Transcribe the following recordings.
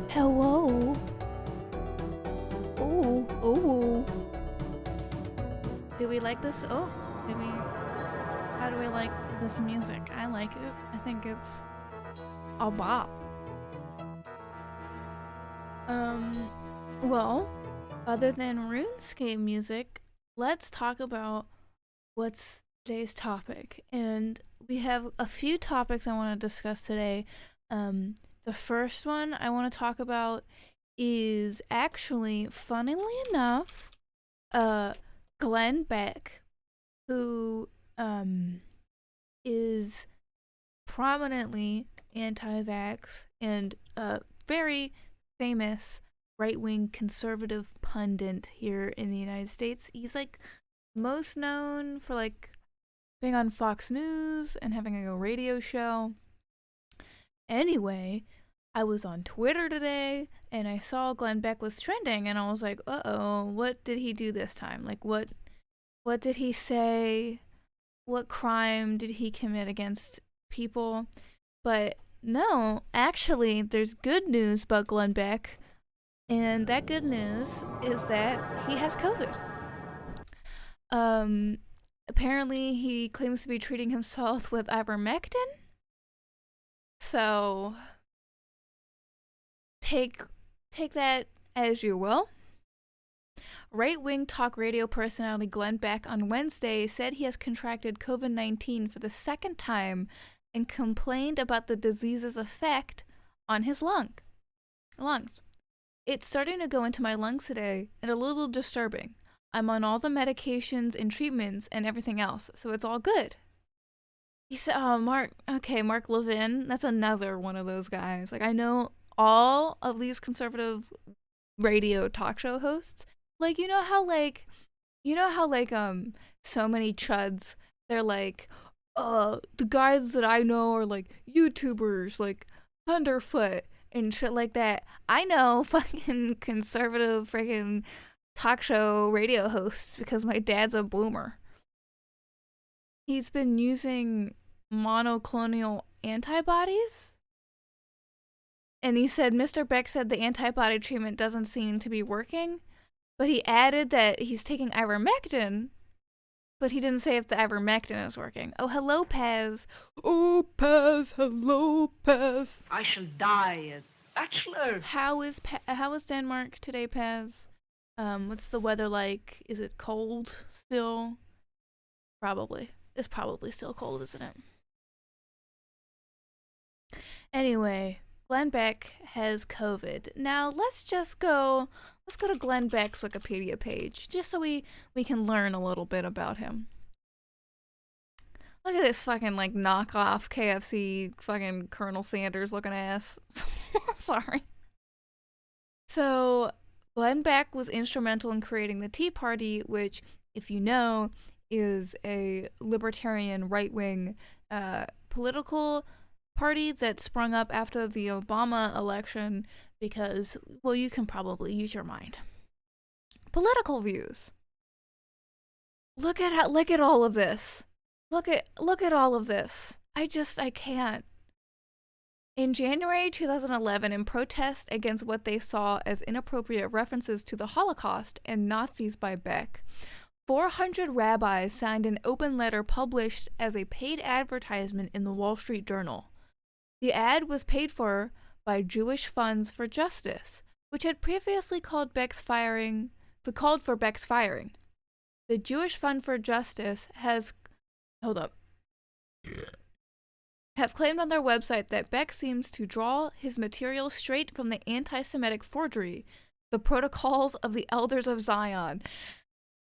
Hello. Ooh, ooh. Do we like this? Oh, do we? How do we like this music? I like it. I think it's a bop. Well, other than RuneScape music, let's talk about what's today's topic. And we have a few topics I want to discuss today. The first one I want to talk about is actually, funnily enough, Glenn Beck, who is prominently anti-vax and very famous right-wing conservative pundit here in the United States. He's like most known for like being on Fox News and having like a radio show. Anyway, I was on Twitter today and I saw Glenn Beck was trending and I was like, uh-oh, what did he do this time? Like what did he say? What crime did he commit against people? But no, actually there's good news about Glenn Beck. And that good news is that he has COVID. Apparently he claims to be treating himself with ivermectin. So take that as you will. Right-wing talk radio personality Glenn Beck on Wednesday said he has contracted COVID-19 for the second time and complained about the disease's effect on his lungs. It's starting to go into my lungs today and a little disturbing. I'm on all the medications and treatments and everything else, so it's all good. He said, oh, Mark Levin, that's another one of those guys. Like, I know all of these conservative radio talk show hosts. Like, you know how so many chuds, they're like, the guys that I know are like YouTubers, like Thunderfoot and shit like that. I know fucking conservative freaking talk show radio hosts because my dad's a boomer. He's been using monoclonal antibodies. And he said, Mr. Beck said the antibody treatment doesn't seem to be working. But he added that he's taking ivermectin. But he didn't say if the ivermectin is working. Oh, hello, Paz. Oh, Paz. Hello, Paz. I shall die a bachelor. How is Denmark today, Paz? What's the weather like? Is it cold still? Probably. It's probably still cold, isn't it? Anyway, Glenn Beck has COVID. Now let's go to Glenn Beck's Wikipedia page, just so we can learn a little bit about him. Look at this fucking like knockoff KFC fucking Colonel Sanders looking ass. Sorry. So Glenn Beck was instrumental in creating the Tea Party, which, if you know, is a libertarian right wing political party that sprung up after the Obama election because, well, you can probably use your mind. Political views. Look at all of this. Look at all of this. I can't. In January 2011, in protest against what they saw as inappropriate references to the Holocaust and Nazis by Beck, 400 rabbis signed an open letter published as a paid advertisement in the Wall Street Journal. The ad was paid for by Jewish Funds for Justice, which had previously called for Beck's firing. The Jewish Fund for Justice have claimed on their website that Beck seems to draw his material straight from the anti-Semitic forgery, the Protocols of the Elders of Zion.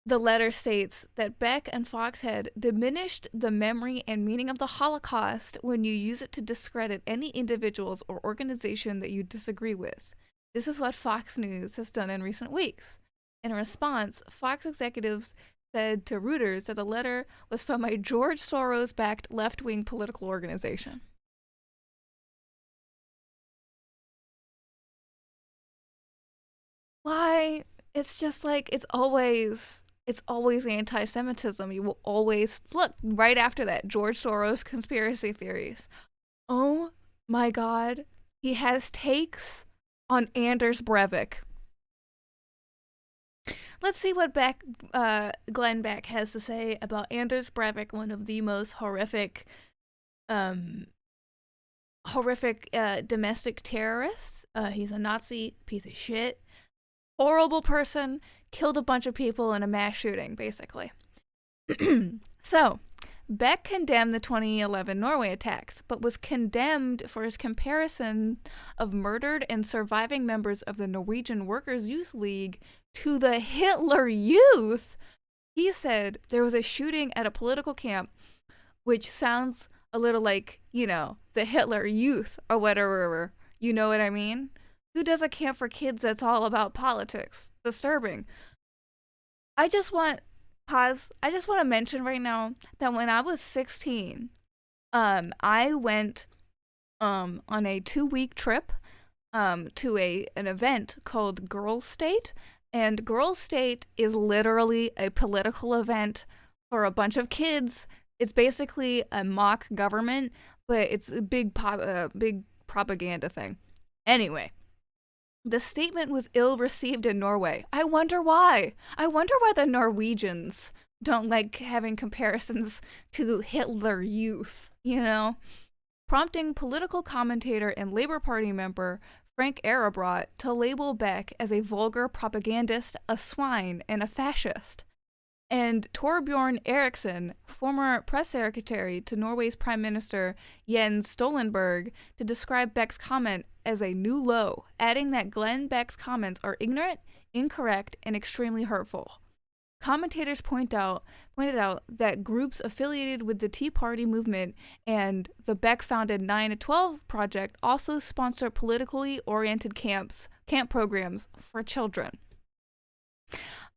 The letter states that Beck and Foxhead diminished the memory and meaning of the Holocaust when you use it to discredit any individuals or organization that you disagree with. This is what Fox News has done in recent weeks. In response, Fox executives said to Reuters that the letter was from a George Soros-backed left-wing political organization. Why? It's just like it's always anti-Semitism. You will always look right after that George Soros conspiracy theories. Oh my God, he has takes on Anders Breivik. Let's see what Glenn Beck has to say about Anders Breivik, one of the most horrific domestic terrorists. He's a Nazi piece of shit, horrible person, killed a bunch of people in a mass shooting, basically. So, Beck condemned the 2011 Norway attacks, but was condemned for his comparison of murdered and surviving members of the Norwegian Workers' Youth League to the Hitler Youth. He said there was a shooting at a political camp, which sounds a little like, the Hitler Youth or whatever. You know what I mean? Who does a camp for kids that's all about politics? Disturbing. I just want to mention right now that when I was 16, I went on a 2-week trip to an event called Girls State. And Girls State is literally a political event for a bunch of kids. It's basically a mock government, but it's a big propaganda thing. Anyway, the statement was ill received in Norway. I wonder why. I wonder why the Norwegians don't like having comparisons to Hitler Youth, Prompting political commentator and Labour Party member Frank Arabrot to label Beck as a vulgar propagandist, a swine, and a fascist. And Torbjorn Eriksson, former press secretary to Norway's Prime Minister Jens Stoltenberg, to describe Beck's comment as a new low, adding that Glenn Beck's comments are ignorant, incorrect, and extremely hurtful. Commentators pointed out that groups affiliated with the Tea Party movement and the Beck-founded 9 to 12 project also sponsor politically oriented camp programs for children.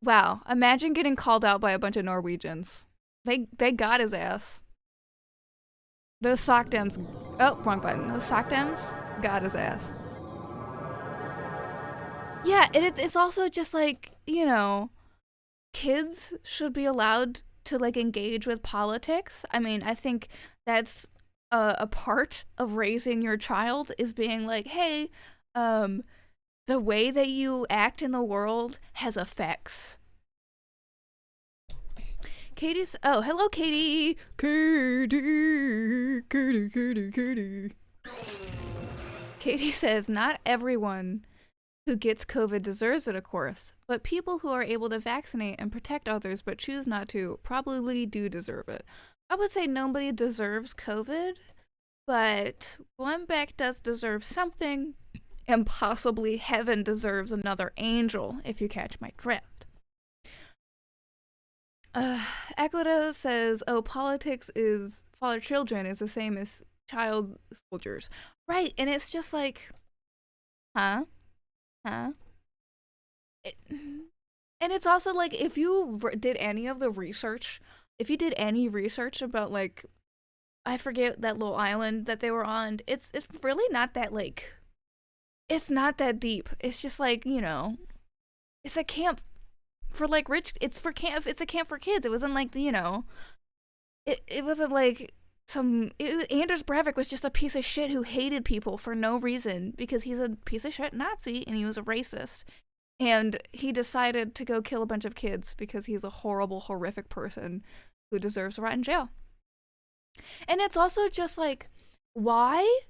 Wow, imagine getting called out by a bunch of Norwegians. They got his ass. Those Sockdems. Oh, wrong button. Those Sockdems got his ass. Yeah, it's also just like, kids should be allowed to engage with politics. I mean, I think that's a part of raising your child is being like, hey, the way that you act in the world has effects. Hello, Katie. Katie. Katie says, not everyone who gets COVID deserves it, of course, but people who are able to vaccinate and protect others but choose not to probably do deserve it. I would say nobody deserves COVID, but Glenn Beck does deserve something, and possibly heaven deserves another angel, if you catch my drift. Uh, Equita says, "Oh, politics is father children is the same as child soldiers, right?" And it's just like, huh, huh. It, and it's also like if you did any of the research, if you did any research about like I forget that little island that they were on, it's really not that like it's not that deep. It's just like it's a camp for like rich. It's for camp. It's a camp for kids. It wasn't like it wasn't like Anders Breivik was just a piece of shit who hated people for no reason because he's a piece of shit Nazi and he was a racist. And he decided to go kill a bunch of kids because he's a horrible, horrific person who deserves to rot in jail. And it's also just like, why?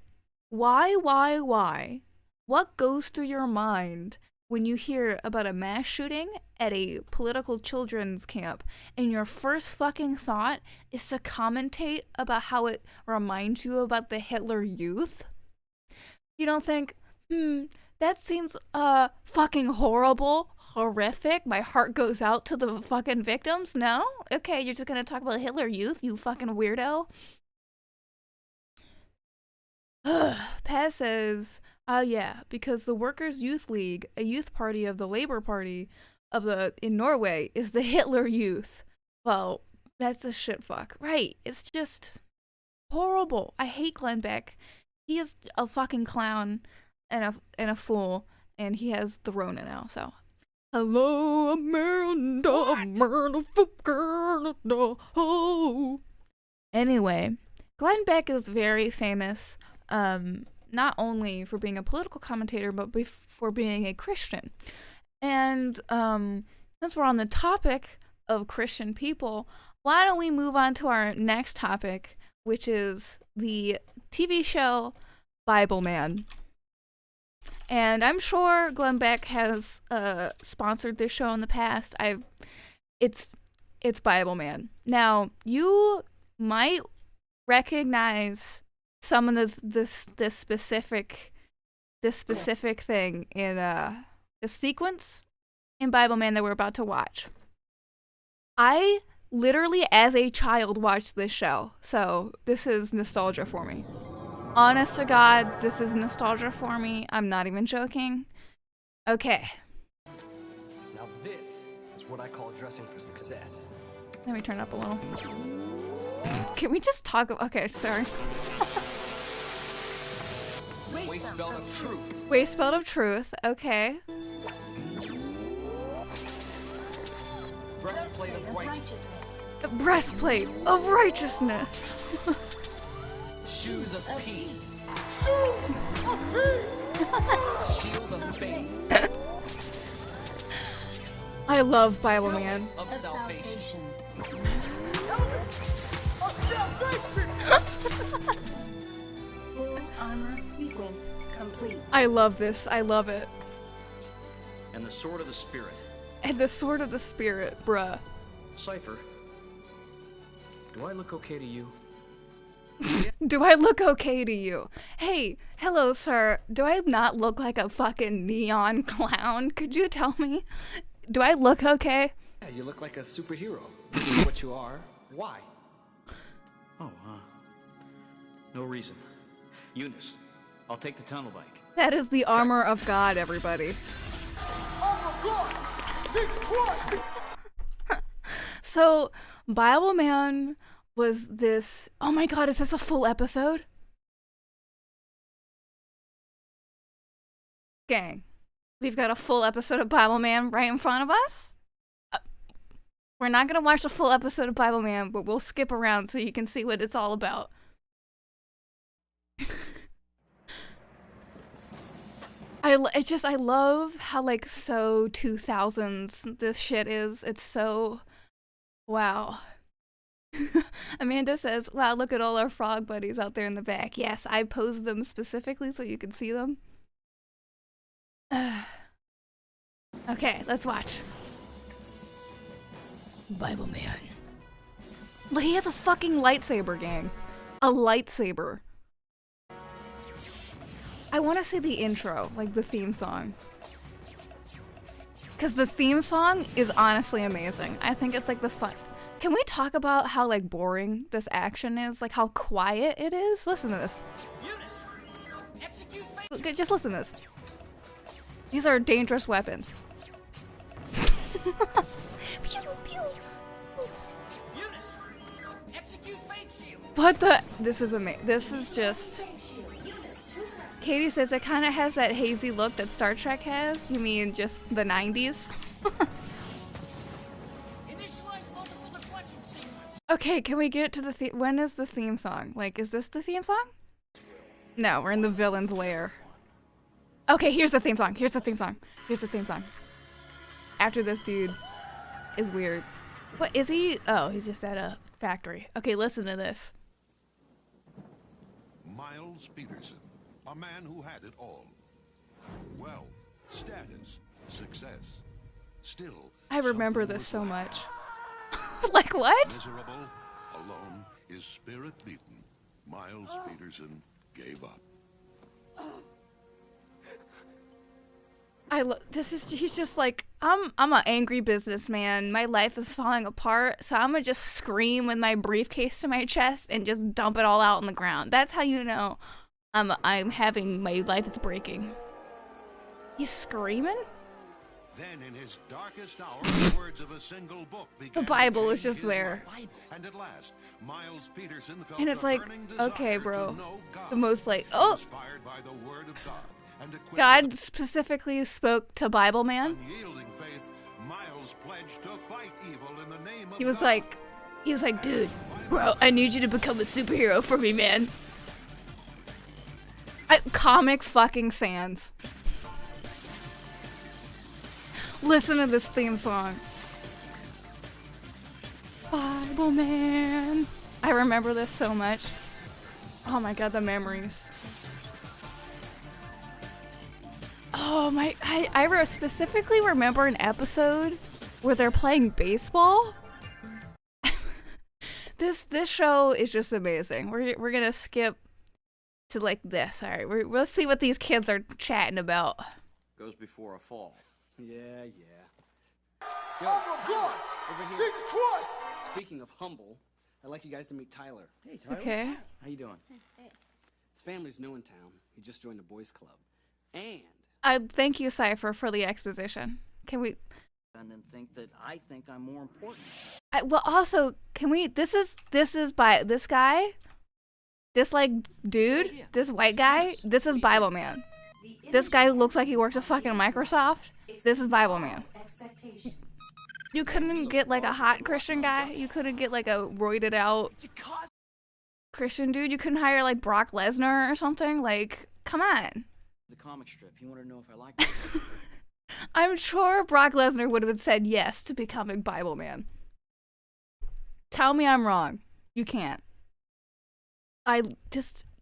Why? What goes through your mind when you hear about a mass shooting at a political children's camp and your first fucking thought is to commentate about how it reminds you about the Hitler Youth? You don't think, that seems fucking horrible, horrific. My heart goes out to the fucking victims. No? Okay, you're just gonna talk about Hitler Youth, you fucking weirdo. Paz says, "Oh yeah, because the Workers' Youth League, a youth party of the Labor Party in Norway, is the Hitler Youth." Well, that's a shit fuck, right? It's just horrible. I hate Glenn Beck. He is a fucking clown and a fool, and he has the Rona now. So, hello, Amanda, Anyway, Glenn Beck is very famous, not only for being a political commentator, but for being a Christian. And since we're on the topic of Christian people, why don't we move on to our next topic, which is the TV show Bible Man. And I'm sure Glenn Beck has sponsored this show in the past. It's Bible Man. Now, you might recognize some of this specific thing in the sequence in Bible Man that we're about to watch. I literally, as a child, watched this show, so this is nostalgia for me. Honest to God, this is nostalgia for me. I'm not even joking. Okay. Now this is what I call dressing for success. Let me turn it up a little. Can we just talk about... Okay, sorry. Waist belt of truth. Waist belt of truth. Okay. Breastplate of righteousness. A breastplate of righteousness. Shoes of peace. Shield of faith. I love Bible Man. Of salvation. Full armor sequence complete. I love this. I love it. And the sword of the Spirit. And the sword of the Spirit, bruh. Cypher, do I look okay to you? Do I look okay to you? Hey, hello, sir. Do I not look like a fucking neon clown? Could you tell me? Do I look okay? Yeah, you look like a superhero. This is what you are. Why? Oh, no reason. Eunice, I'll take the tunnel bike. That is the armor of God, everybody. Oh my God! Jesus Christ! So, Bible Man was this... Oh my God, is this a full episode? Gang, we've got a full episode of Bible Man right in front of us. We're not going to watch the full episode of Bible Man, but we'll skip around so you can see what it's all about. I love how, like, so 2000s this shit is. It's so... Wow. Amanda says, wow, look at all our frog buddies out there in the back. Yes, I posed them specifically so you could see them. Okay, let's watch. Bible Man. Look, he has a fucking lightsaber, gang. A lightsaber. I want to see the intro, like the theme song. Because the theme song is honestly amazing. I think it's like the fun. Can we talk about how like boring this action is? Like how quiet it is? Listen to this. Just listen to this. These are dangerous weapons. Pew, pew. What the? This is amazing. This is just. Katie says it kind of has that hazy look that Star Trek has. You mean just the 90s? Okay, can we get to the theme? When is the theme song? Like, is this the theme song? No, we're in the villain's lair. Okay, here's the theme song. Here's the theme song. Here's the theme song. After this dude is weird. What is he? Oh, he's just at a factory. Okay, listen to this. Miles Peterson, a man who had it all. Wealth, status, success. Still, I remember something this was so lacking. much. Like what? Miserable, alone, his spirit beaten, Miles Peterson gave up. He's just like, I'm an angry businessman. My life is falling apart, so I'm gonna just scream with my briefcase to my chest and just dump it all out on the ground. That's how you know I'm having, my life is breaking. He's screaming? Then in his darkest hour, the words of a single book began The Bible to is change just his there. life. And at last, Miles Peterson felt And it's the like, burning desire okay, to bro. know God, The most like, oh, inspired by the word of God. And equipped God with specifically spoke to Bible Man. unyielding faith, Miles pledged to fight evil in the name of He was God. like, dude, bro, I need you to become a superhero for me, man. Comic fucking Sans. Listen to this theme song. Bible Man. I remember this so much. Oh my god, the memories. Oh my, I specifically remember an episode where they're playing baseball. This show is just amazing. We're gonna skip to like this. All right, let's see what these kids are chatting about. Goes before a fall. Yeah, yeah. Yo, Tyler, over here. Jesus Christ! Speaking of humble, I'd like you guys to meet Tyler. Hey, Tyler. Okay. How you doing? His family's new in town. He just joined a boys club. And I thank you, Cypher, for the exposition. Can we? And then think that I think I'm more important. Well, also, can we? This is by this guy. This like dude, this white guy. This is Bible Man. This guy who looks like he works at fucking Microsoft. This is Bible Man. You couldn't get like a hot Christian guy. You couldn't get like a roided out Christian dude. You couldn't hire like Brock Lesnar or something. Like, come on. The comic strip. You want to know if I like it? I'm sure Brock Lesnar would have said yes to becoming Bible Man. Tell me I'm wrong. You can't.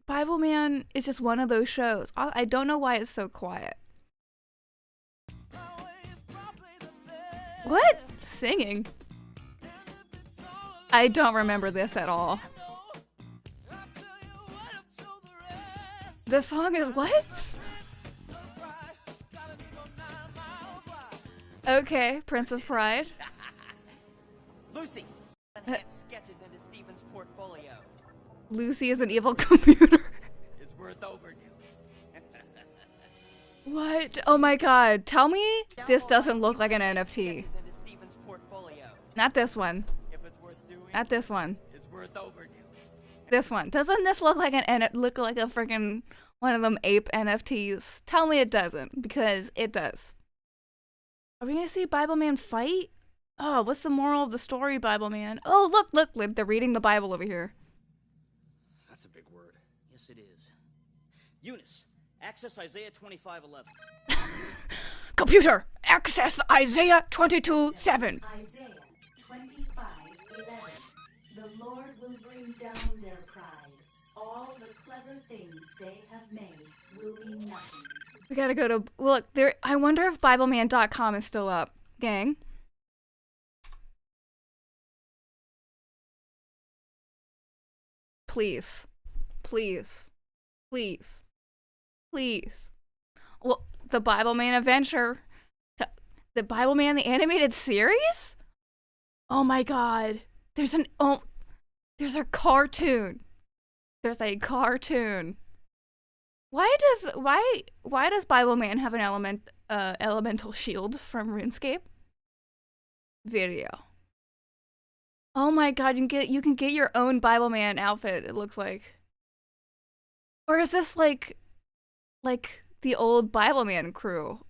Bible Man is just one of those shows. I don't know why it's so quiet. What? Singing? I don't remember this at all. The song is what? Okay, Prince of Pride. Lucy, enhance sketches into Steven's portfolio. Lucy is an evil computer. It's worth overdue. What? Oh my god. Tell me this doesn't look like an NFT. Sketches into Steven's portfolio. Not this one. If it's worth doing, Not this one. it's worth overdue. This one. Doesn't this look like look like a freaking one of them ape NFTs? Tell me it doesn't, because it does. Are we gonna see Bible Man fight? Oh, what's the moral of the story, Bible Man? Oh, look, they're reading the Bible over here. That's a big word. Yes, it is. Eunice, access Isaiah 25:11. Computer, access Isaiah 22:7. Isaiah 25:11. The Lord will bring down their pride. All the clever things they have made will be nothing. We gotta go to look there. I wonder if BibleMan.com is still up, gang. Please, please, please, please. Well, the Bible Man adventure. The Bible Man, the animated series? Oh my god. There's a cartoon. There's a cartoon. Why does Bible Man have an elemental shield from RuneScape? Video. Oh my god, you can get your own Bible Man outfit, it looks like. Or is this like the old Bible Man crew?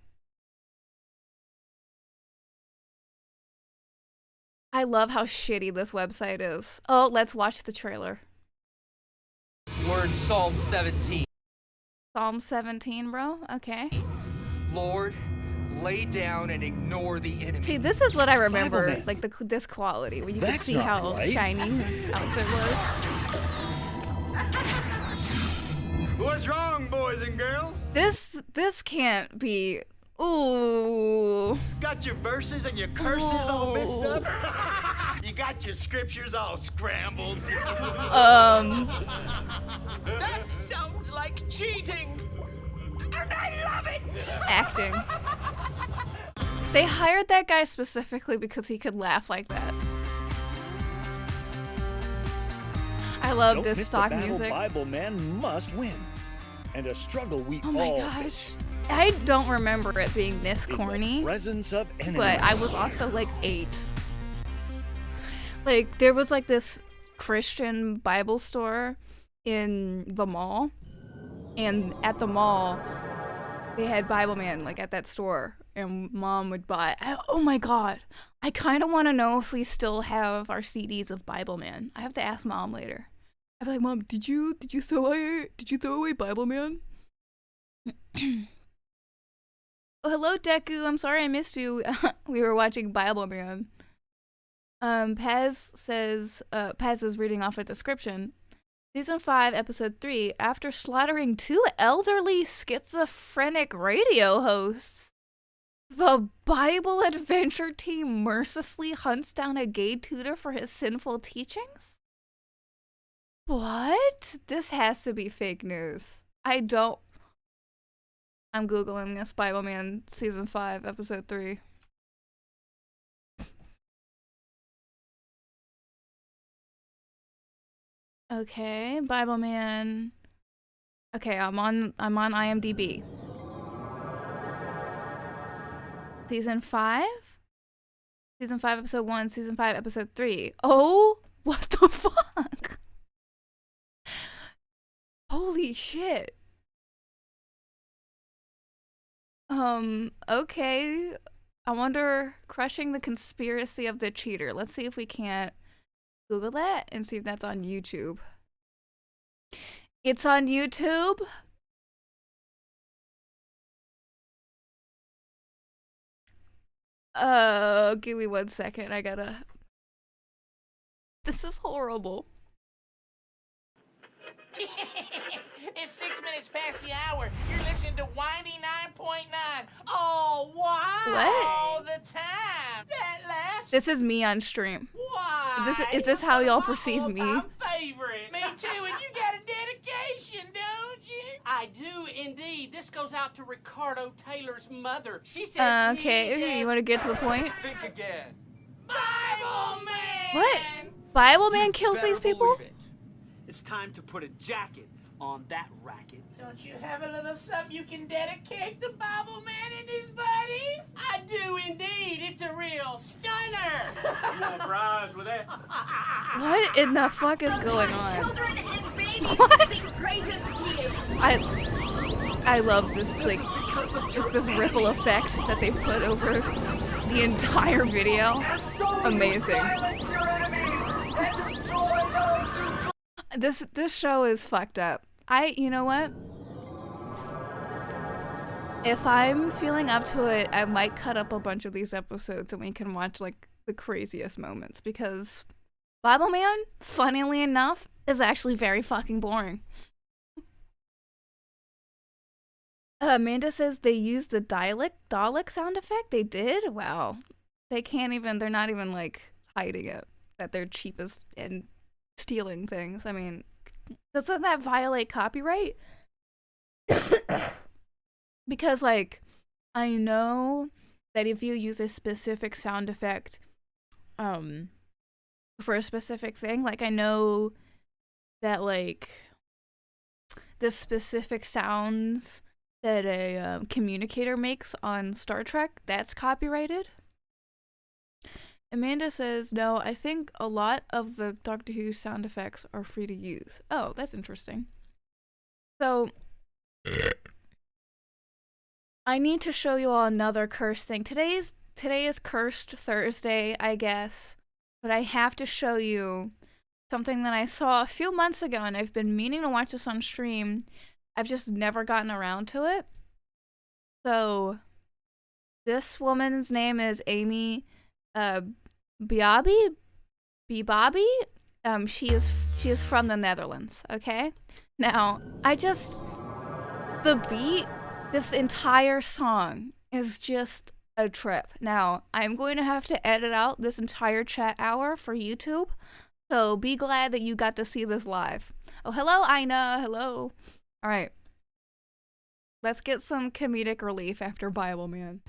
I love how shitty this website is. Oh, let's watch the trailer. We're in Psalm 17. Psalm 17, bro? Okay. Lord, lay down and ignore the enemy. See, this is what I remember, like this quality, where you could see how shiny his outfit was. What's wrong, boys and girls? This can't be. Ooh. Got your verses and your curses all mixed up? You got your scriptures all scrambled? That sounds like cheating. And I love it. Acting. They hired that guy specifically because he could laugh like that. I love this stock music. Bible Man must win, and a struggle we Oh my all gosh. face. I don't remember it being this corny, Presence of enemies. but I was also like 8. Like, there was like this Christian Bible store in the mall, and at the mall they had Bible Man like at that store, and Mom would buy. Oh my god, I kind of want to know if we still have our CDs of Bible Man. I have to ask Mom later. I'd be like, Mom, did you throw away Bible Man? Oh, hello, Deku. I'm sorry I missed you. We were watching Bible Man. Paz says, Paz is reading off a description. Season 5, Episode 3, after slaughtering 2 elderly schizophrenic radio hosts, the Bible adventure team mercilessly hunts down a gay tutor for his sinful teachings? What? This has to be fake news. I'm Googling this. Bible Man Season 5, Episode 3. Okay, Bible Man. Okay, I'm on IMDb. Season 5? Season 5, Episode 1, Season 5, Episode 3. Oh, what the fuck? Holy shit. Okay. I wonder, crushing the conspiracy of the cheater. Let's see if we can't Google that and see if that's on YouTube. It's on YouTube? Give me 1 second. I gotta. This is horrible. It's 6 minutes past the hour. You're listening to Whiny 9.9. Oh, wow. What? All the time. That last. This is me on stream. Why? Is this how y'all perceive me? Favorite. Me too, and you got a dedication, don't you? I do indeed. This goes out to Ricardo Taylor's mother. She says okay, you want to get to the point? Think again. Bible Man. What? Bible Man kills these people? It's time to put a jacket on that racket. Don't you have a little something you can dedicate to Bible Man and his buddies? I do indeed. It's a real stunner. You want a prize with that? What in the fuck is going on? Children and babies What? sing praises to you. I love this, like, this ripple effect that they put over the entire video. Amazing. This show is fucked up. You know what? If I'm feeling up to it, I might cut up a bunch of these episodes and we can watch like the craziest moments, because Bible Man, funnily enough, is actually very fucking boring. Amanda says they used the Dalek sound effect. They did? Wow. They're not even like hiding it, that they're cheapest and stealing things. I mean, doesn't that violate copyright? Because like, I know that if you use a specific sound effect, for a specific thing, like I know that like the specific sounds that a communicator makes on Star Trek, that's copyrighted. Amanda says, no, I think a lot of the Doctor Who sound effects are free to use. Oh, that's interesting. So, I need to show you all another curse thing. Today is Cursed Thursday, I guess. But I have to show you something that I saw a few months ago, and I've been meaning to watch this on stream. I've just never gotten around to it. So, this woman's name is Amy Biabi? She is from the Netherlands, okay? Now, the beat, this entire song is just a trip. Now, I'm going to have to edit out this entire chat hour for YouTube, so be glad that you got to see this live. Oh, hello, Ina. Hello. All right. Let's get some comedic relief after Bible Man.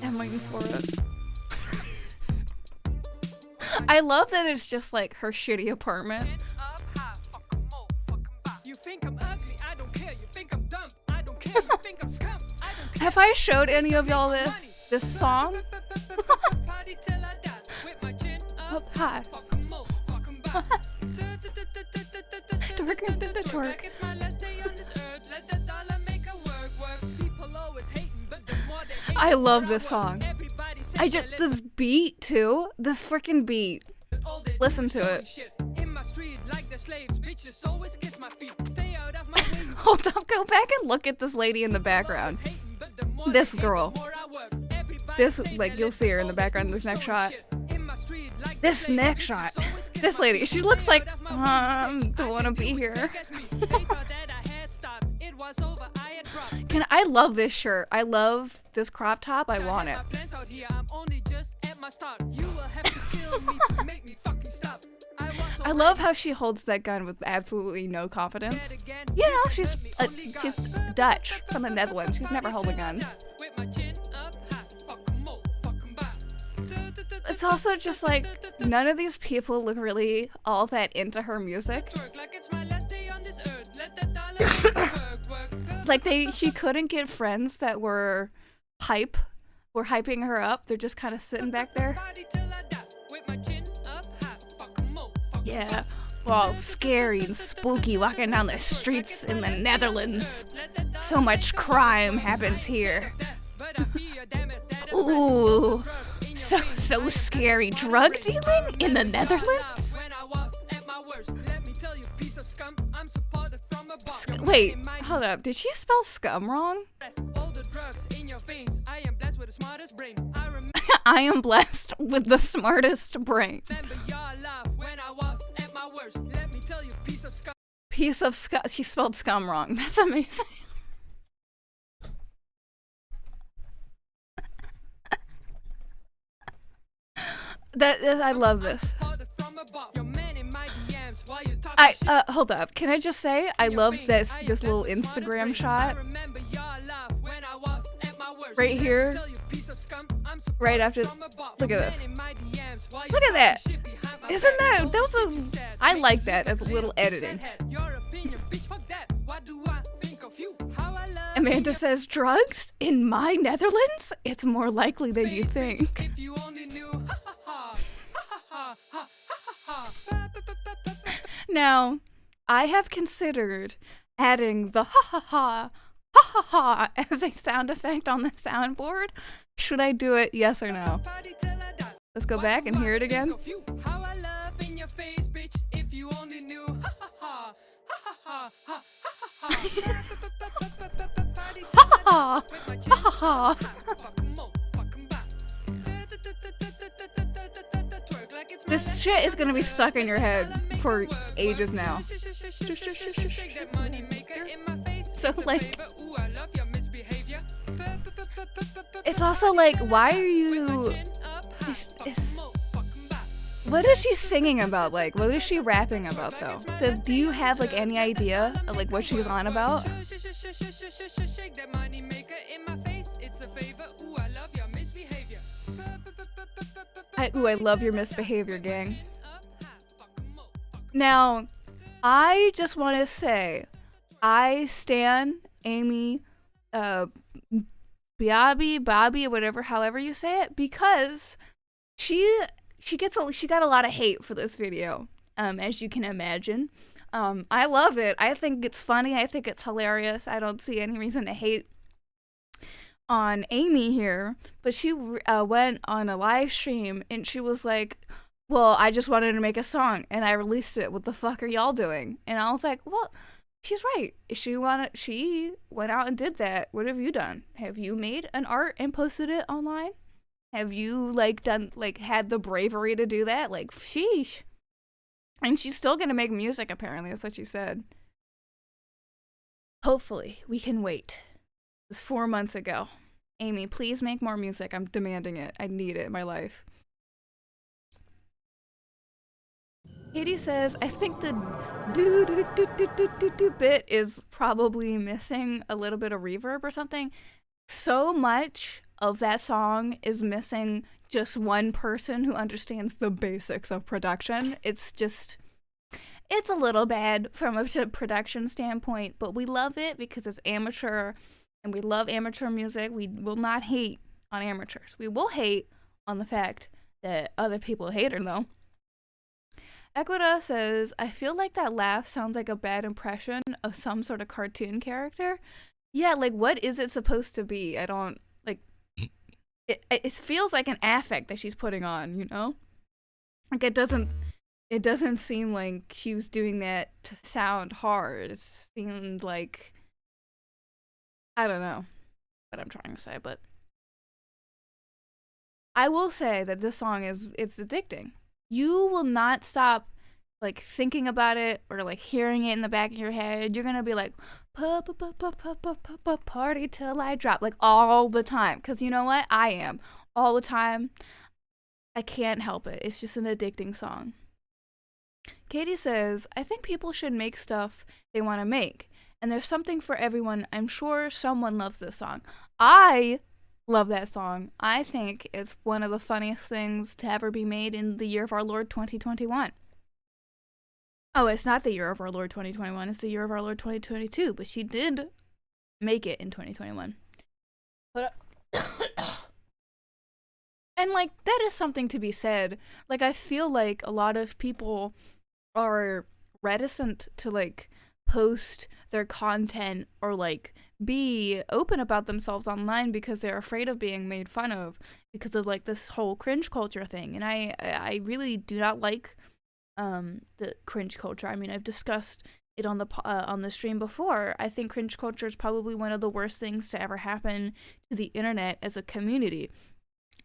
I'm waiting for it. I love that it's just like her shitty apartment. You think I'm ugly, I don't care. You think I'm dumb, I don't care. You think I'm scum, I don't care. Have I showed any of y'all this song? Up high. Twerk. I love this song. This beat too. This freaking beat. Listen to it. Hold up, go back and look at this lady in the background. This girl. This, like, you'll see her in the background in this next shot. This next shot. This lady, she looks like, don't want to be here. I love this shirt. I love this crop top. I want it. I love how she holds that gun with absolutely no confidence. You know, she's Dutch from the Netherlands. She's never held a gun. It's also just like, none of these people look really all that into her music. Like she couldn't get friends that were hyping her up. They're just kind of sitting back there. Yeah, we're all scary and spooky walking down the streets in the Netherlands. So much crime happens here. Ooh, so scary. Drug dealing in the Netherlands? Wait, hold up. Did she spell scum wrong? I am blessed with the smartest brain. Piece of scum. She spelled scum wrong. That's amazing. I love this. Hold up. Can I just say I love this little Instagram shot right here, right after. Look at this. Look at that. Isn't that? I like that as a little editing. Amanda says, drugs in my Netherlands? It's more likely than you think. Now, I have considered adding the ha ha ha as a sound effect on the soundboard. Should I do it? Yes or no? Let's go back and hear it again. Ha ha ha. This shit is gonna be stuck in your head for ages now. So like, it's also like, why are you? What is she singing about? Like, what is she rapping about, though? Do you have, like, any idea of, like, what she's on about? I love your misbehavior, gang. Now, I just want to say, I stan Amy, Bobby, whatever, however you say it, because she got a lot of hate for this video, as you can imagine. I love it. I think it's funny. I think it's hilarious. I don't see any reason to hate on Amy here, but she went on a live stream and she was like, well, I just wanted to make a song and I released it. What the fuck are y'all doing? And I was like, well, she's right. She went out and did that. What have you done? Have you made an art and posted it online? Have you had the bravery to do that? Like, sheesh. And she's still gonna make music, apparently. That's what she said. Hopefully, we can wait. It was 4 months ago. Amy, please make more music. I'm demanding it. I need it in my life. Katie says, I think the do bit is probably missing a little bit of reverb or something. So much of that song is missing just one person who understands the basics of production. It's a little bad from a production standpoint, but we love it because it's amateur and we love amateur music. We will not hate on amateurs. We will hate on the fact that other people hate her, though. Equita says, I feel like that laugh sounds like a bad impression of some sort of cartoon character. Yeah, like, what is it supposed to be? I don't, like, it feels like an affect that she's putting on, you know? Like, it doesn't seem like she was doing that to sound hard. It seemed like, I don't know what I'm trying to say, but I will say that this song it's addicting. You will not stop, like, thinking about it or, like, hearing it in the back of your head. You're gonna be like, party till I drop, like, all the time. Because you know what? I am. All the time. I can't help it. It's just an addicting song. Katie says, I think people should make stuff they want to make. And there's something for everyone. I'm sure someone loves this song. I love that song. I think it's one of the funniest things to ever be made in the year of our Lord 2021. Oh, it's not the year of our Lord 2021. It's the year of our Lord 2022. But she did make it in 2021. But and, like, that is something to be said. Like, I feel like a lot of people are reticent to, like, post their content or, like, be open about themselves online because they're afraid of being made fun of because of, like, this whole cringe culture thing. And I really do not like the cringe culture. I mean, I've discussed it on the stream before. I think cringe culture is probably one of the worst things to ever happen to the internet as a community.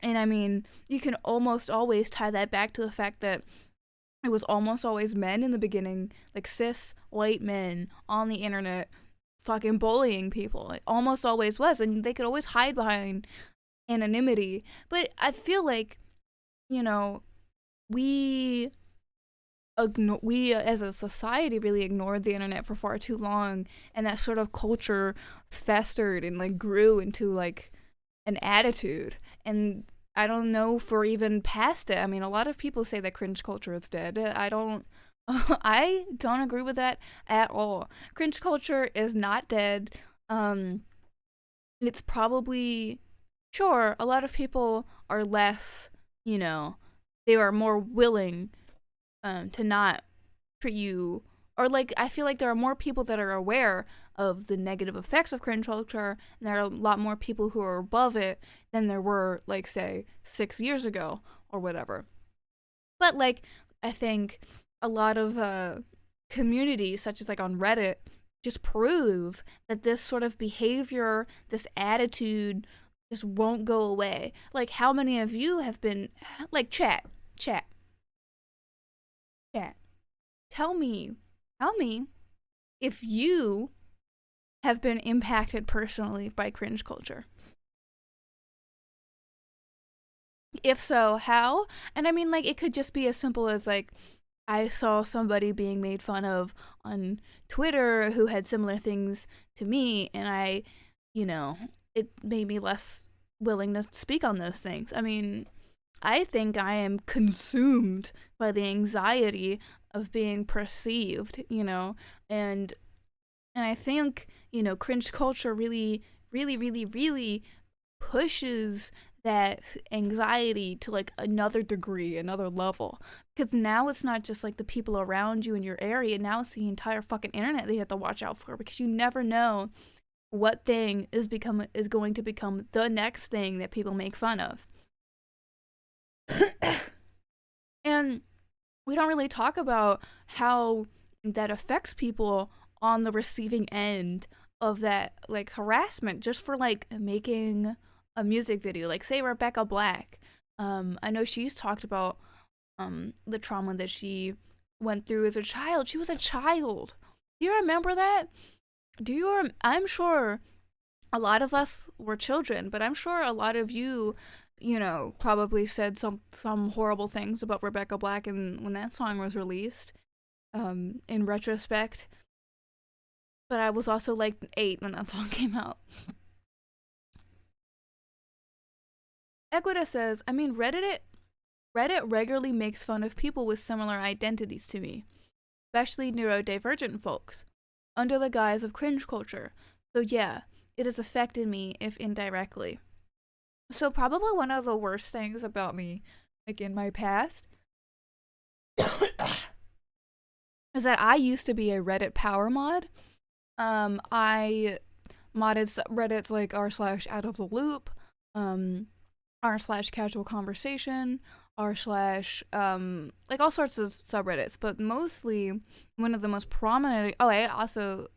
And I mean, you can almost always tie that back to the fact that it was almost always men in the beginning, like cis white men on the internet fucking bullying people. It almost always was, and they could always hide behind anonymity. But I feel like, you know, we as a society really ignored the internet for far too long, and that sort of culture festered and, like, grew into, like, an attitude. And I don't know if we're even past it. I mean, a lot of people say that cringe culture is dead. I don't agree with that at all. Cringe culture is not dead. It's probably, sure, a lot of people are less, you know, they are more willing to not treat you, or, like, I feel like there are more people that are aware of the negative effects of cringe culture, and there are a lot more people who are above it than there were, like, say, 6 years ago or whatever. But, like, I think a lot of communities, such as, like, on Reddit, just prove that this sort of behavior, this attitude, just won't go away. Like, how many of you have been, like, chat. Tell me if you have been impacted personally by cringe culture. if so, how? And I mean, like, it could just be as simple as, like, I saw somebody being made fun of on Twitter who had similar things to me, and it made me less willing to speak on those things. I mean, I think I am consumed by the anxiety of being perceived, and I think, cringe culture really, really, really, really pushes that anxiety to like another degree, another level. Because now it's not just like the people around you in your area, now it's the entire fucking internet that you have to watch out for, because you never know what thing is going to become the next thing that people make fun of. And we don't really talk about how that affects people on the receiving end of that, like, harassment, just for like making a music video. Like, say Rebecca Black, I know she's talked about the trauma that she went through as a child. She was a child. Do you remember that? I'm sure a lot of us were children, but I'm sure a lot of you probably said some horrible things about Rebecca Black when that song was released, in retrospect. But I was also like 8 when that song came out. Equita says, I mean, Reddit regularly makes fun of people with similar identities to me, especially neurodivergent folks, under the guise of cringe culture. So yeah, it has affected me, if indirectly. So probably one of the worst things about me, like, in my past, is that I used to be a Reddit power mod. I modded subreddits like r/out of the loop, r/casual conversation, r/ like all sorts of subreddits, but mostly one of the most prominent. Oh, I also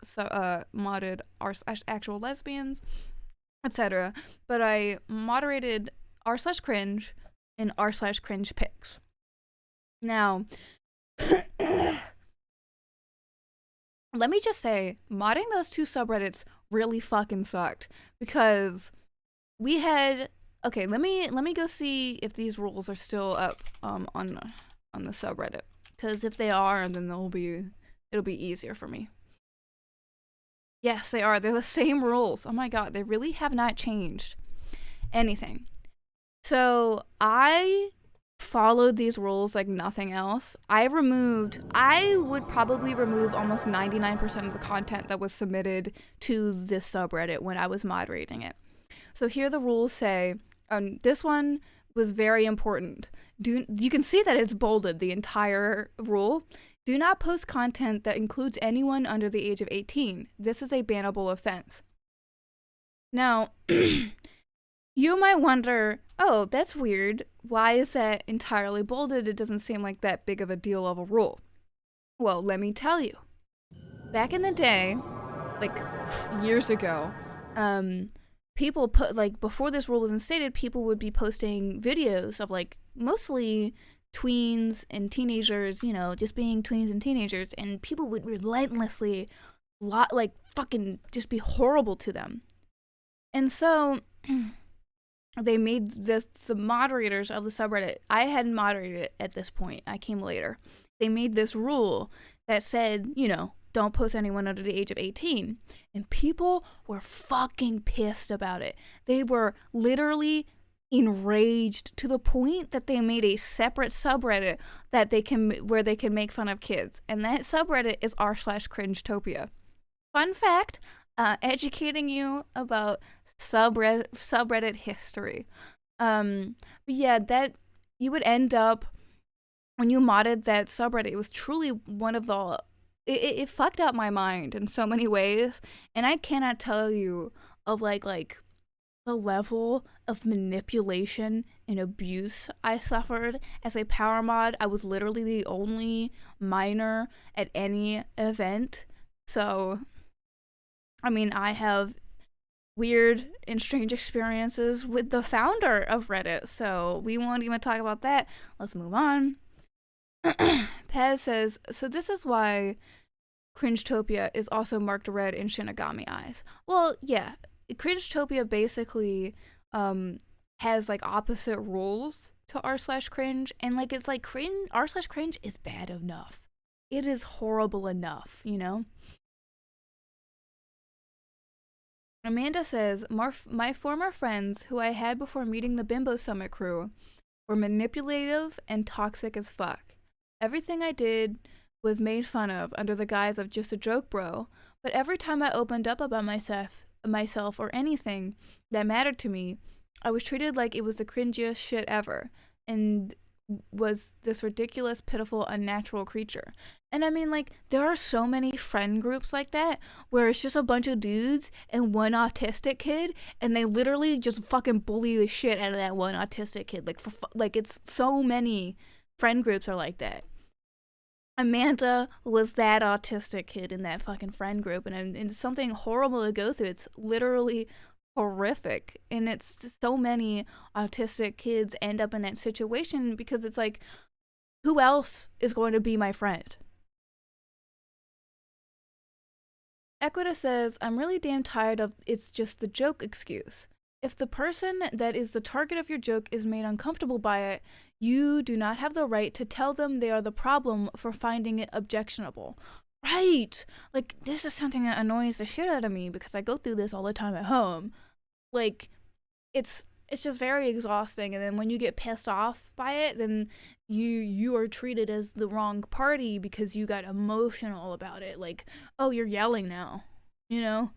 modded r/actual lesbians, etc. But I moderated r/cringe and r/cringe pics. Now, let me just say, modding those two subreddits really fucking sucked, because we had, okay, let me go see if these rules are still up on the subreddit, because if they are, then it'll be easier for me. Yes, they are. They're the same rules. Oh my god, they really have not changed anything. So I followed these rules like nothing else. I would probably remove almost 99% of the content that was submitted to this subreddit when I was moderating it. So here the rules say, this one was very important. You can see that it's bolded, the entire rule. Do not post content that includes anyone under the age of 18. This is a bannable offense. Now, you might wonder, oh, that's weird. Why is that entirely bolded? It doesn't seem like that big of a deal of a rule. Well, let me tell you. Back in the day, like years ago, people put, like, before this rule was instated, people would be posting videos of, like, mostly tweens and teenagers, just being tweens and teenagers, and people would relentlessly, fucking just be horrible to them. And so they made the moderators of the subreddit, I hadn't moderated it at this point, I came later, they made this rule that said, don't post anyone under the age of 18. And people were fucking pissed about it. They were literally enraged to the point that they made a separate subreddit where they can make fun of kids. And that subreddit is r/cringetopia. Fun fact, educating you about subreddit history. But yeah, that you would end up, when you modded that subreddit, it was truly one of the, it fucked up my mind in so many ways, and I cannot tell you of like the level of manipulation and abuse I suffered as a power mod. I was literally the only minor at any event. So, I mean, I have weird and strange experiences with the founder of Reddit, so we won't even talk about that. Let's move on. Pez says, so this is why Cringetopia is also marked red in Shinigami eyes. Well, yeah, Cringetopia basically has like opposite rules to r/cringe, and like it's like cringe, r/cringe is bad enough. It is horrible enough, you know? Amanda says, my former friends who I had before meeting the Bimbo Summit crew were manipulative and toxic as fuck. Everything I did was made fun of under the guise of just a joke, bro. But every time I opened up about myself or anything that mattered to me, I was treated like it was the cringiest shit ever and was this ridiculous, pitiful, unnatural creature. And I mean, like, there are so many friend groups like that where it's just a bunch of dudes and one autistic kid, and they literally just fucking bully the shit out of that one autistic kid. Like, it's so many friend groups are like that. Amanda was that autistic kid in that fucking friend group, and it's something horrible to go through. It's literally horrific, and it's just so many autistic kids end up in that situation because it's like, who else is going to be my friend? Equita says, I'm really damn tired of it's just the joke excuse. If the person that is the target of your joke is made uncomfortable by it, you do not have the right to tell them they are the problem for finding it objectionable. Right! Like, this is something that annoys the shit out of me because I go through this all the time at home. Like, it's just very exhausting, and then when you get pissed off by it, then you are treated as the wrong party because you got emotional about it. Like, oh, you're yelling now, you know?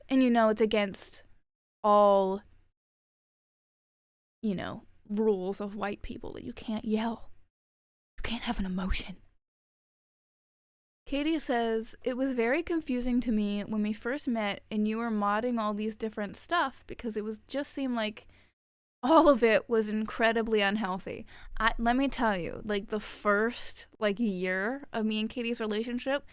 And you know it's against all, you know, rules of white people that you can't yell. You can't have an emotion. Katie says, it was very confusing to me when we first met and you were modding all these different stuff because it was just seemed like all of it was incredibly unhealthy. Let me tell you, like the first year of me and Katie's relationship,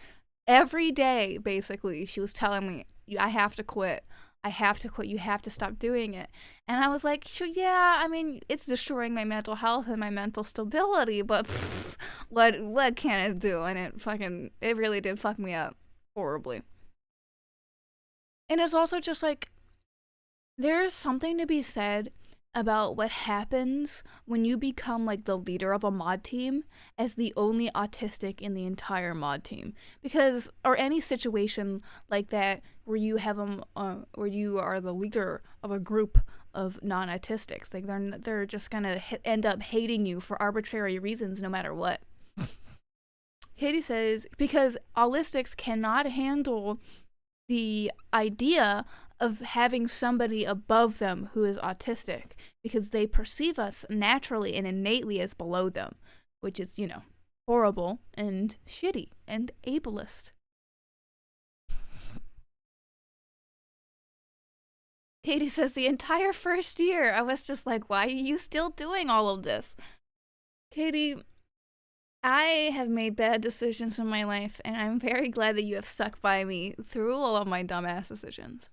every day basically she was telling me, I have to quit. I have to quit. You have to stop doing it. And I was like, sure, yeah, I mean, it's destroying my mental health and my mental stability, but what can it do? And it really did fuck me up horribly. And it's also just like, there's something to be said about what happens when you become like the leader of a mod team as the only autistic in the entire mod team, because or any situation like that where you have where you are the leader of a group of non-autistics, like they're just gonna end up hating you for arbitrary reasons no matter what. Katie says, because allistics cannot handle the idea of having somebody above them who is autistic because they perceive us naturally and innately as below them, which is, you know, horrible and shitty and ableist. Katie says, the entire first year, I was just like, why are you still doing all of this? Katie, I have made bad decisions in my life, and I'm very glad that you have stuck by me through all of my dumbass decisions.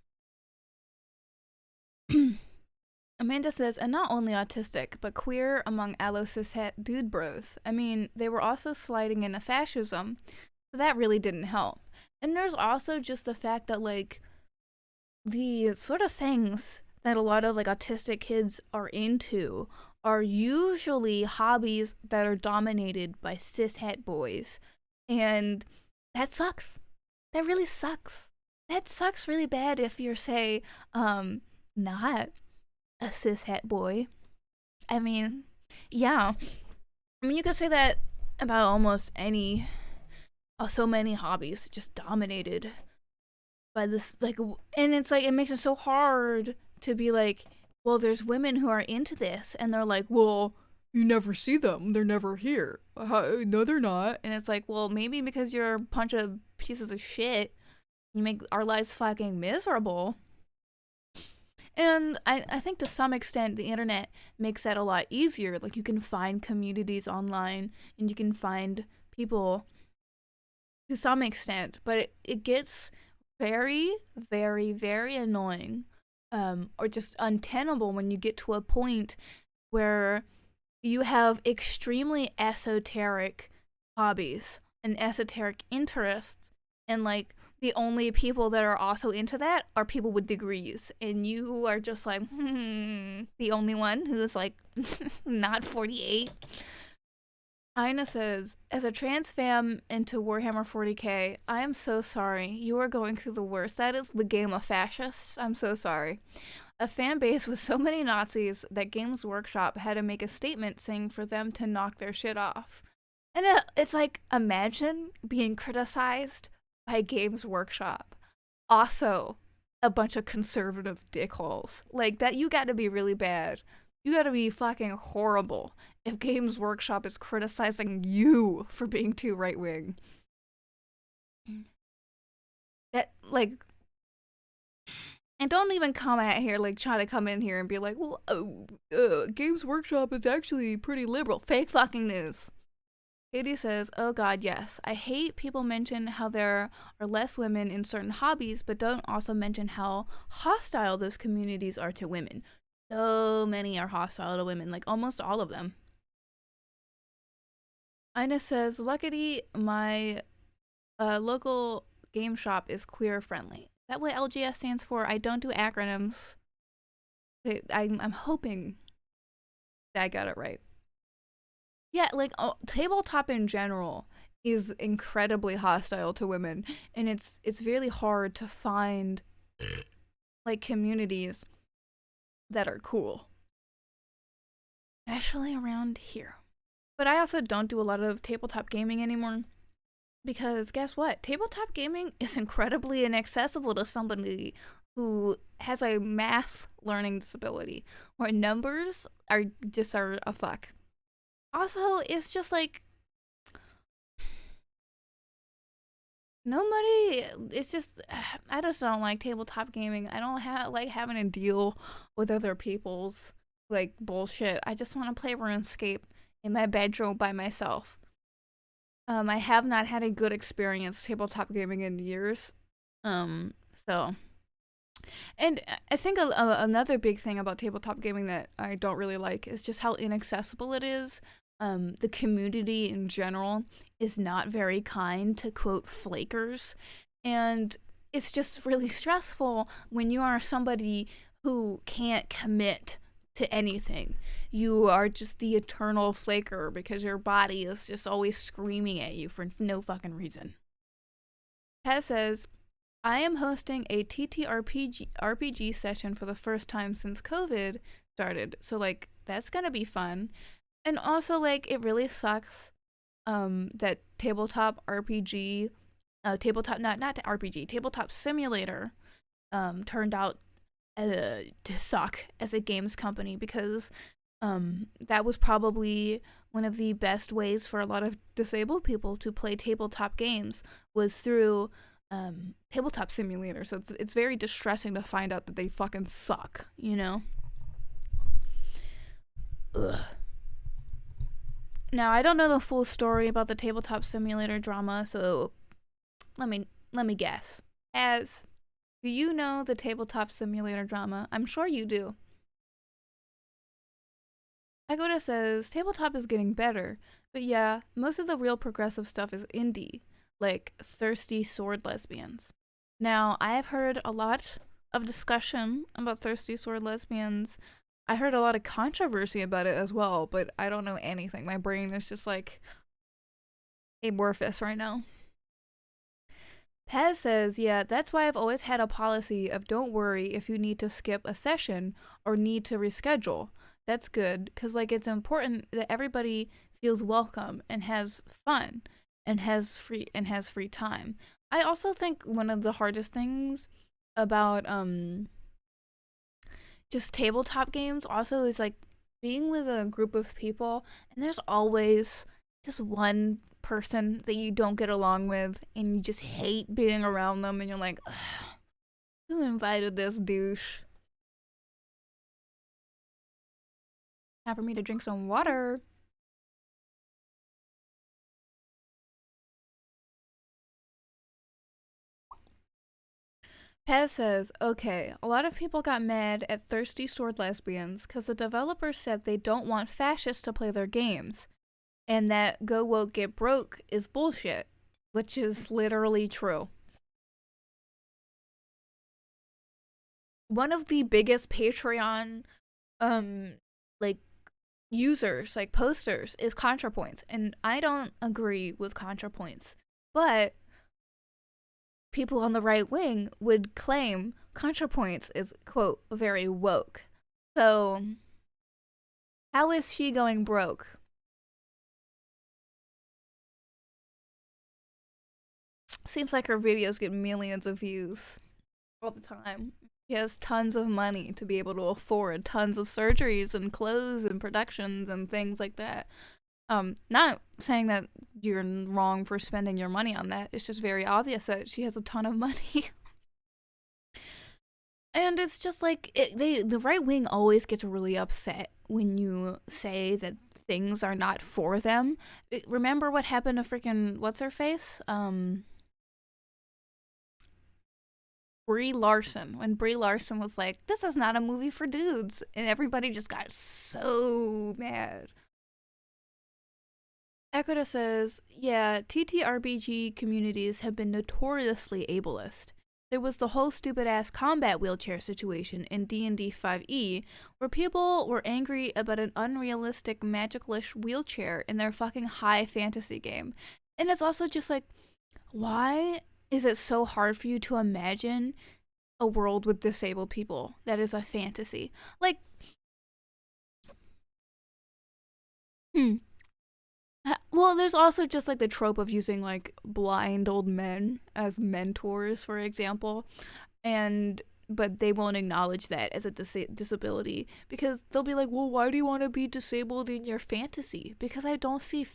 Amanda says, and not only autistic, but queer among allo cishet dude bros. I mean, they were also sliding into fascism, so that really didn't help. And there's also just the fact that, like, the sort of things that a lot of, like, autistic kids are into are usually hobbies that are dominated by cishet boys. And that sucks. That really sucks. That sucks really bad if you're, say, not a cishet boy. I mean, yeah. I mean, you could say that about almost any, so many hobbies just dominated by this, like, and it's like, it makes it so hard to be like, well, there's women who are into this, and they're like, well, you never see them. They're never here. No, they're not. And it's like, well, maybe because you're a bunch of pieces of shit, you make our lives fucking miserable. And I think to some extent the internet makes that a lot easier. Like, you can find communities online and you can find people to some extent, but it gets very, very, very annoying, or just untenable when you get to a point where you have extremely esoteric hobbies and esoteric interests, and like the only people that are also into that are people with degrees, and you are just like, the only one who's like not 48. Aina says, as a trans fam into Warhammer 40k, I am so sorry. You are going through the worst. That is the game of fascists. I'm so sorry. A fan base with so many Nazis that Games Workshop had to make a statement saying for them to knock their shit off. And it's like, imagine being criticized by Games Workshop. Also, a bunch of conservative dickholes. Like, that, you gotta be really bad. You gotta be fucking horrible if Games Workshop is criticizing you for being too right-wing. That, like... And don't even come at here, like, try to come in here and be like, well, Games Workshop is actually pretty liberal. Fake fucking news. Katie says, oh god, yes. I hate people mention how there are less women in certain hobbies, but don't also mention how hostile those communities are to women. So many are hostile to women, like almost all of them. Ina says, luckily, my local game shop is queer friendly. Is that what LGS stands for? I don't do acronyms. I'm hoping that I got it right. Yeah, like, tabletop in general is incredibly hostile to women, and it's really hard to find, like, communities that are cool. Especially around here. But I also don't do a lot of tabletop gaming anymore, because guess what? Tabletop gaming is incredibly inaccessible to somebody who has a math learning disability, where numbers are a fuck. Also, it's just like, it's just, I just don't like tabletop gaming. I don't like having to deal with other people's, like, bullshit. I just want to play RuneScape in my bedroom by myself. I have not had a good experience tabletop gaming in years. So. And I think another big thing about tabletop gaming that I don't really like is just how inaccessible it is. The community in general is not very kind to, quote, flakers. And it's just really stressful when you are somebody who can't commit to anything. You are just the eternal flaker because your body is just always screaming at you for no fucking reason. Pez says, I am hosting a TTRPG session for the first time since COVID started. So, like, that's gonna be fun. And also, like, it really sucks that tabletop RPG, tabletop simulator turned out to suck as a games company, because that was probably one of the best ways for a lot of disabled people to play tabletop games, was through tabletop simulator. So it's very distressing to find out that they fucking suck, you know? Ugh. Now, I don't know the full story about the tabletop simulator drama, so let me guess. Do you know the tabletop simulator drama? I'm sure you do. Agoda says, tabletop is getting better, but yeah, most of the real progressive stuff is indie, like thirsty sword lesbians. Now, I have heard a lot of discussion about thirsty sword lesbians. I heard a lot of controversy about it as well, but I don't know anything. My brain is just like amorphous right now. Pez says, yeah, that's why I've always had a policy of don't worry if you need to skip a session or need to reschedule. That's good, because, like, it's important that everybody feels welcome and has fun and has free time. I also think one of the hardest things about just tabletop games also is, like, being with a group of people, and there's always just one person that you don't get along with and you just hate being around them, and you're like, who invited this douche? Time for me to drink some water. Pez says, okay, a lot of people got mad at thirsty sword lesbians because the developers said they don't want fascists to play their games, and that go woke get broke is bullshit, which is literally true. one of the biggest Patreon like users, like posters, is ContraPoints, and I don't agree with ContraPoints, but people on the right wing would claim ContraPoints is, quote, very woke. So how is she going broke? Seems like her videos get millions of views all the time. She has tons of money to be able to afford tons of surgeries and clothes and productions and things like that. Not saying that you're wrong for spending your money on that. It's just very obvious that she has a ton of money. And it's just like, the right wing always gets really upset when you say that things are not for them. Remember what happened to freaking, what's her face? Brie Larson, when Brie Larson was like, this is not a movie for dudes, and everybody just got so mad. Equita says, yeah, TTRPG communities have been notoriously ableist. There was the whole stupid-ass combat wheelchair situation in D&D 5e, where people were angry about an unrealistic magical-ish wheelchair in their fucking high fantasy game. And it's also just like, why is it so hard for you to imagine a world with disabled people that is a fantasy? Like, well, there's also just like the trope of using like blind old men as mentors, for example, but they won't acknowledge that as a disability, because they'll be like, well, why do you want to be disabled in your fantasy? Because I don't see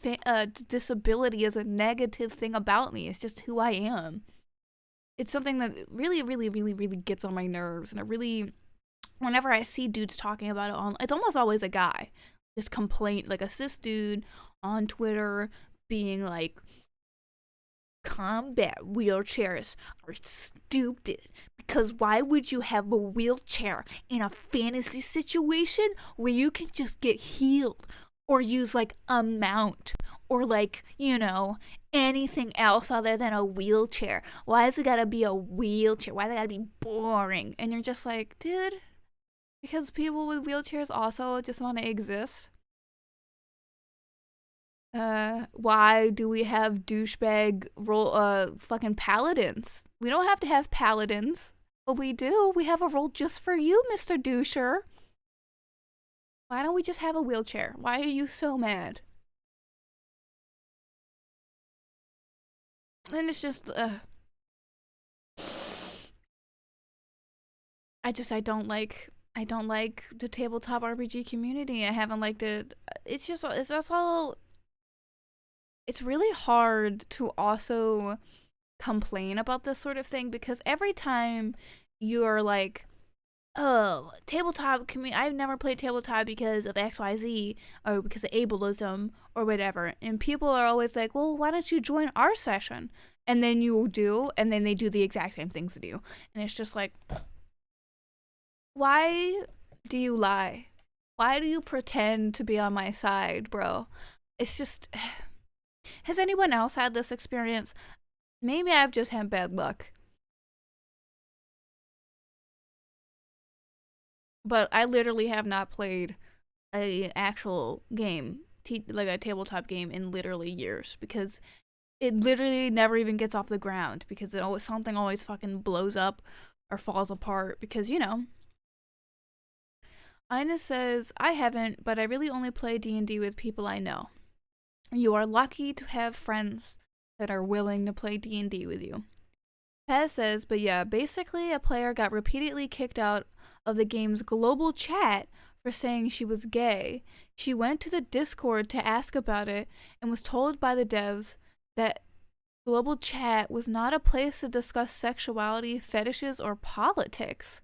disability as a negative thing about me. It's just who I am. It's something that really, really, really, really gets on my nerves, and whenever I see dudes talking about it it's almost always a guy, just complain, like a cis dude on Twitter being like, combat wheelchairs are stupid, because why would you have a wheelchair in a fantasy situation where you can just get healed or use like a mount or like, anything else other than a wheelchair? Why does it gotta be a wheelchair? Why does it gotta be boring? And you're just like, dude, because people with wheelchairs also just want to exist. Why do we have douchebag fucking paladins? We don't have to have paladins, but we do. We have a role just for you, Mr. Doucher. Why don't we just have a wheelchair? Why are you so mad? And it's just, I don't like the tabletop RPG community. I haven't liked it. It's really hard to also complain about this sort of thing, because every time you're like, oh, tabletop community, I've never played tabletop because of XYZ or because of ableism or whatever, and people are always like, well, why don't you join our session? And then you do, and then they do the exact same things to you, and it's just like, why do you lie? Why do you pretend to be on my side, bro? It's just, has anyone else had this experience? Maybe I've just had bad luck. But I literally have not played an actual game, like a tabletop game, in literally years, because it literally never even gets off the ground, because something always fucking blows up or falls apart, because, Ina says, I haven't, but I really only play D&D with people I know. You are lucky to have friends that are willing to play D&D with you. Paz says, but yeah, basically a player got repeatedly kicked out of the game's global chat for saying she was gay. She went to the Discord to ask about it and was told by the devs that global chat was not a place to discuss sexuality, fetishes, or politics.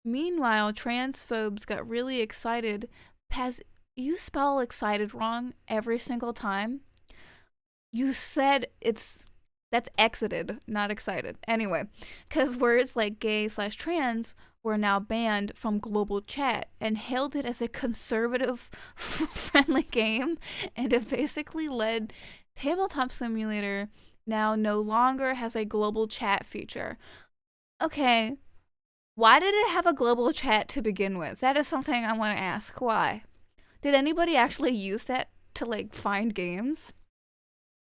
Meanwhile, transphobes got really excited. Paz, you spell excited wrong every single time. You said that's exited, not excited. Anyway, because words like gay/trans were now banned from global chat and hailed it as a conservative friendly game, and it basically led Tabletop Simulator now no longer has a global chat feature. Okay, Why did it have a global chat to begin with? That is something I want to ask. Why? Did anybody actually use that to, like, find games?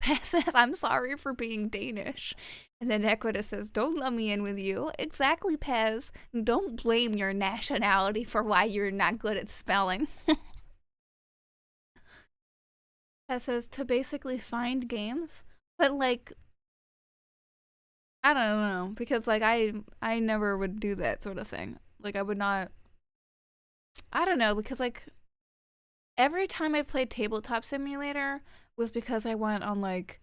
Paz says, I'm sorry for being Danish. And then Equita says, don't let me in with you. Exactly, Paz. Don't blame your nationality for why you're not good at spelling. Paz says, to basically find games? But, like, I don't know. Because, like, I never would do that sort of thing. Like, I would not... I don't know, because, like, every time I played Tabletop Simulator was because I went on, like,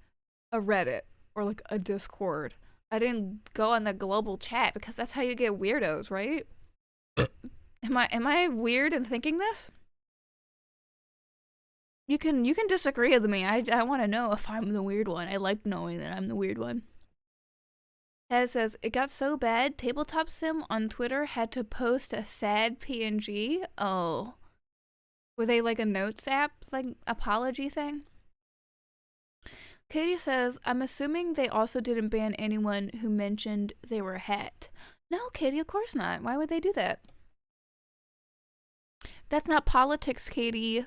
a Reddit or, like, a Discord. I didn't go on the global chat because that's how you get weirdos, right? Am I weird in thinking this? You can disagree with me. I want to know if I'm the weird one. I like knowing that I'm the weird one. Ted says, it got so bad, Tabletop Sim on Twitter had to post a sad PNG. Oh. Were they like a notes app, like apology thing? Katie says, I'm assuming they also didn't ban anyone who mentioned they were het. No, Katie, of course not. Why would they do that? That's not politics, Katie.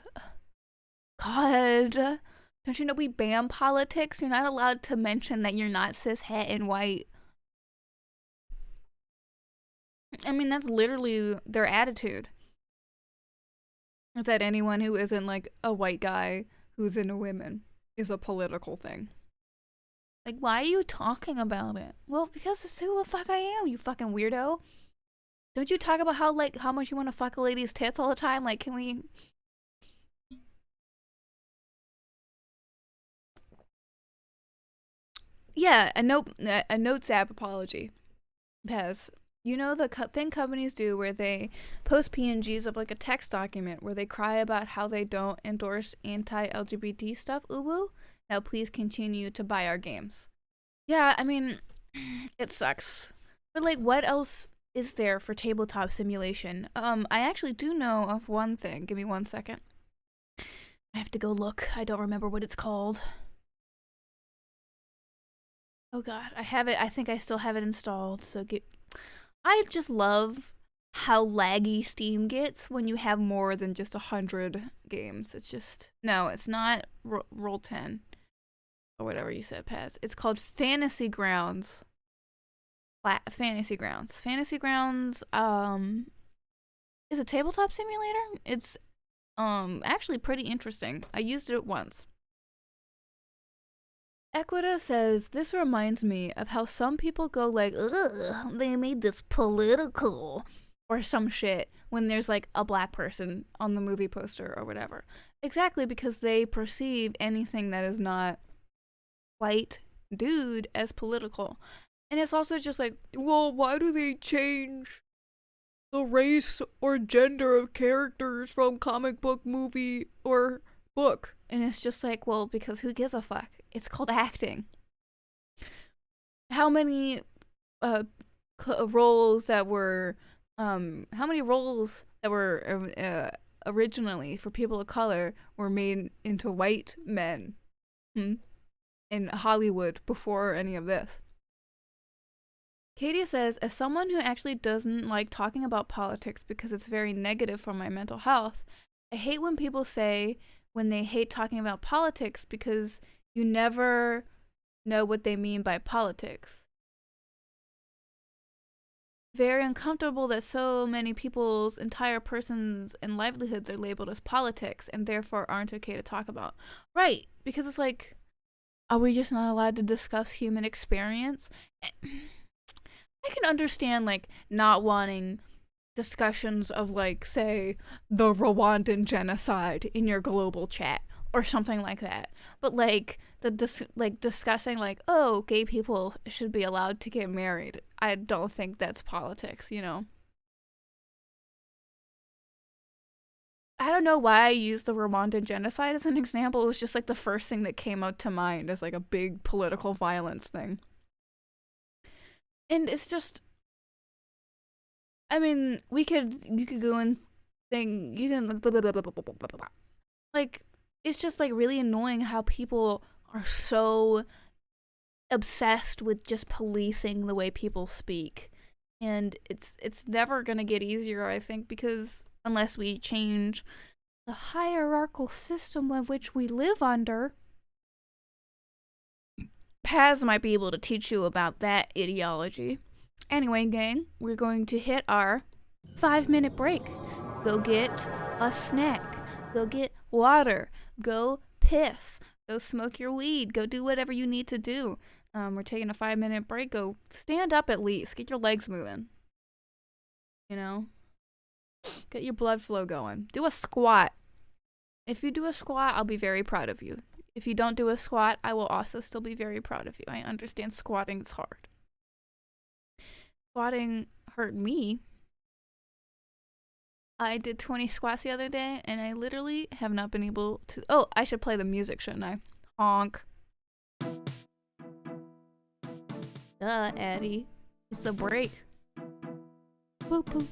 God. Don't you know we ban politics? You're not allowed to mention that you're not cis, het, and white. I mean, that's literally their attitude. It's that anyone who isn't like a white guy who's into women is a political thing. Like, why are you talking about it? Well, because it's who the fuck I am, you fucking weirdo. Don't you talk about how much you want to fuck a lady's tits all the time? Like, can we... Yeah, a notes app apology. Pez. You know the thing companies do where they post PNGs of like a text document where they cry about how they don't endorse anti-LGBT stuff, uwu? Now please continue to buy our games. Yeah, I mean, it sucks. But like, what else is there for tabletop simulation? I actually do know of one thing. Give me 1 second. I have to go look. I don't remember what it's called. Oh god, I have it. I think I still have it installed, so I just love how laggy Steam gets when you have more than just 100 games. It's just... No, it's not Roll 10. Or whatever you said, Paz. It's called Fantasy Grounds. Fantasy Grounds. Fantasy Grounds, is a tabletop simulator. It's, actually pretty interesting. I used it once. Equita says, this reminds me of how some people go like, ugh, they made this political or some shit when there's like a black person on the movie poster or whatever. Exactly, because they perceive anything that is not white dude as political. And it's also just like, well, why do they change the race or gender of characters from comic book, movie, or book? And it's just like, well, because who gives a fuck? It's called acting. How many roles that were originally for people of color were made into white men in Hollywood before any of this? Katie says, as someone who actually doesn't like talking about politics because it's very negative for my mental health, I hate when people say when they hate talking about politics because you never know what they mean by politics. Very uncomfortable that so many people's entire persons and livelihoods are labeled as politics and therefore aren't okay to talk about. Right, because it's like, are we just not allowed to discuss human experience? I can understand, like, not wanting discussions of, like, say, the Rwandan genocide in your global chat or something like that. But, like, discussing, like, oh, gay people should be allowed to get married. I don't think that's politics, you know? I don't know why I used the Rwandan genocide as an example. It was just, like, the first thing that came out to mind as, like, a big political violence thing. And it's just, I mean, you could go and think, you can, like, it's just, like, really annoying how people are so obsessed with just policing the way people speak. And it's never gonna get easier, I think, because unless we change the hierarchical system of which we live under. Paz might be able to teach you about that ideology. Anyway, gang, we're going to hit our 5-minute break. Go get a snack. Go get water. Go piss. Go smoke your weed. Go do whatever you need to do. We're taking a 5-minute break. Go stand up at least. Get your legs moving. You know? Get your blood flow going. Do a squat. If you do a squat, I'll be very proud of you. If you don't do a squat, I will also still be very proud of you. I understand squatting is hard. Squatting hurt me. I did 20 squats the other day, and I literally have not been able to... Oh, I should play the music, shouldn't I? Honk. Duh, Addie. It's a break. Boop, boop.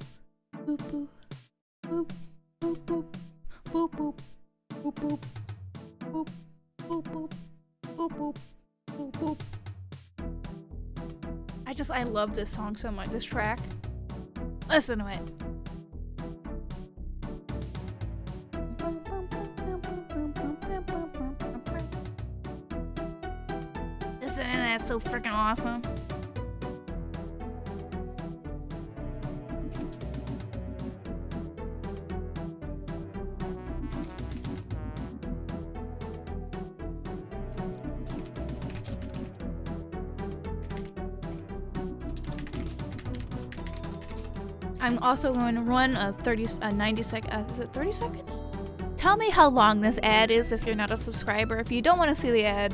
Boop, boop. Boop, boop, boop. Boop, boop. Boop, boop. Boop. Boop, boop. Boop, boop. Boop, boop. I love this song so much, this track. Listen to it. Isn't that so freaking awesome? I'm also going to run a 90 second, is it 30 seconds? Tell me how long this ad is if you're not a subscriber. If you don't want to see the ad,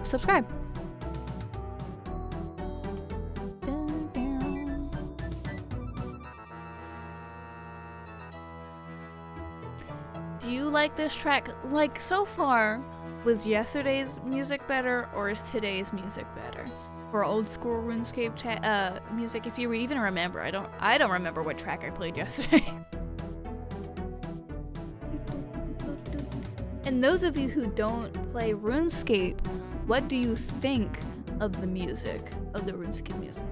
subscribe. Do you like this track? Like, so far, was yesterday's music better or is today's music better? For old school RuneScape music, if you even remember. I don't remember what track I played yesterday. And those of you who don't play RuneScape, what do you think of the music, of the RuneScape music?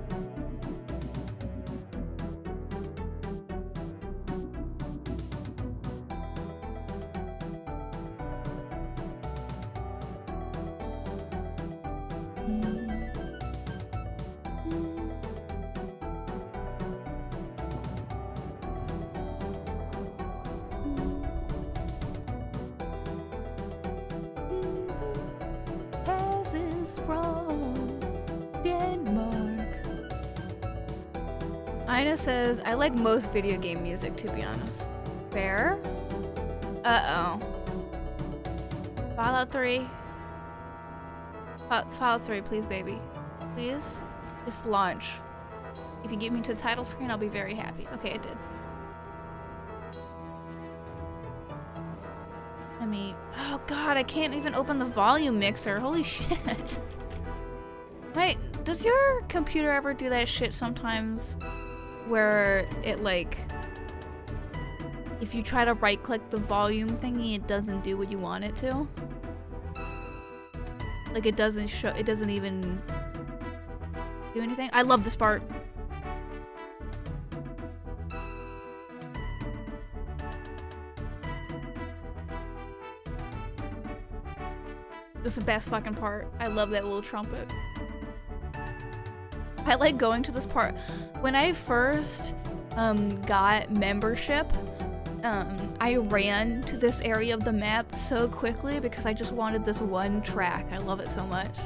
Ina says, I like most video game music, to be honest. Fair? Uh-oh. Fallout 3. Fallout 3, please, baby. Please? Just launch. If you get me to the title screen, I'll be very happy. Okay, it did. I mean, oh god, I can't even open the volume mixer. Holy shit. Wait, does your computer ever do that shit sometimes? Where it, like, if you try to right click the volume thingy, it doesn't do what you want it to? Like, it doesn't even do anything? I love this part. This is the best fucking part. I love that little trumpet. I like going to this part. When I first got membership, I ran to this area of the map so quickly because I just wanted this one track. I love it so much.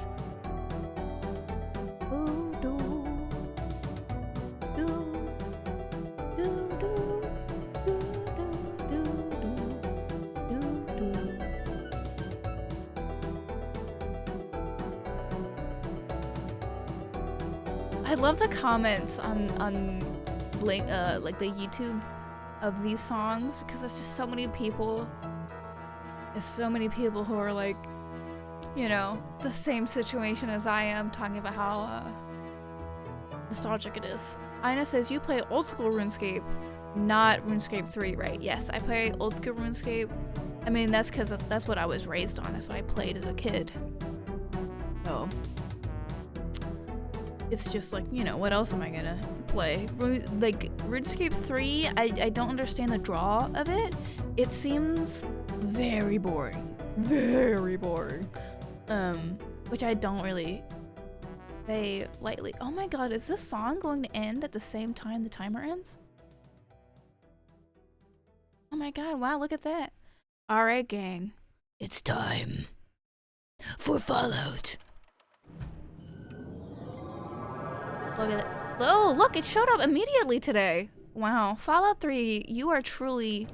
I love the comments on like the YouTube of these songs because there's just so many people. There's so many people who are like, you know, the same situation as I am, talking about how nostalgic it is. Ina says you play old school RuneScape, not RuneScape 3, right? Yes, I play old school RuneScape. I mean, that's because that's what I was raised on. That's what I played as a kid. So. it's just like, you know, what else am I gonna play? Like, RuneScape 3, I don't understand the draw of it. It seems very boring. Very boring. Which I don't really say lightly. Oh my god, is this song going to end at the same time the timer ends? Oh my god, wow, look at that. Alright, gang. It's time for Fallout. Look at it. Oh, look, it showed up immediately today. Wow, Fallout 3, you are truly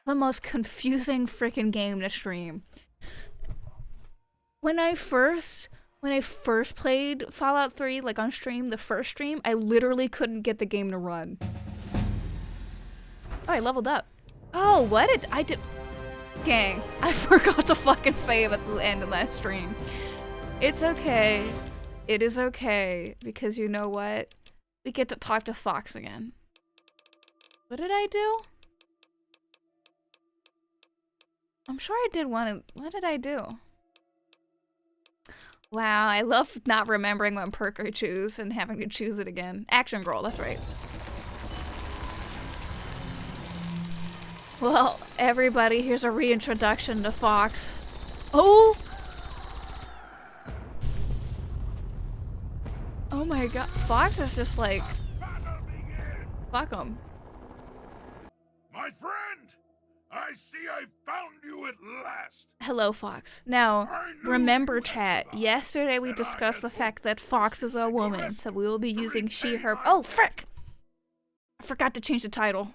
the most confusing freaking game to stream. When I first played Fallout 3, like on stream, the first stream, I literally couldn't get the game to run. Oh, I leveled up. Oh, what did I did? Gang, I forgot to fucking save at the end of that stream. It's okay. It is okay, because you know what? We get to talk to Fox again. What did I do? I'm sure I did one. What did I do? Wow, I love not remembering what perk I choose and having to choose it again. Action Girl, that's right. Well, everybody, here's a reintroduction to Fox. Oh! Oh my god, Fox is just like... Fuck him. My friend! I see I found you at last! Hello, Fox. Now, remember chat, yesterday we discussed the fact that Fox is a woman, so we will be using she, her... Oh, frick! I forgot to change the title.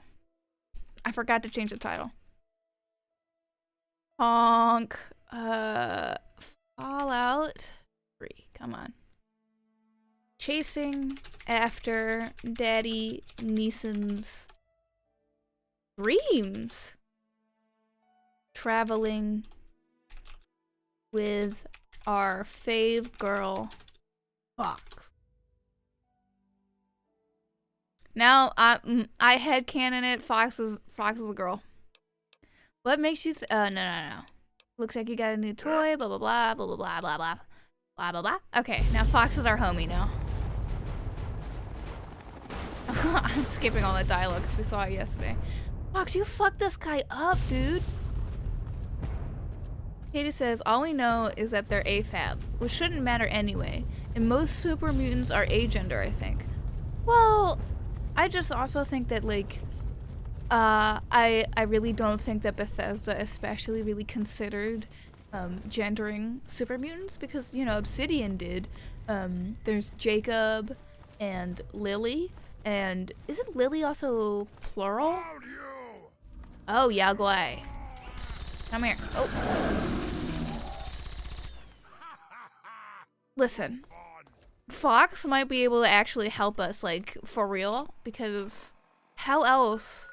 Honk. Fallout 3. Come on. Chasing after Daddy Neeson's dreams. Traveling with our fave girl, Fox. Now, I headcanon it. Fox is a girl. What makes you? No. Looks like you got a new toy. Blah blah blah blah blah blah blah blah blah blah blah. Okay, now Fox is our homie now. I'm skipping all that dialogue because we saw it yesterday. Fox, you fucked this guy up, dude. Katie says, all we know is that they're AFAB, which shouldn't matter anyway. And most super mutants are agender, I think. Well, I just also think that, like, I really don't think that Bethesda especially really considered gendering super mutants because, you know, Obsidian did. There's Jacob and Lily, and isn't Lily also plural? Oh, Yao Guai. Come here. Oh. Listen. Fox might be able to actually help us, like, for real, because how else?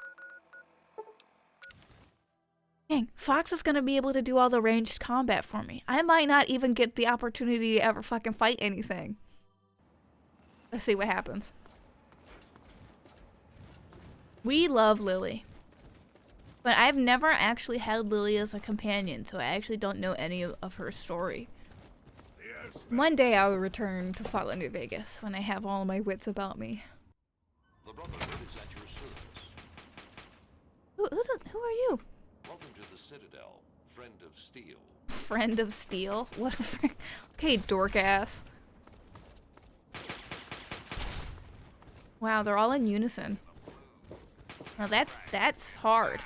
Dang, Fox is gonna be able to do all the ranged combat for me. I might not even get the opportunity to ever fucking fight anything. Let's see what happens. We love Lily. But I've never actually had Lily as a companion, so I actually don't know any of her story. One day I will return to Fallout New Vegas when I have all my wits about me. The Brotherhood is at your service. Who are you? Welcome to the Citadel, friend of steel. Friend of steel? What a frick. Okay, dork ass. Wow, they're all in unison. Now that's hard.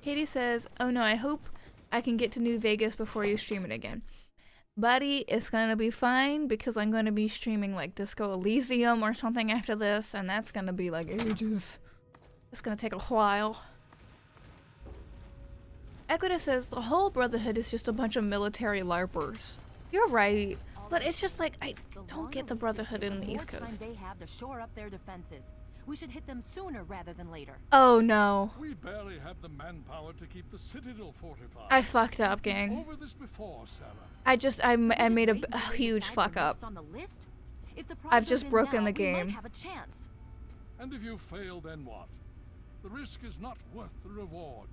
Katie says, oh no, I hope I can get to New Vegas before you stream it again. Buddy, it's gonna be fine because I'm gonna be streaming like Disco Elysium or something after this, and that's gonna be like ages. It's gonna take a while. Equita says, the whole Brotherhood is just a bunch of military LARPers. You're right, but it's just like, I don't get the Brotherhood in the East Coast. They have to shore up their defenses. We should hit them sooner rather than later. Oh no. We barely have the manpower to keep the Citadel fortified. I fucked up, gang. Over this before, Sarah. I made a huge fuck up. I've just broken the game. Have a chance. And if you fail, then what? The risk is not worth the reward.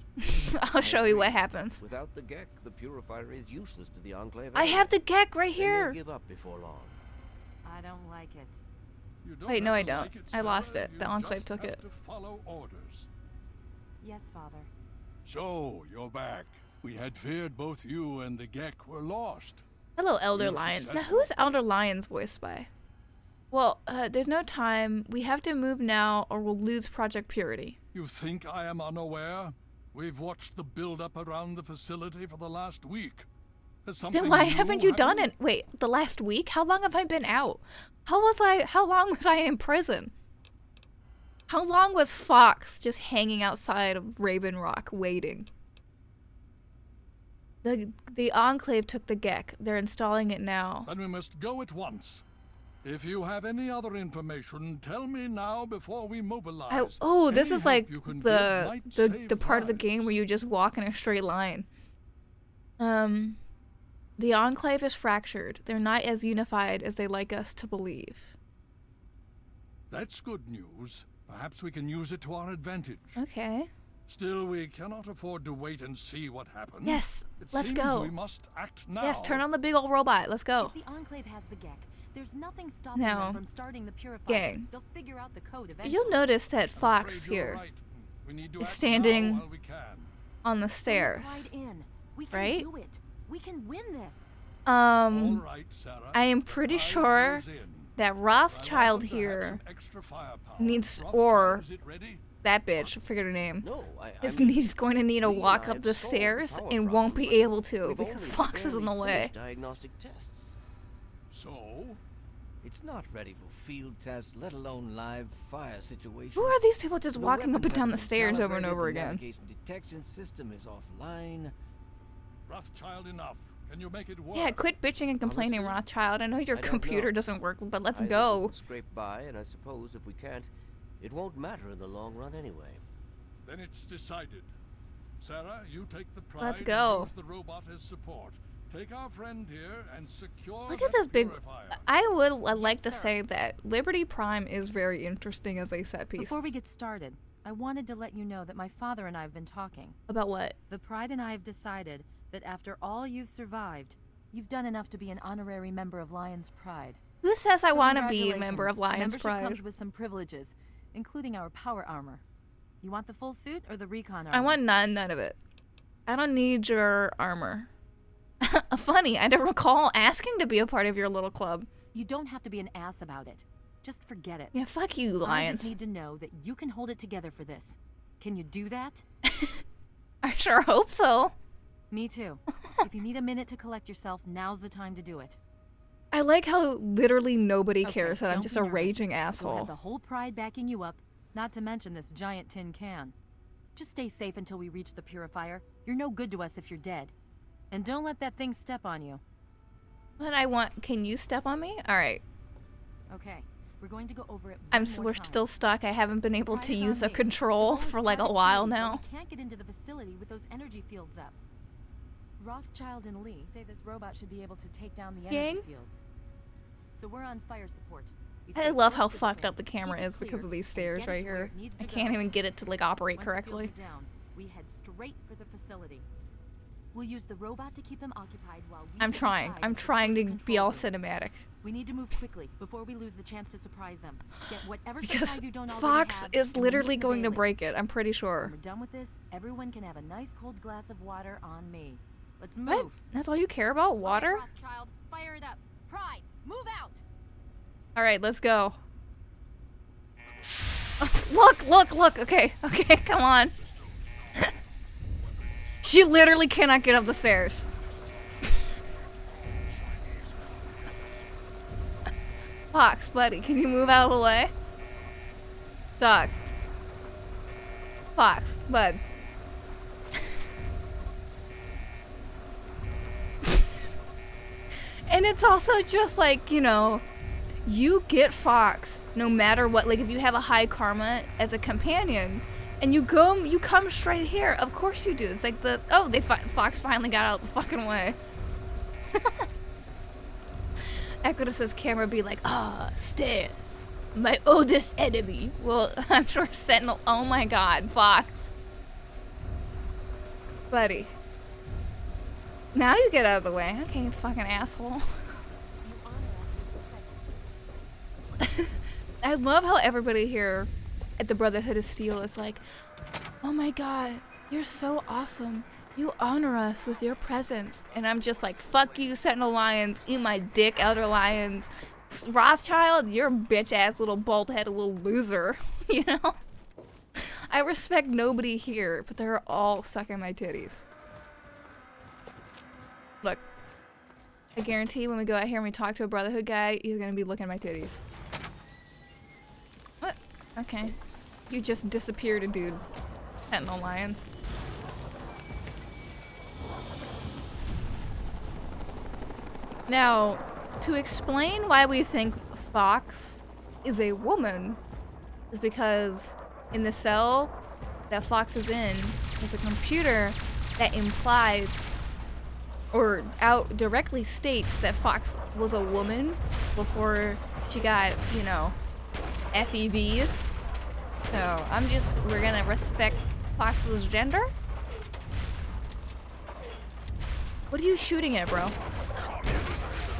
I'll show you what happens. Without the Gek, the purifier is useless to the Enclave. I have the Gek right They may here. give up before long. I don't like it. You don't Wait, no, have I to don't. like it, I lost Sarah. it. You The Enclave just took have it. to follow orders. Yes, Father. So, you're back. We had feared both you and the Gek were lost. Hello, Elder You're Lions. Now, successful. who's Elder Lions voiced by? Well, there's no time. We have to move now or we'll lose Project Purity. You think I am unaware? We've watched the build-up around the facility for the last week. Has something Then why new haven't you done happened? it? Wait, the last week? How long have I been out? How long was I in prison? How long was Fox just hanging outside of Raven Rock waiting? The Enclave took the Gek. They're installing it now. Then we must go at once. If you have any other information, tell me now before we mobilize. Oh, this Any is help like you can give the might the save the part of the lives. game where you just walk in a straight line. The Enclave is fractured. They're not as unified as they like us to believe. That's good news. Perhaps we can use it to our advantage. Okay. Still, we cannot afford to wait and see what happens. Yes, It let's seems go. we must act now. Yes, turn on the big old robot. Let's go. If the Enclave has the Gek, there's nothing stopping Now, them from starting the purifier. gang. They'll figure out the code eventually. You'll notice that Fox Afraid you're here right. We need to is act standing now while we can. on the Bring stairs. Pride in. We can right? do it. We can win this. All right, Sarah. I am pretty Pride sure goes in. that I Rothschild happen to have here some extra firepower. needs, Rothschild, or is it ready? that bitch, I forget her name, No, I he's going to need to we and walk I up have the solved the stairs power and won't problem, be able to we've because only Fox is in the barely way. finished diagnostic tests. So? It's not ready for field tests, let alone live fire situations. Who are these people just The walking up weapons and down the haven't been stairs over and calibrated, over the again? navigation detection system is offline. Rothschild, enough. Can you make it work? Yeah, quit bitching and complaining, Honestly, Rothschild. I know your I don't computer know. doesn't work, but let's Either go. We'll scrape by, and I suppose if we can't, it won't matter in the long run anyway. Then it's decided. Sarah, you take the Pride Let's and go. use the robot as support. Take our friend here and secure Look at that this big. purifier. I would like to sir. say that Liberty Prime is very interesting as a set piece. Before we get started, I wanted to let you know that my father and I have been talking. About what? The Pride and I have decided that after all you've survived, you've done enough to be an honorary member of Lion's Pride. Who says I So want to be a member congratulations. of Lion's Membership Pride? comes with some privileges, including our power armor. You want the full suit or the recon armor? I want none of it. I don't need your armor. Funny, I don't recall asking to be a part of your little club. You don't have to be an ass about it. Just forget it. Yeah, fuck you, I Lions. just need to know that you can hold it together for this. Can you do that? I sure hope so. Me too. If you need a minute to collect yourself, now's the time to do it. I like how literally nobody Okay, cares that I'm don't just be a nervous. raging You'll asshole. have the whole Pride backing you up, not to mention this giant tin can. Just stay safe until we reach the purifier. You're no good to us if you're dead. And don't let that thing step on you. But I want. Can you step on me? All right. Okay, we're going to go over it. We're still stuck. I haven't been able Pride to is use on the me. control The goal is for like a Project while Purity, but now. We can't get into the facility with those energy fields up. Rothschild and Lee say this robot should be able to take down the energy Gang? fields. So we're on fire support. We I stay love close how to the fucked thing, up the camera keep it is because clear, of these and stairs get it right to where here. it needs I to can't go. even get it to like operate Once correctly. The fields are down, we head straight for the facility. We'll use the robot to keep them occupied while we I'm get trying. inside I'm and trying to secure the be all control room. cinematic. We need to move quickly before we lose the chance to surprise them. Get whatever Because supplies you don't already Fox have, is and we literally meet in the going to Bailey. break it. I'm pretty When sure. we're done with this, everyone can have a nice cold glass of water on me. Let's move. What? That's all you care about? Water? Rothschild, fire it up. Pride, move out. All right, let's go. Look. Okay, come on. She literally cannot get up the stairs. Fox, buddy, can you move out of the way? Dog. Fox, bud. And it's also just like, you know, you get Fox no matter what. Like if you have a high karma as a companion and you come straight here. Of course you do. It's like Fox finally got out of the fucking way. Equitus's camera be like, stairs. My oldest enemy. Well, I'm sure Sentinel. Oh my god, Fox. Buddy. Now you get out of the way. Okay, you fucking asshole. I love how everybody here at the Brotherhood of Steel is like, oh my god, you're so awesome. You honor us with your presence. And I'm just like, fuck you, Sentinel Lions. Eat my dick, Elder Lions. Rothschild, you're a bitch-ass little bald-headed little loser. You know? I respect nobody here, but they're all sucking my titties. Look. I guarantee when we go out here and we talk to a Brotherhood guy, he's gonna be looking at my titties. What? Okay. You just disappeared a dude. Sentinel Lions. Now, to explain why we think Fox is a woman is because in the cell that Fox is in, there's a computer that implies or out directly states that Fox was a woman before she got, you know, FEV'd. So we're gonna respect Fox's gender. What are you shooting at, bro?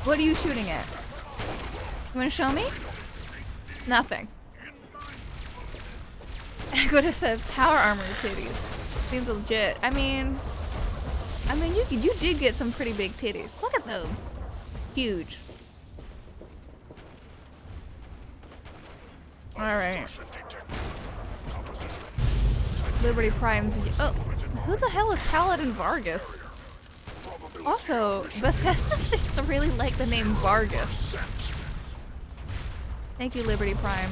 What are you shooting at? You wanna show me? Nothing. Equita says power armor titties. Seems legit. I mean you did get some pretty big titties. Look at them. Huge. Alright. Liberty Prime's. Oh, who the hell is Paladin Vargas? Also, Bethesda seems to really like the name Vargas. Thank you, Liberty Prime.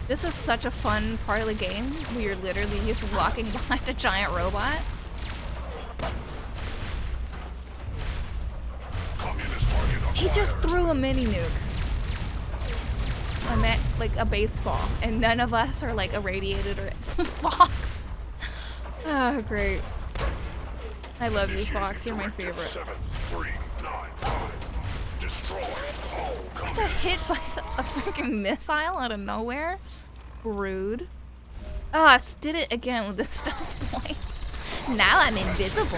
This is such a fun part of the game where you're literally just walking behind a giant robot. He just threw a mini nuke. I meant like a baseball, and none of us are like irradiated or Fox. Oh, great. I love you, Fox. You're my favorite. I got hit by a freaking missile out of nowhere. Rude. Oh, I did it again with the stuff point. Now I'm invisible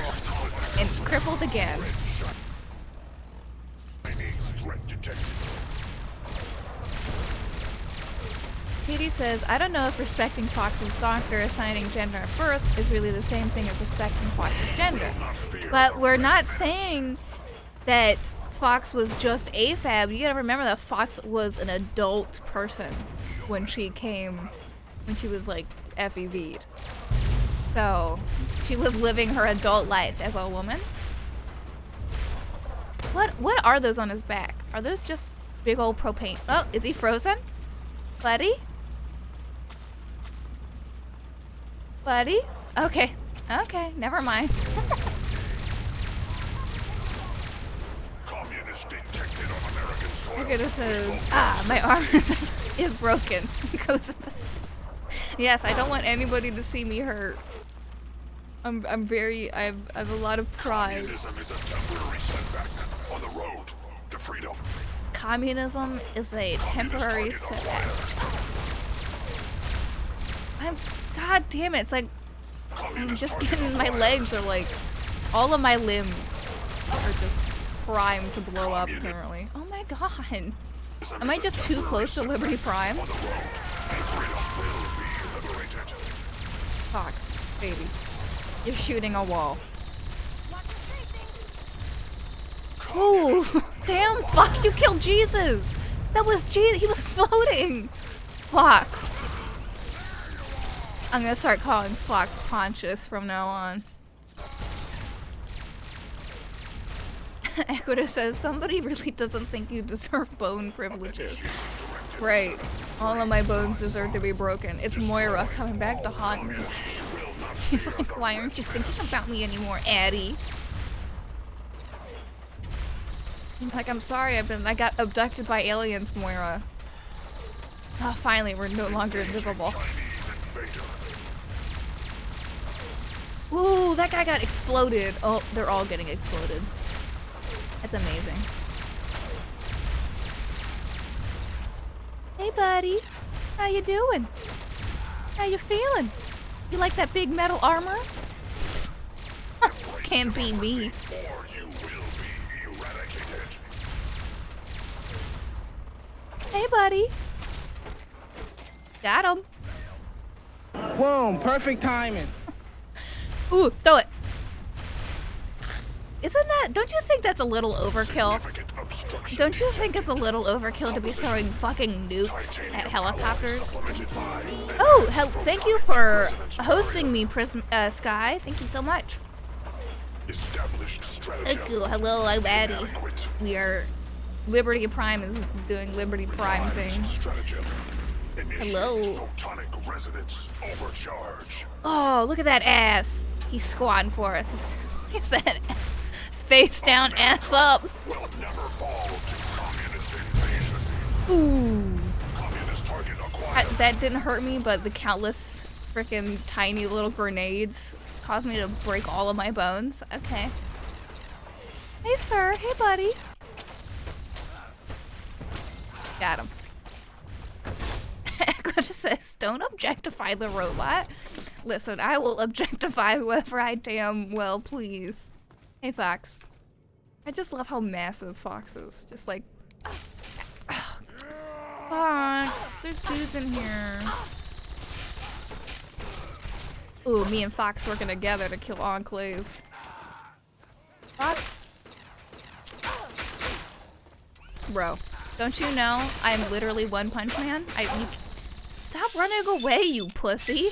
and crippled again. Katie says, I don't know if respecting Fox's doctor assigning gender at birth is really the same thing as respecting Fox's gender. But we're not saying that Fox was just AFAB. You gotta remember that Fox was an adult person when she was like FEV'd. So she was living her adult life as a woman. What are those on his back? Are those just big old propane? Oh, is he frozen? Buddy? Buddy? Okay. Okay, never mind. Look at this. My arm is broken. Yes, I don't want anybody to see me hurt. I have a lot of pride. Communism is a temporary setback on the road to freedom. Communism is a temporary setback. God damn it, it's like I'm just getting, my legs are like, all of my limbs are just primed to blow up apparently. Oh my god. Am I just too close to Liberty Prime? Fox, baby. You're shooting a wall. Ooh, damn, Fox, you killed Jesus! That was Jesus, he was floating! Fox. I'm gonna start calling Fox Pontius from now on. Equita says, somebody really doesn't think you deserve bone privileges. Right. All of my bones deserve to be broken. It's Moira coming back to haunt me. She's like, why aren't you thinking about me anymore, Addie? I'm like, I'm sorry, I got abducted by aliens, Moira. Oh, finally, we're no longer invisible. Ooh, that guy got exploded. Oh, they're all getting exploded. That's amazing. Hey, buddy. How you doing? How you feeling? You like that big metal armor? Can't be me. Hey, buddy. Got him. Boom, perfect timing. Ooh, throw it. Isn't that, don't you think that's a little overkill? Don't you think it's a little overkill to be throwing fucking nukes at helicopters? Oh, thank you for hosting me, Sky. Thank you so much. Hello, I'm Addie. We are, Liberty Prime is doing Liberty Prime things. Hello. Oh, look at that ass. He's squatting for us. He said, face down, ass up. Ooh. That didn't hurt me, but the countless freaking tiny little grenades caused me to break all of my bones. Okay. Hey, sir. Hey, buddy. Got him. Equita says, don't objectify the robot. Listen, I will objectify whoever I damn well please. Hey, Fox. I just love how massive Fox is. Just like... Fox, there's dudes in here. Ooh, me and Fox working together to kill Enclave. Fox? Bro, don't you know I'm literally One Punch Man? Stop running away, you pussy.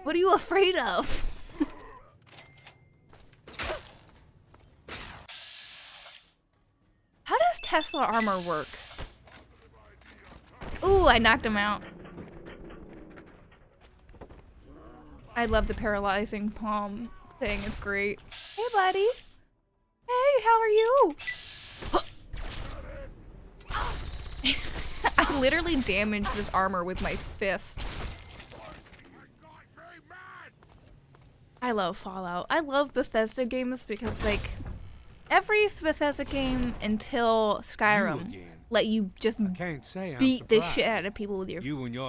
What are you afraid of? How does Tesla armor work? Ooh, I knocked him out. I love the paralyzing palm thing. It's great. Hey, buddy. Hey, how are you? I literally damaged his armor with my fists. I love Fallout. I love Bethesda games because, like, every Bethesda game until Skyrim let you just beat the shit out of people with your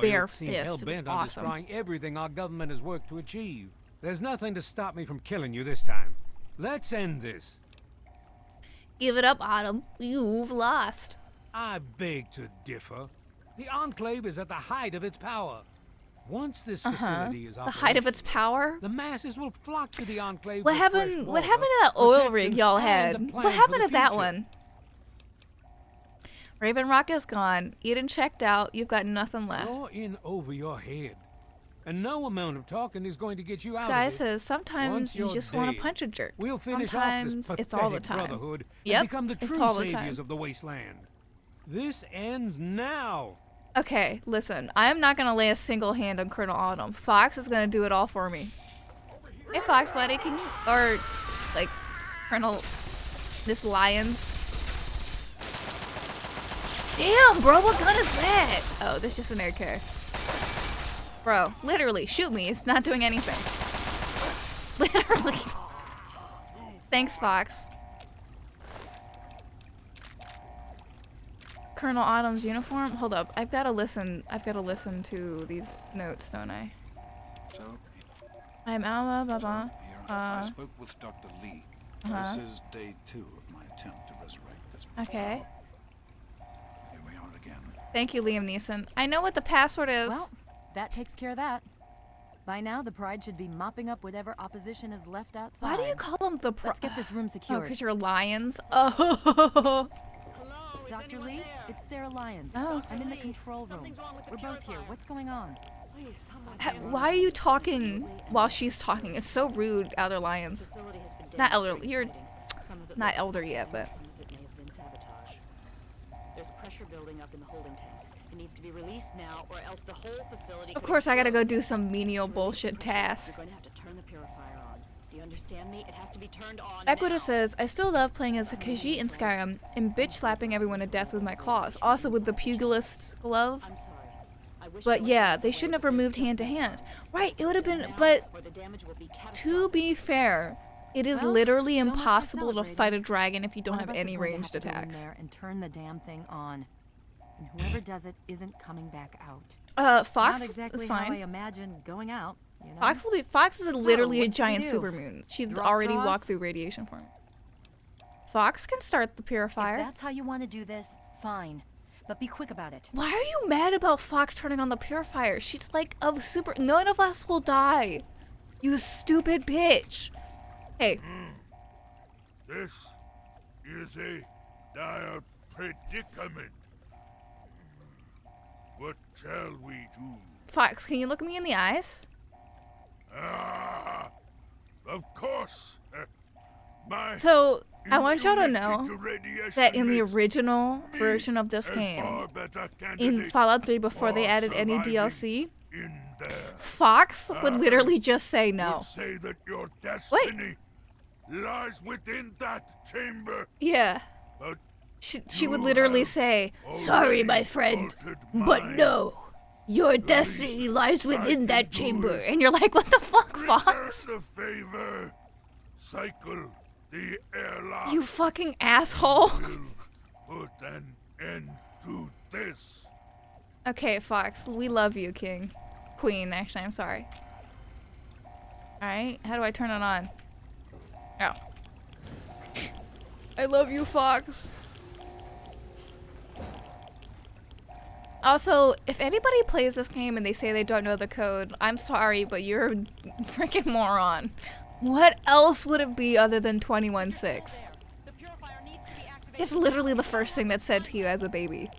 bare fists. It was on awesome. Destroying everything our government has worked to achieve. There's nothing to stop me from killing you this time. Let's end this. Give it up, Autumn. You've lost. I beg to differ. The Enclave is at the height of its power. Once this facility is the height of its power? the masses will flock to the Enclave. What happened to that oil rig y'all had? What happened to that one? Raven Rock is gone. Eden checked out. You've got nothing left. You're in over your head. And no amount of talking is going to get you out Sky of it. says sometimes you just want to punch a jerk. We'll finish sometimes off this it's all the pathetic time. brotherhood Yep, and become the it's true all the saviors time. of the wasteland. This ends now. Okay, listen. I am not gonna lay a single hand on Colonel Autumn. Fox is gonna do it all for me. Hey, Fox, buddy, can you, or like Colonel, this Lions. Damn, bro, what gun is that? Oh, that's just an AK. Bro, literally, shoot me. It's not doing anything. Literally. Thanks, Fox. Colonel Autumn's uniform? Hold up. I've got to listen to these notes, don't I? I'm Alma, blah, blah. I spoke with Dr. Lee. This is day 2 of my attempt to resurrect this. Okay. Here we are again. Thank you, Liam Neeson. I know what the password is. Well, that takes care of that. By now, the Pride should be mopping up whatever opposition is left outside. Why do you call them the Pride? Let's get this room secured. Oh, because you're lions? Oh. Dr. Lee, it's Sarah Lyons. Oh. I'm in the control room. We're both here. What's going on? Why are you talking while she's talking? It's so rude, Elder Lions. Not Elder. You're not elder yet, but. There's pressure building up in the holding tank. It needs to be released now, or else the whole facility. Of course, I gotta go do some menial bullshit task. You're going to have to turn the purifier on. Do you understand me? It has to be turned on. Equita says, I still love playing as a Khajiit in Skyrim and bitch slapping everyone to death with my claws. Also with the pugilist glove. But yeah, they shouldn't have removed hand to hand. Right, it would have been, but to be fair, it is literally so much for impossible to celebrating. fight a dragon if you don't One of have us is any going to ranged have to go in attacks. there and turn the damn thing on. and whoever does it isn't coming back out. Fox Not exactly is how fine. I imagine going out, you know? Fox is literally a what should we giant do? supermoon. She's Draw already straws? walked through radiation for me. Fox can start the purifier. If that's how you want to do this, fine. But be quick about it. Why are you mad about Fox turning on the purifier? She's like a super. None of us will die. You stupid bitch. Hey. This is a dire predicament. What shall we do? Fox, can you look me in the eyes? Ah, of course. So, I want y'all to know radiation that in the makes original version of this a game, far better in candidate Fallout 3 before they for added any surviving DLC, in there. Fox would literally just say no. Would say that your destiny lies within that chamber. Yeah. But She would literally say, "Sorry, my friend, but no. Your destiny lies within that chamber." And you're like, what the fuck, Fox? return the favor. Cycle the airlock. You fucking asshole. Will put an end to this. Okay, Fox, we love you, King. Queen, actually, I'm sorry. Alright, how do I turn it on? Oh. I love you, Fox. Also, if anybody plays this game and they say they don't know the code, I'm sorry, but you're a freaking moron. What else would it be other than 21.6? It's literally the first thing that's said to you as a baby.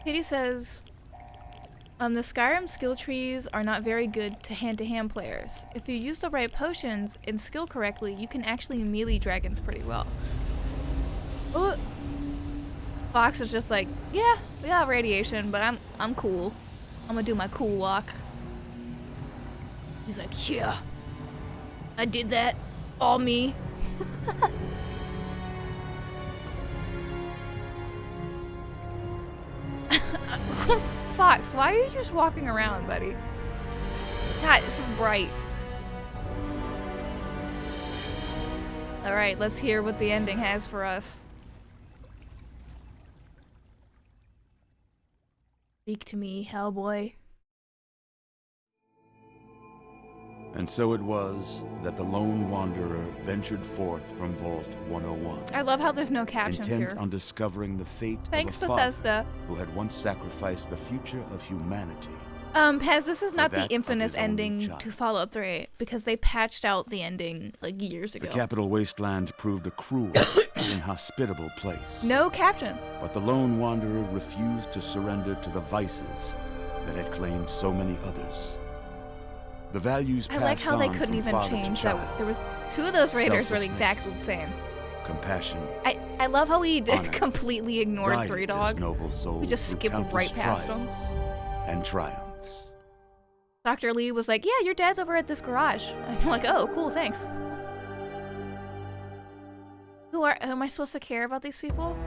Katie says, the Skyrim skill trees are not very good to hand-to-hand players. If you use the right potions and skill correctly, you can actually melee dragons pretty well. Oh. Fox is just like, yeah, we got radiation, but I'm cool. I'm gonna do my cool walk. He's like, yeah, I did that. All me. Fox, why are you just walking around, buddy? God, this is bright. Alright, let's hear what the ending has for us. Speak to me, Hellboy. And so it was that the lone wanderer ventured forth from Vault 101. I love how there's no captions intent here. on discovering the fate Thanks, of a Bethesda. father who had once sacrificed the future of humanity. Pez, this is not the that of infamous his only ending child. to Fallout 3 because they patched out the ending like years ago. The capital wasteland proved a cruel, inhospitable place. No captions. But the lone wanderer refused to surrender to the vices that had claimed so many others. The values I passed like how they on couldn't from even father change to that. child. There was two of those raiders were Selflessness, exactly the same. Compassion, I love how he honor, completely ignored guided Three this Dog. noble soul We just through skipped countless right past him. trials and triumphs. Dr. Lee was like, yeah, your dad's over at this garage. And I'm like, oh, cool, thanks. Who am I supposed to care about these people?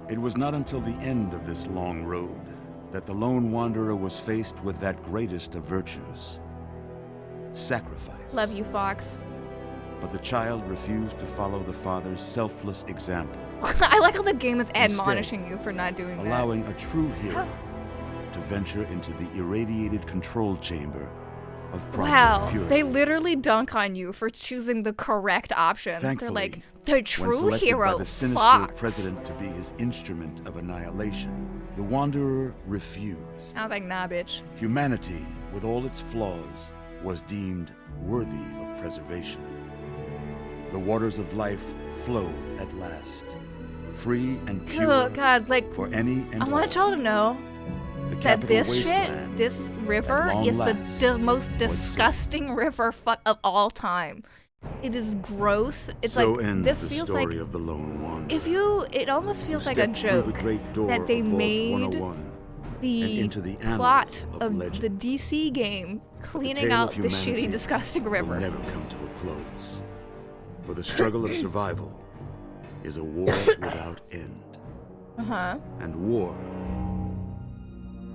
It was not until the end of this long road that the lone wanderer was faced with that greatest of virtues, sacrifice. Love you, Fox. But the child refused to follow the father's selfless example, I like how the game is admonishing you for not doing allowing a true hero to venture into the irradiated control chamber of that. Project Wow, Purity. they literally dunk on you for choosing the correct option. Thankfully, They're like, the when true selected hero, by the sinister Fox. president to be his instrument of annihilation, the wanderer refused. I was like, nah, bitch. Humanity, with all its flaws, was deemed worthy of preservation. The waters of life flowed at last, free and pure Oh, God, like, for any and I want all. y'all to know The that capital this shit, wasteland, this river, at long is the last, most disgusting river of all time. It is gross. It's so like, ends this the feels story like, of the lone wanderer. it almost feels like a Stepped through joke the great door that they of Vault made 101 and the into the annals plot of of legend. the DC game cleaning tale out of the humanity shitty, disgusting will river. never come to a close. For the struggle of survival is a war without end. Uh-huh. And war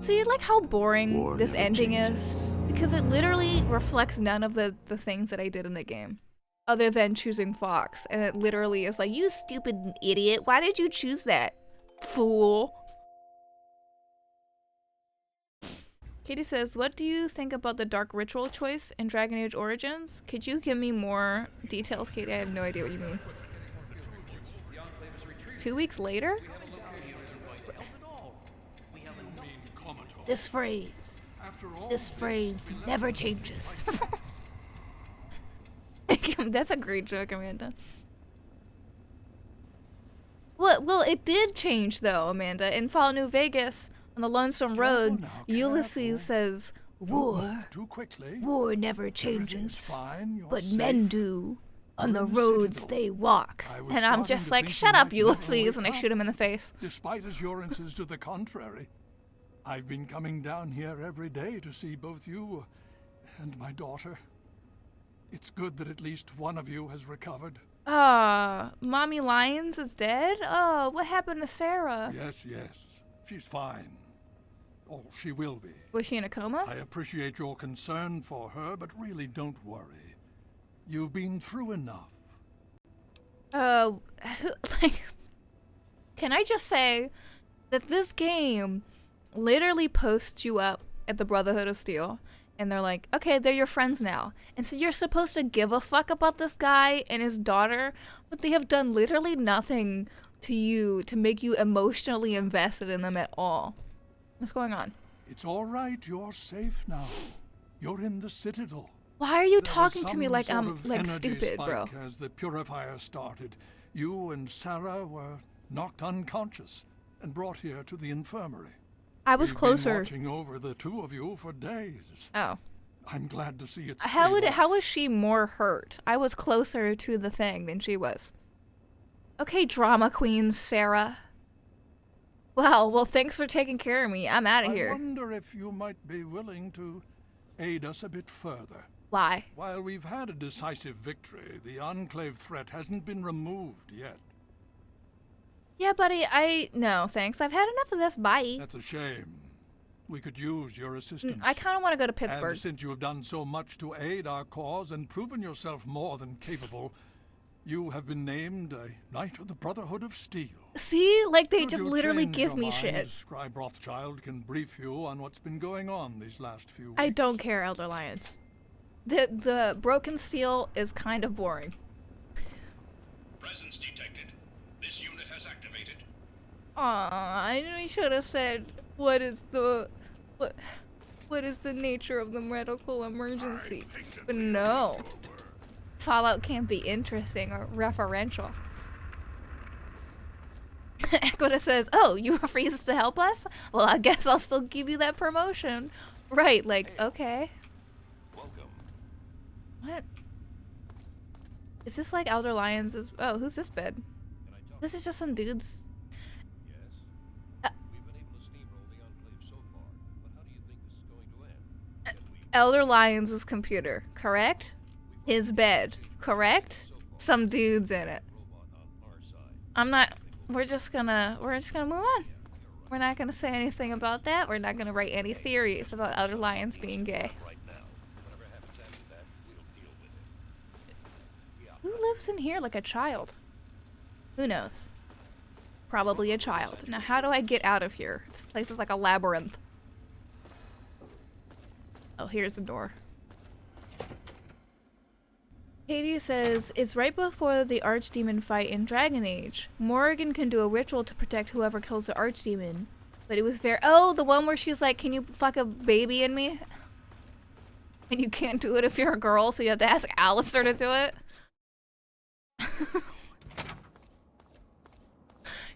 See, like how boring War this never ending changes. is? Because it literally reflects none of the things that I did in the game. other than choosing Fox. And it literally is like, you stupid idiot, why did you choose that, fool? Katie says, what do you think about the dark ritual choice in Dragon Age Origins? Could you give me more details, Katie? I have no idea what you mean. 2 weeks later? This phrase never changes. That's a great joke, Amanda. Well, it did change though, Amanda. In Fallout New Vegas, on the Lonesome Road, Ulysses says, "War never changes, but men do on the roads they walk." And I'm just like, "Shut up, Ulysses!" and I shoot him in the face. Despite assurances to the contrary, I've been coming down here every day to see both you and my daughter. It's good that at least one of you has recovered. Mommy Lyons is dead? Oh, what happened to Sarah? Yes. She's fine. Oh, she will be. Was she in a coma? I appreciate your concern for her, but really don't worry. You've been through enough. Can I just say that this game literally posts you up at the Brotherhood of Steel, and they're like, okay, they're your friends now. And so you're supposed to give a fuck about this guy and his daughter, but they have done literally nothing to you to make you emotionally invested in them at all. What's going on? It's all right. You're safe now. You're in the Citadel. Why are you talking to me like I'm like energy stupid, bro? As the purifier started, you and Sarah were knocked unconscious and brought here to the infirmary. I was closer. Been watching over the two of you for days. Oh. I'm glad to see it's How was she more hurt? I was closer to the thing than she was. Okay, drama queen Sarah. Well, thanks for taking care of me. I'm out of here. I wonder if you might be willing to aid us a bit further. Why? While we've had a decisive victory, the Enclave threat hasn't been removed yet. Yeah, buddy, no, thanks. I've had enough of this. Bye. That's a shame. We could use your assistance. I kind of want to go to Pittsburgh. And since you have done so much to aid our cause and proven yourself more than capable, you have been named a Knight of the Brotherhood of Steel. See? Like, they Should just you literally change give your me mind, shit. Scribe Rothschild can brief you on what's been going on these last few weeks. I don't care, Elder Lions. The broken steel is kind of boring. Presence detected. This unit has activated. I knew he should have said, what is the nature of the medical emergency? But no. Fallout can't be interesting or referential. Equita says, oh, you refuse to help us? Well, I guess I'll still give you that promotion. Right, like, okay. What? Is this like Elder Lions? Oh, who's this bed? This is just some dudes. Elder Lions' computer, correct? His bed, correct? Some dudes in it. We're just gonna move on. We're not gonna say anything about that. We're not gonna write any theories about Elder Lions being gay. Who lives in here like a child? Who knows? Probably a child. Now, how do I get out of here? This place is like a labyrinth. Oh, here's the door. Katie says, it's right before the Archdemon fight in Dragon Age. Morrigan can do a ritual to protect whoever kills the Archdemon. But it was fair. Oh, the one where she's like, can you fuck a baby in me? And you can't do it if you're a girl, so you have to ask Alistair to do it.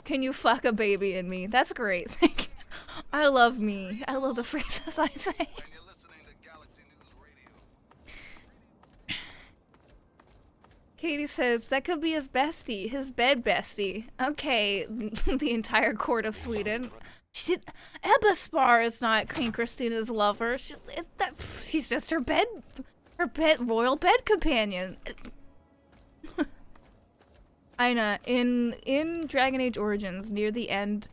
Can you fuck a baby in me? That's great. Thank you. I love me. I love the phrases I say. Katie says, that could be his bestie. His bed bestie. Okay, the entire court of Sweden. Ebispar is not Queen Christina's lover. She's just her royal bed companion. I know. In Dragon Age Origins, near the end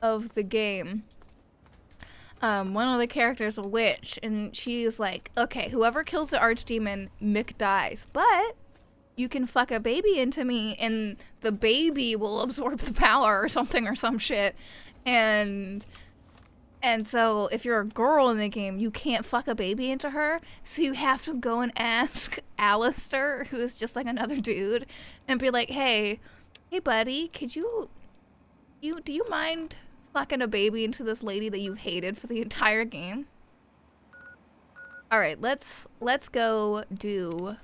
of the game, one of the characters, a witch, and she's like, okay, whoever kills the Archdemon, Mick dies. But you can fuck a baby into me and the baby will absorb the power or something or some shit. And so if you're a girl in the game, you can't fuck a baby into her. So you have to go and ask Alistair, who is just like another dude, and be like, hey buddy, could do you mind fucking a baby into this lady that you've hated for the entire game? All right, let's go into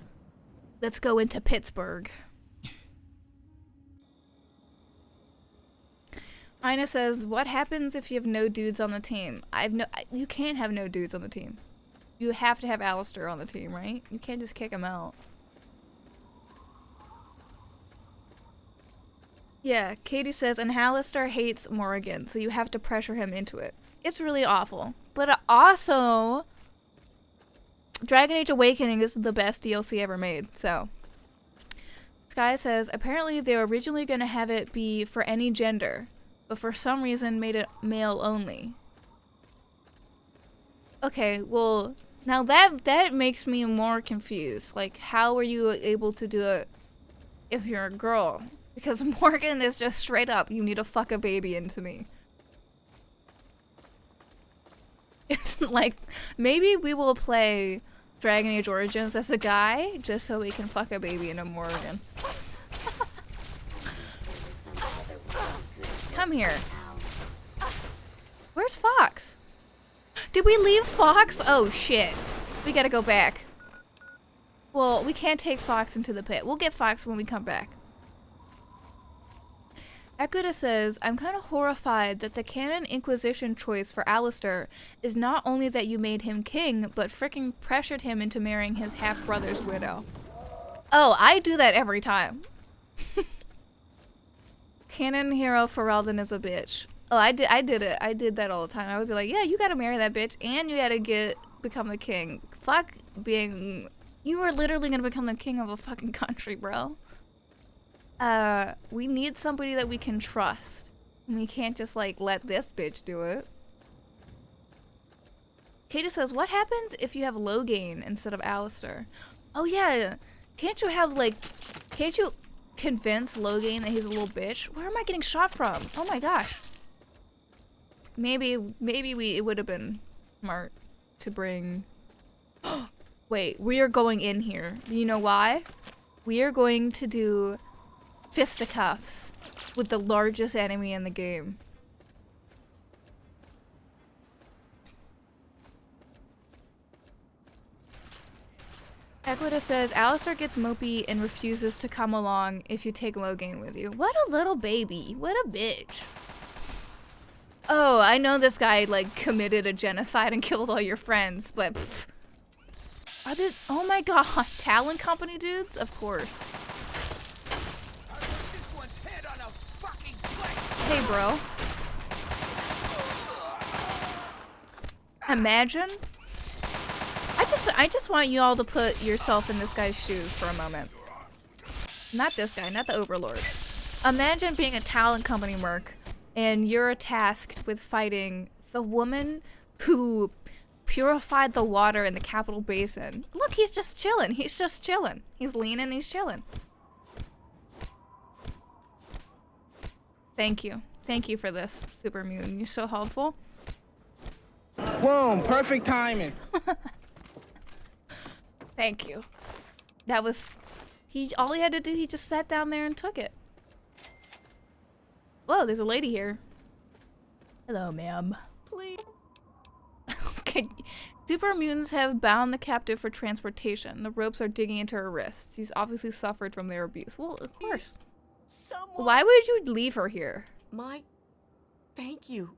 Pittsburgh. Ina says, what happens if you have no dudes on the team? You can't have no dudes on the team. You have to have Alistair on the team, right? You can't just kick him out. Yeah, Katie says, and Alistair hates Morrigan, so you have to pressure him into it. It's really awful. But also, Dragon Age Awakening is the best DLC ever made, so. Sky says, apparently they were originally going to have it be for any gender, but for some reason made it male only. Okay, well, now that makes me more confused. Like, how are you able to do it if you're a girl? Because Morgan is just straight up, you need to fuck a baby into me. It's like, maybe we will play Dragon Age Origins as a guy, just so we can fuck a baby into Morgan. Come here. Where's Fox? Did we leave Fox? Oh shit. We gotta go back. Well, we can't take Fox into the pit. We'll get Fox when we come back. Ekuda says, I'm kind of horrified that the canon Inquisition choice for Alistair is not only that you made him king, but fricking pressured him into marrying his half-brother's widow. Oh, I do that every time. Canon hero Ferelden is a bitch. Oh, I did it. I did that all the time. I would be like, yeah, you gotta marry that bitch, and you gotta become a king. Fuck being... You are literally gonna become the king of a fucking country, bro. We need somebody that we can trust. We can't just, like, let this bitch do it. Kata says, what happens if you have Logain instead of Alistair? Oh, yeah. Can't you convince Logain that he's a little bitch? Where am I getting shot from? Oh my gosh. Maybe it would have been smart to bring... Wait, we are going in here. You know why? We are going to do fisticuffs with the largest enemy in the game. Equita says, Alistair gets mopey and refuses to come along if you take Logain with you. What a little baby. What a bitch. Oh, I know this guy, like, committed a genocide and killed all your friends, but pff. Are they— oh my god, Talon Company dudes? Of course. Hey, bro. Imagine. I just want you all to put yourself in this guy's shoes for a moment. Not this guy, not the Overlord. Imagine being a Talon Company merc, and you're tasked with fighting the woman who purified the water in the capital basin. Look, he's just chilling. He's just chilling. He's leaning, he's chilling. Thank you. Thank you for this, Super Mutant. You're so helpful. Boom, perfect timing. Thank you. That was... all he had to do, he just sat down there and took it. Whoa, there's a lady here. Hello, ma'am. Please. Okay. Super mutants have bound the captive for transportation. The ropes are digging into her wrists. She's obviously suffered from their abuse. Well, of course. Why would you leave her here? Thank you.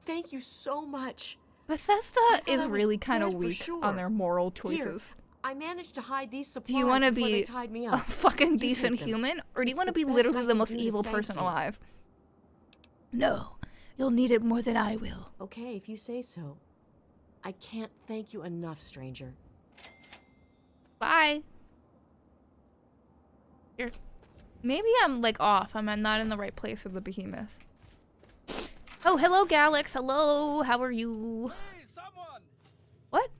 Thank you so much. Bethesda is really kind of weak on their moral choices. Here, I managed to hide these supplies. Do you want to before be they tied me a up. fucking You decent take them. human? Or do you It's want to the be best literally I the can most do to evil thank person you. alive? No. You'll need it more than I will. Okay, if you say so. I can't thank you enough, stranger. Bye. Maybe I'm like off. I'm not in the right place for the behemoth. Oh, hello, Galax. Hello. How are you? Hey, someone. What?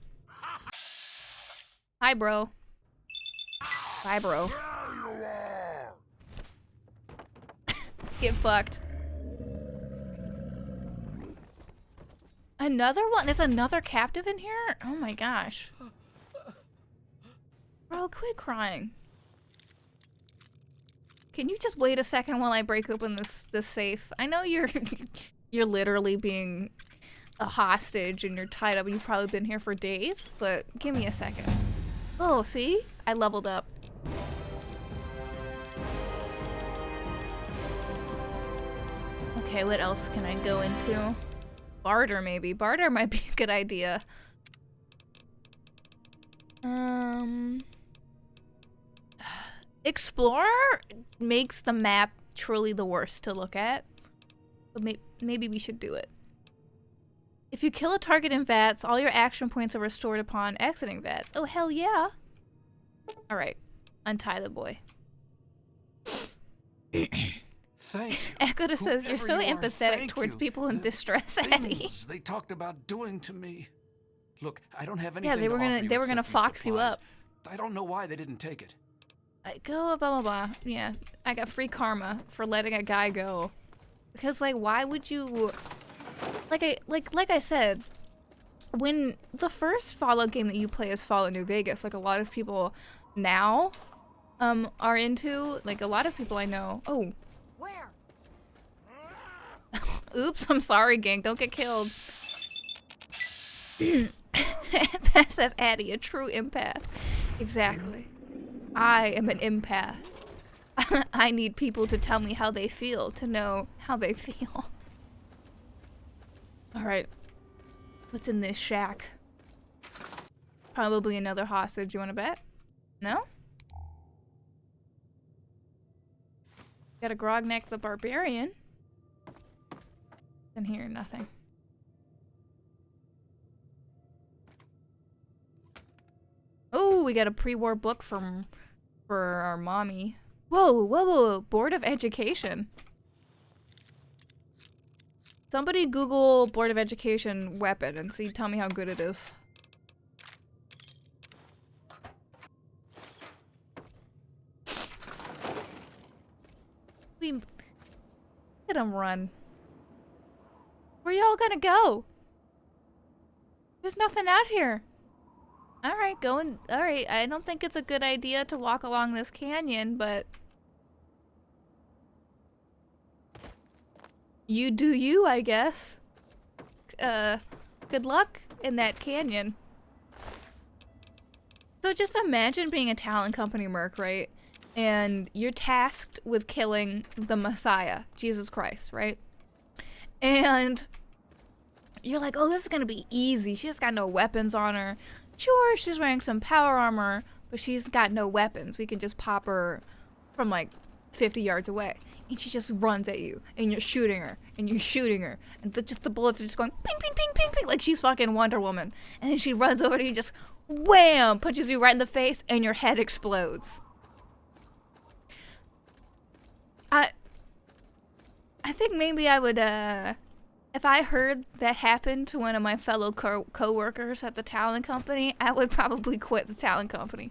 Hi, bro. Bye, bro. Get fucked. Another one? There's another captive in here? Oh my gosh. Bro, quit crying. Can you just wait a second while I break open this safe? I know you're you're literally being a hostage and you're tied up. You've probably been here for days, but give me a second. Oh, see? I leveled up. Okay, what else can I go into? Barter, maybe. Barter might be a good idea. Explorer makes the map truly the worst to look at. But maybe we should do it. If you kill a target in VATS, all your action points are restored upon exiting VATS. Oh, hell yeah. Alright. Untie the boy. Thank you. Echoda says, you're so Whoever you are, empathetic thank towards you. people in The distress, Eddie. things they talked about doing to me. Look, I don't have anything Yeah, they were to offer gonna you they were gonna except these fox you supplies. up. I don't know why they didn't take it. Go blah blah blah. Yeah, I got free karma for letting a guy go. Because like, why would you? Like I said, when the first Fallout game that you play is Fallout New Vegas, like a lot of people now, are into. Like a lot of people I know. Oh. Where? Oops, I'm sorry, gang. Don't get killed. Empath says Addie, a true empath. Exactly. I am an empath. I need people to tell me how they feel to know how they feel. Alright. What's in this shack? Probably another hostage. You wanna bet? No? Got a Grogneck the Barbarian. Can hear nothing. Oh, we got a pre-war book for our mommy. Whoa, whoa, whoa, Board of Education. Somebody Google Board of Education weapon and tell me how good it is. Look at him run. Where y'all gonna go? There's nothing out here. Alright, alright, I don't think it's a good idea to walk along this canyon, but... You do you, I guess. Good luck in that canyon. So just imagine being a talent company merc, right? And you're tasked with killing the Messiah, Jesus Christ, right? And you're like, oh, this is gonna be easy. She just got no weapons on her. Sure, she's wearing some power armor, but she's got no weapons. We can just pop her from like 50 yards away. And she just runs at you, and you're shooting her, and you're shooting her, and the bullets are just going ping, ping, ping, ping, ping, like she's fucking Wonder Woman. And then she runs over to you, just wham, punches you right in the face, and your head explodes. I think maybe I would, if I heard that happen to one of my fellow co-workers at the talent company, I would probably quit the talent company.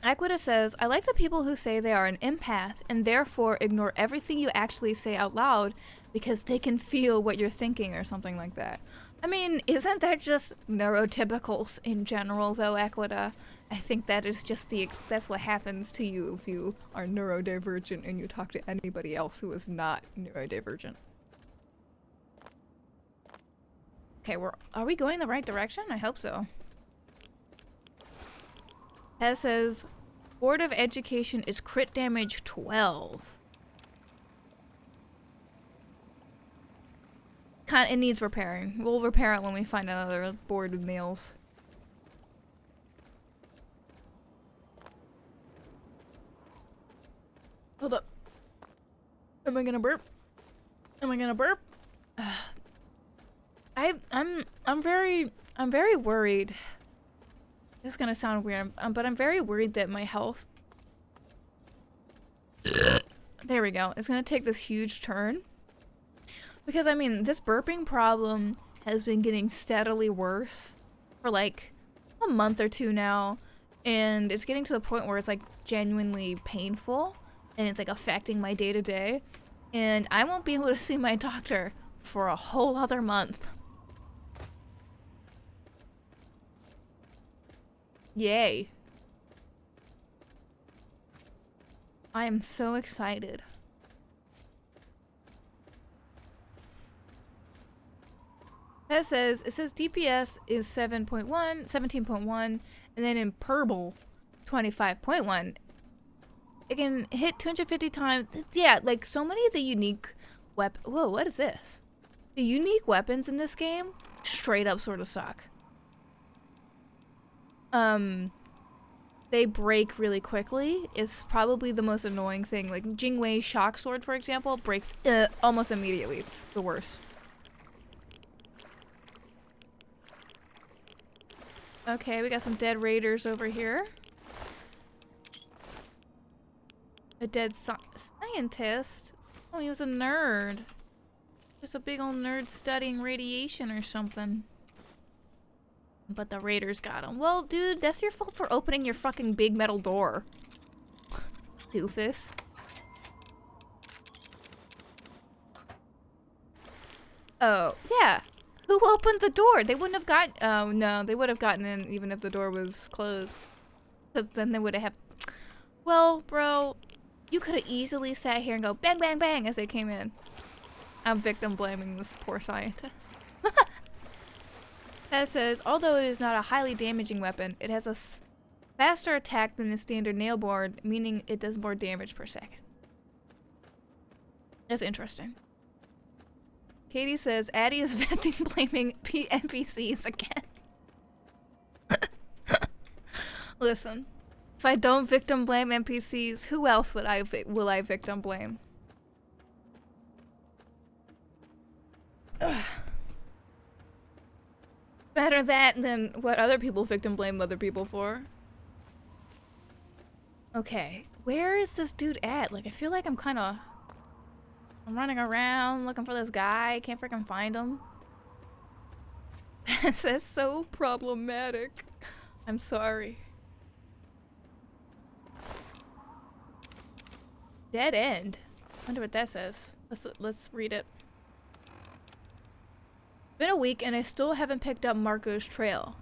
Equita says, I like the people who say they are an empath and therefore ignore everything you actually say out loud because they can feel what you're thinking or something like that. I mean, isn't that just neurotypicals in general though, Equita? I think that is just that's what happens to you if you are neurodivergent and you talk to anybody else who is not neurodivergent. Okay, are we going the right direction? I hope so. That says, Board of Education is crit damage 12. It needs repairing. We'll repair it when we find another board with nails. Hold up. Am I gonna burp? Am I gonna burp? I'm very worried. This is gonna sound weird, but I'm very worried that my health... There we go. It's gonna take this huge turn. Because, I mean, this burping problem has been getting steadily worse for like a month or two now. and it's getting to the point where it's like genuinely painful, and it's like affecting my day-to-day, and I won't be able to see my doctor for a whole other month. Yay. I am so excited. It says DPS is 17.1, and then in Purple 25.1. It can hit 250 times. Yeah, like so many of the unique whoa, what is this? The unique weapons in this game straight up sort of suck. They break really quickly. It's probably the most annoying thing. Like Jingwei's shock sword, for example, breaks almost immediately. It's the worst. Okay, we got some dead raiders over here. A dead scientist? Oh, he was a nerd. Just a big old nerd studying radiation or something. But the raiders got him. Well, dude, that's your fault for opening your fucking big metal door. Doofus. Oh, yeah. Who opened the door? They wouldn't have got. Oh, no. They would have gotten in even if the door was closed. Because then they would have. Well, bro, you could have easily sat here and go bang, bang, bang as they came in. I'm victim blaming this poor scientist. That says, although it is not a highly damaging weapon, it has a faster attack than the standard nail board, meaning it does more damage per second. That's interesting. Katie says, Addie is victim blaming NPCs again. Listen, if I don't victim blame NPCs, who else will I victim blame? Better that than what other people victim blame other people for. Okay, where is this dude at? Like, I feel like I'm running around looking for this guy. Can't freaking find him. This is so problematic. I'm sorry. Dead end. Wonder what that says. Let's read it. Been a week and I still haven't picked up Marco's trail.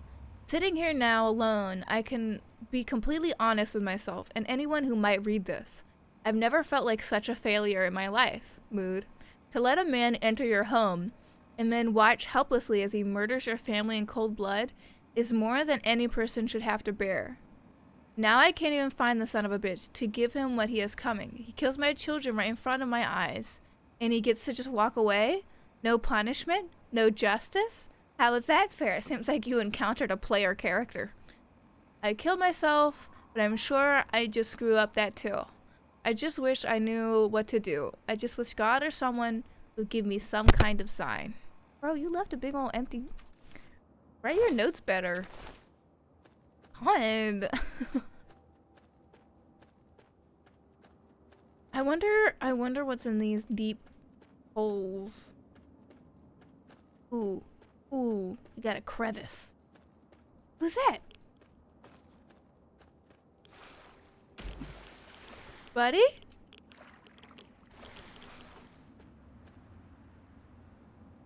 Sitting here now alone, I can be completely honest with myself and anyone who might read this. I've never felt like such a failure in my life. Mood. To let a man enter your home and then watch helplessly as he murders your family in cold blood is more than any person should have to bear. Now I can't even find the son of a bitch to give him what he has coming. He kills my children right in front of my eyes and he gets to just walk away? No punishment? No justice? How is that fair? Seems like you encountered a player character. I killed myself, but I'm sure I just screw up that too. I just wish I knew what to do. I just wish God or someone would give me some kind of sign. Bro, you left a big old empty... Write your notes better. God. I wonder what's in these deep holes. Ooh. Ooh, you got a crevice. Who's that? Buddy?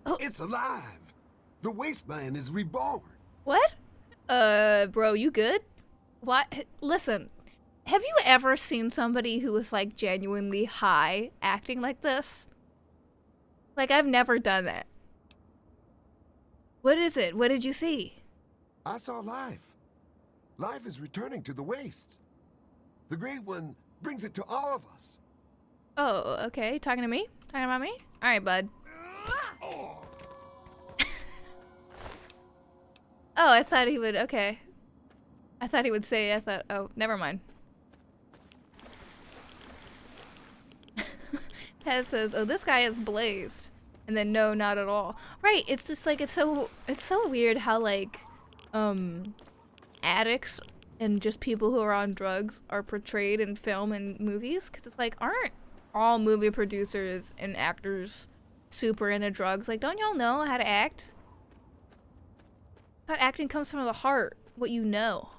Oh. It's alive. The Wasteland is reborn. What? Bro, you good? What? Listen, have you ever seen somebody who was like genuinely high acting like this? Like, I've never done that. What is it? What did you see? I saw life. Life is returning to the wastes. The Great One brings it to all of us. Oh, okay. Talking to me? Talking about me? Alright, bud. Oh, I thought he would... Okay. I thought he would say... Oh, never mind. Taz says, oh, this guy is blazed. And then no, not at all. Right, it's just like, it's so weird how like, addicts and just people who are on drugs are portrayed in film and movies. Cause it's like, aren't all movie producers and actors super into drugs? Like, don't y'all know how to act? I thought acting comes from the heart, what you know.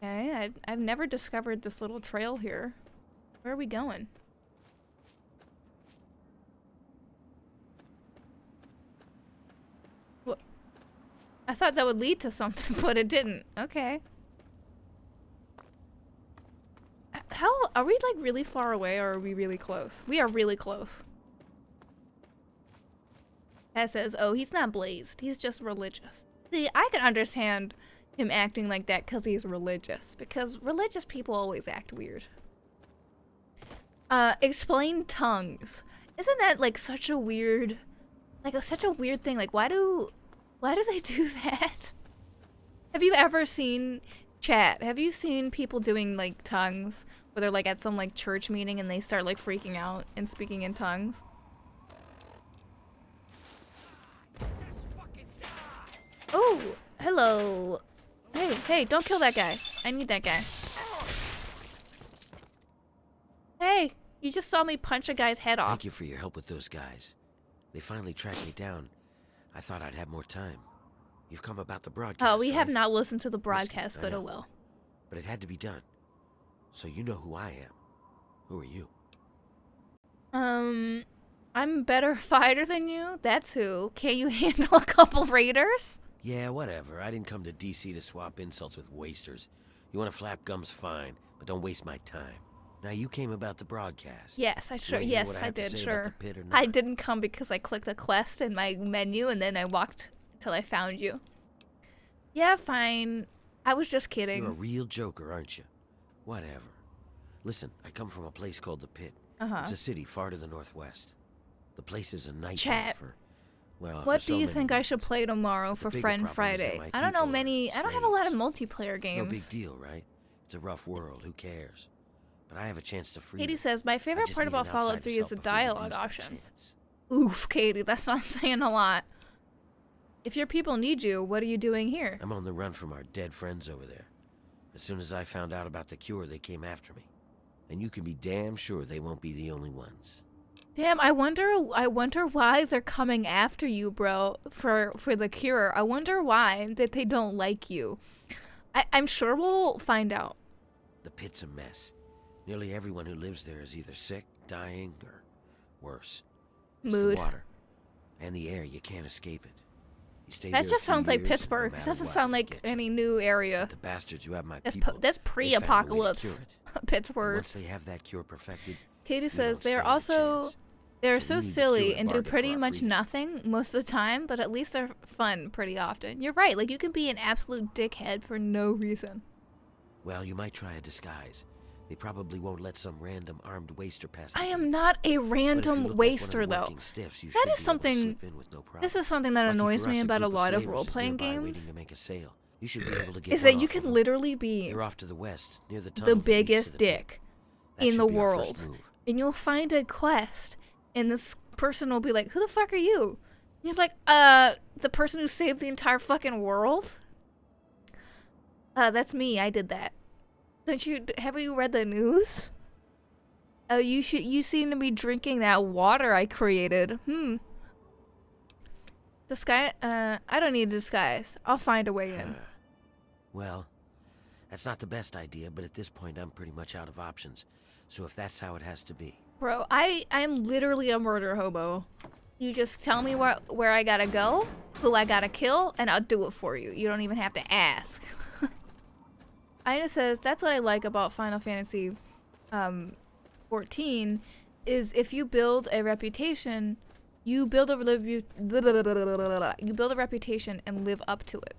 Okay, I've never discovered this little trail here. Where are we going? What? I thought that would lead to something, but it didn't. Okay. How are we, like, really far away, or are we really close? We are really close. That says, oh, he's not blazed. He's just religious. See, I can understand him acting like that because he's religious. Because religious people always act weird. Explain tongues. Isn't that, like, such a weird... Like, such a weird thing? Like, why do they do that? Have you ever seen... Chat, have you seen people doing, like, tongues? Where they're, like, at some, like, church meeting and they start, like, freaking out and speaking in tongues? Oh, hello. Hey, don't kill that guy. I need that guy. Hey, you just saw me punch a guy's head off. Thank you for your help with those guys. They finally tracked me down. I thought I'd have more time. You've come about the broadcast, Oh, we have right? not listened to the broadcast, Risky, but I oh know. well. But it had to be done. So you know who I am. Who are you? I'm a better fighter than you? That's who. Can you handle a couple raiders? Yeah, whatever. I didn't come to DC to swap insults with wasters. You want to flap gums, fine, but don't waste my time. Now, you came about the broadcast. Yes, I You wanna hear yes, what I have to did, say sure. about the pit or I not? didn't come because I clicked the quest in my menu and then I walked till I found you. Yeah, fine. I was just kidding. You're a real joker, aren't you? Whatever. Listen, I come from a place called the Pit. Uh-huh. It's a city far to the northwest. The place is a nightmare Chat. for, well, What for do so you many think I reasons. should play tomorrow for bigger Friend problem is that Friday? my I don't know people are many. I don't have a lot of multiplayer No games. big deal, right? It's a rough world. Who cares? But I have a chance to free Katie them. says, my favorite just part need an about Fallout outsider's 3 is help the before we dialogue lose that options. Oof, Katie, that's not saying a lot. If your people need you, what are you doing here? I'm on the run from our dead friends over there. As soon as I found out about the cure, they came after me. And you can be damn sure they won't be the only ones. Damn, I wonder why they're coming after you, bro, for the cure. I wonder why that they don't like you. I'm sure we'll find out. The pit's a mess. Nearly everyone who lives there is either sick, dying, or worse. It's Mood. the water and the air. You can't escape it. You stay That there just a few sounds like years, Pittsburgh. no It matter doesn't what, sound they like get you. any new area. The bastards who have my That's people. that's they found a way to pre-apocalypse. cure it. And Pittsburgh. once they have that cure perfected, Katie you says don't they're stand a also chance. they're So so we need to silly cure and do bargain for pretty our much freedom. nothing most of the time, but at least they're fun pretty often. You're right. Like you can be an absolute dickhead for no reason. Well, you might try a disguise. They probably won't let some random armed waster pass the I am gates. not a But if you random look like one waster of the though. working stiffs, you That should is be able to something. slip in with no problem. This is something that Lucky annoys for me us, about a group of lot of slavers is role-playing nearby games. waiting to make a sale. You should be able to get Is that one you off can of them. literally be They're off to the west, near the the tunnel that leads to biggest the pit. dick That in should the be our first world, move. and you'll find a quest, and this person will be like, "Who the fuck are you?" And you're like, the person who saved the entire fucking world." That's me. I did that. Don't you? Have you read the news? Oh, you seem to be drinking that water I created. Disguise? I don't need a disguise. I'll find a way in. Well, that's not the best idea, but at this point I'm pretty much out of options. So if that's how it has to be. Bro, I'm literally a murder hobo. You just tell me where I gotta go, who I gotta kill, and I'll do it for you. You don't even have to ask. Ina says, that's what I like about Final Fantasy 14, is if you build a reputation, you build a reputation and live up to it.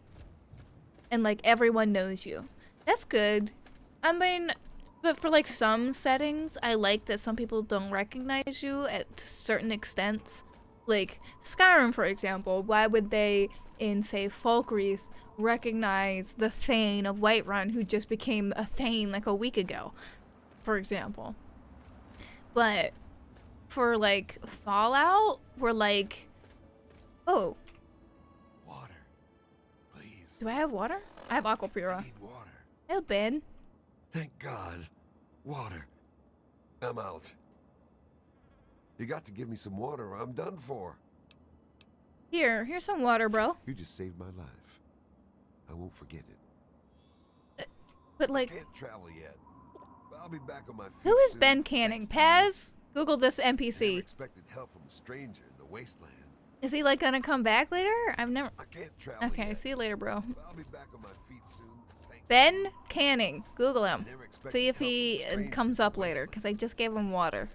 And like everyone knows you. That's good. I mean, but for like some settings, I like that some people don't recognize you at certain extents. Like Skyrim, for example, why would they in say Falkreath recognize the Thane of Whiterun who just became a Thane like a week ago, for example? But for like Fallout, we're like, oh, Water. Please. do I have water? I have Aqua Pura. I need water. I have Ben. Thank God. Water. I'm out. You got to give me some water or I'm done for. Here's some water, bro. You just saved my life. I won't forget it. But like, I can't travel yet. But I'll be back on my feet who is soon. Ben Canning? Paz? Google this NPC. Expected help from a stranger in the wasteland. Is he like gonna come back later? I've never. I can't travel Okay, yet, see you later, bro. but I'll be back on my feet soon. Thanks. Ben Canning. Google him. Never expected See if help from a he stranger comes in up the later, wasteland. because I just gave him water.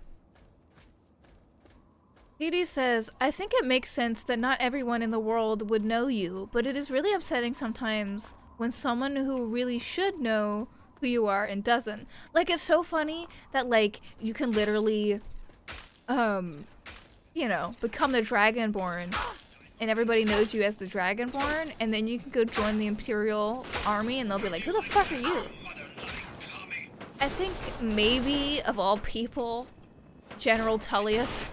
Edie says, I think it makes sense that not everyone in the world would know you, but it is really upsetting sometimes when someone who really should know who you are and doesn't. Like, it's so funny that, like, you can literally, you know, become the Dragonborn, and everybody knows you as the Dragonborn, and then you can go join the Imperial Army, and they'll be like, who the fuck are you? I think maybe, of all people, General Tullius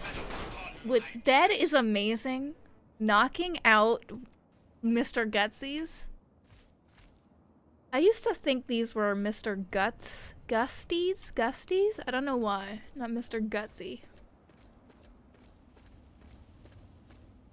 that is amazing. Knocking out Mr. Gutsies. I used to think these were Mr. Gusties? I don't know why. Not Mr. Gutsy.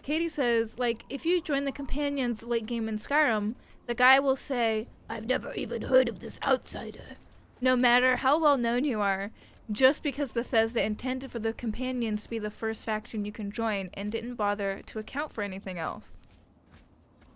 Katie says, like, if you join the Companions late game in Skyrim, the guy will say, I've never even heard of this outsider. No matter how well known you are, just because Bethesda intended for the Companions to be the first faction you can join and didn't bother to account for anything else.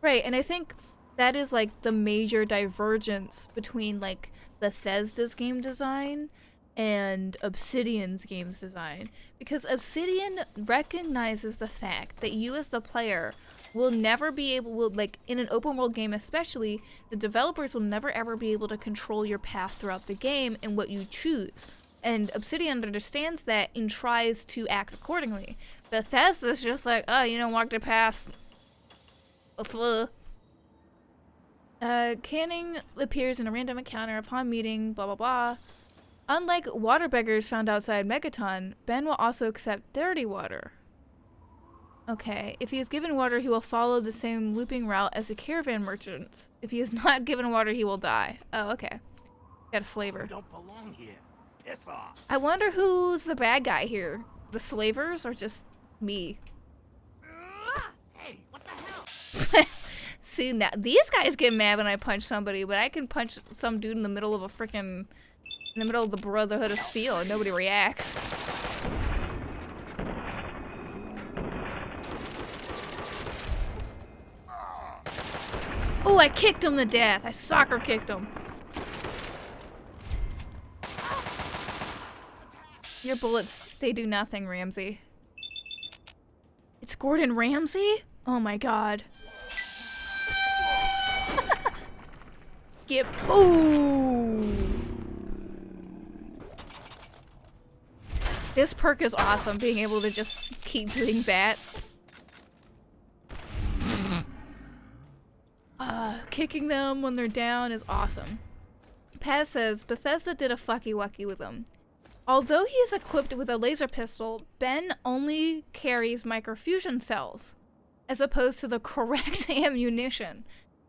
Right, and I think that is like the major divergence between like Bethesda's game design and Obsidian's games design. Because Obsidian recognizes the fact that you as the player will never be able, like in an open world game especially, the developers will never ever be able to control your path throughout the game and what you choose. And Obsidian understands that and tries to act accordingly. Bethesda's just like, oh, you don't walk the path. Canning appears in a random encounter upon meeting, blah blah blah. Unlike water beggars found outside Megaton, Ben will also accept dirty water. Okay, if he is given water, he will follow the same looping route as the caravan merchants. If he is not given water, he will die. Oh, okay. Got a slaver. You don't belong here. Piss off. I wonder who's the bad guy here. The slavers or just me? Hey, what the hell? See, now these guys get mad when I punch somebody, but I can punch some dude in the middle of a freaking, in the middle of the Brotherhood of Steel and nobody reacts. Oh, I kicked him to death. I soccer kicked him. Your bullets, they do nothing, Ramsey. It's Gordon Ramsay? Oh my god. Get ooh. This perk is awesome, being able to just keep doing bats. Kicking them when they're down is awesome. Paz says, Bethesda did a fucky wucky with them. Although he is equipped with a laser pistol, Ben only carries microfusion cells, as opposed to the correct ammunition,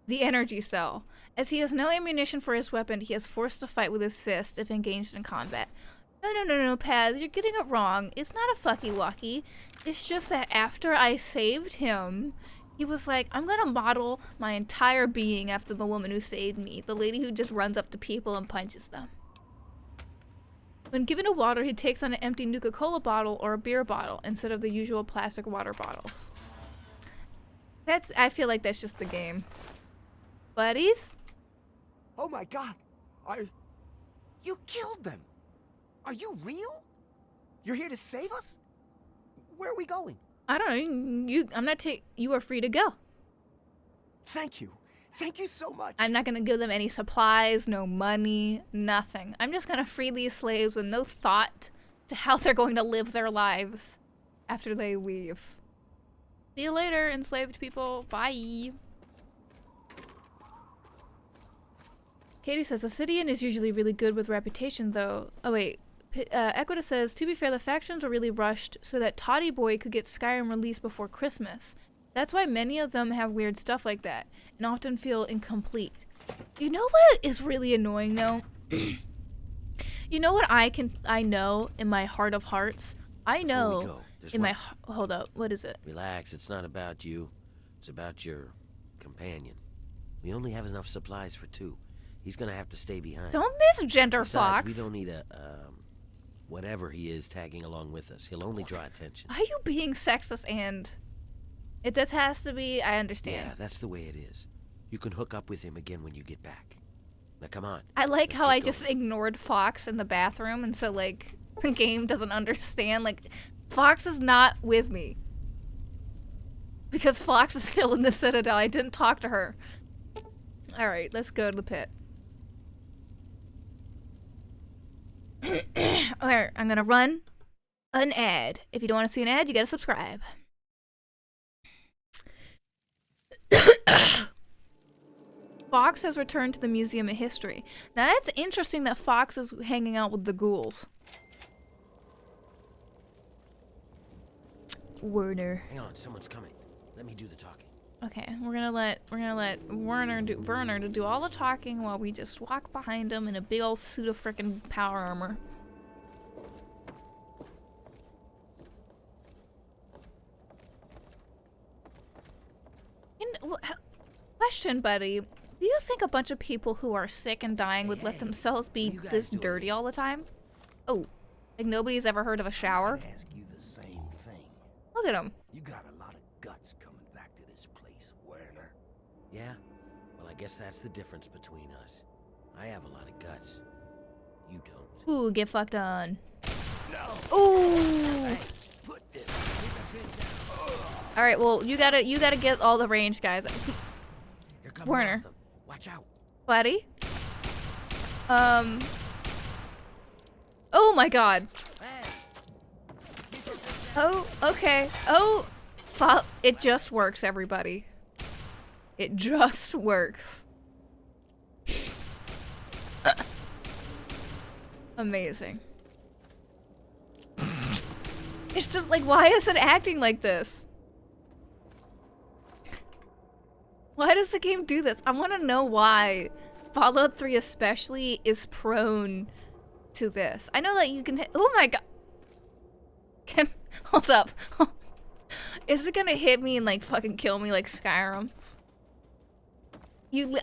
the energy cell. As he has no ammunition for his weapon, he is forced to fight with his fist if engaged in combat. No, Paz, you're getting it wrong. It's not a fucky wucky. It's just that after I saved him, he was like, I'm gonna model my entire being after the woman who saved me, the lady who just runs up to people and punches them. When given a water, he takes on an empty Nuka-Cola bottle or a beer bottle instead of the usual plastic water bottles. I feel like that's just the game. Buddies? Oh my god. You killed them. Are you real? You're here to save us? Where are we going? I don't know. You are free to go. Thank you. Thank you so much. I'm not gonna give them any supplies, no money, nothing. I'm just gonna free these slaves with no thought to how they're going to live their lives after they leave. See you later, enslaved people. Bye. Katie says, Obsidian is usually really good with reputation, though. Oh, wait. Equita says, to be fair, the factions were really rushed so that Toddy Boy could get Skyrim released before Christmas. That's why many of them have weird stuff like that, and often feel incomplete. You know what is really annoying, though? You know what I know in my heart of hearts? I know in my... Hold up, what is it? Relax, it's not about you. It's about your companion. We only have enough supplies for 2. He's gonna have to stay behind. Don't misgender Besides, Fox. we don't need a, whatever he is tagging along with us. He'll only draw attention. Are you being sexist and... It just has to be, I understand. Yeah, that's the way it is. You can hook up with him again when you get back. Now come on. I like let's how get I going. just ignored Fox in the bathroom, and so, like, the game doesn't understand. Like, Fox is not with me. Because Fox is still in the Citadel. I didn't talk to her. Alright, let's go to the pit. Alright, I'm gonna run an ad. If you don't want to see an ad, you gotta subscribe. Fox has returned to the Museum of History. Now that's interesting that Fox is hanging out with the ghouls. Werner. Hang on, someone's coming. Let me do the talking. Okay, we're gonna let Werner do all the talking while we just walk behind him in a big old suit of frickin' power armor. Question, buddy. Do you think a bunch of people who are sick and dying would let themselves be this dirty all the time? Oh, like nobody's ever heard of a shower? I ask you the same thing. Look at him. You got a lot of guts coming back to this place, Werner. Yeah? Well, I guess that's the difference between us. I have a lot of guts. You don't. Ooh, get fucked on. No. Ooh. Put this. All right, well, you gotta get all the range, guys. Here comes Werner. one of them. Watch out. Buddy. Oh my god. Oh, okay. Oh, it just works, everybody. It just works. Amazing. It's just like, why is it acting like this? Why does the game do this? I want to know why Fallout 3 especially is prone to this. I know that you can hit— oh my god. Hold up. Is it gonna hit me and like fucking kill me like Skyrim?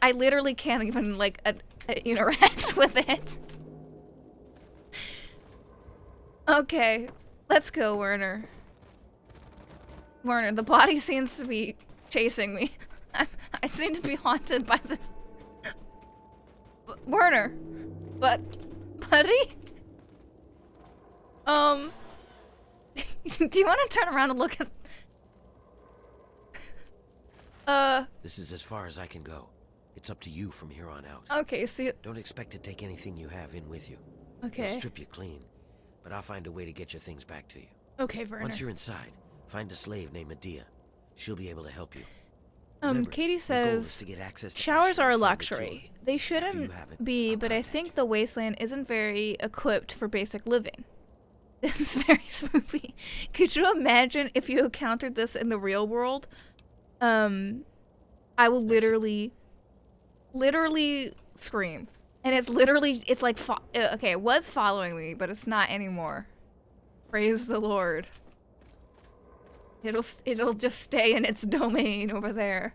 I literally can't even like interact with it. Okay, let's go, Werner. Werner, the body seems to be chasing me. I seem to be haunted by this. Werner, buddy? Do you want to turn around and look at... This is as far as I can go. It's up to you from here on out. Okay, so Don't expect to take anything you have in with you. Okay. They'll strip you clean, but I'll find a way to get your things back to you. Okay, Werner. Once you're inside, find a slave named Medea. She'll be able to help you. Remember, Katie the goal is says to get access to showers are a Ashley and find the luxury. cure. They shouldn't be, but I think the wasteland isn't very equipped for basic living. This is very spooky. Could you imagine if you encountered this in the real world? I will literally scream. And it's like, okay, it was following me, but it's not anymore. Praise the Lord. It'll just stay in its domain over there.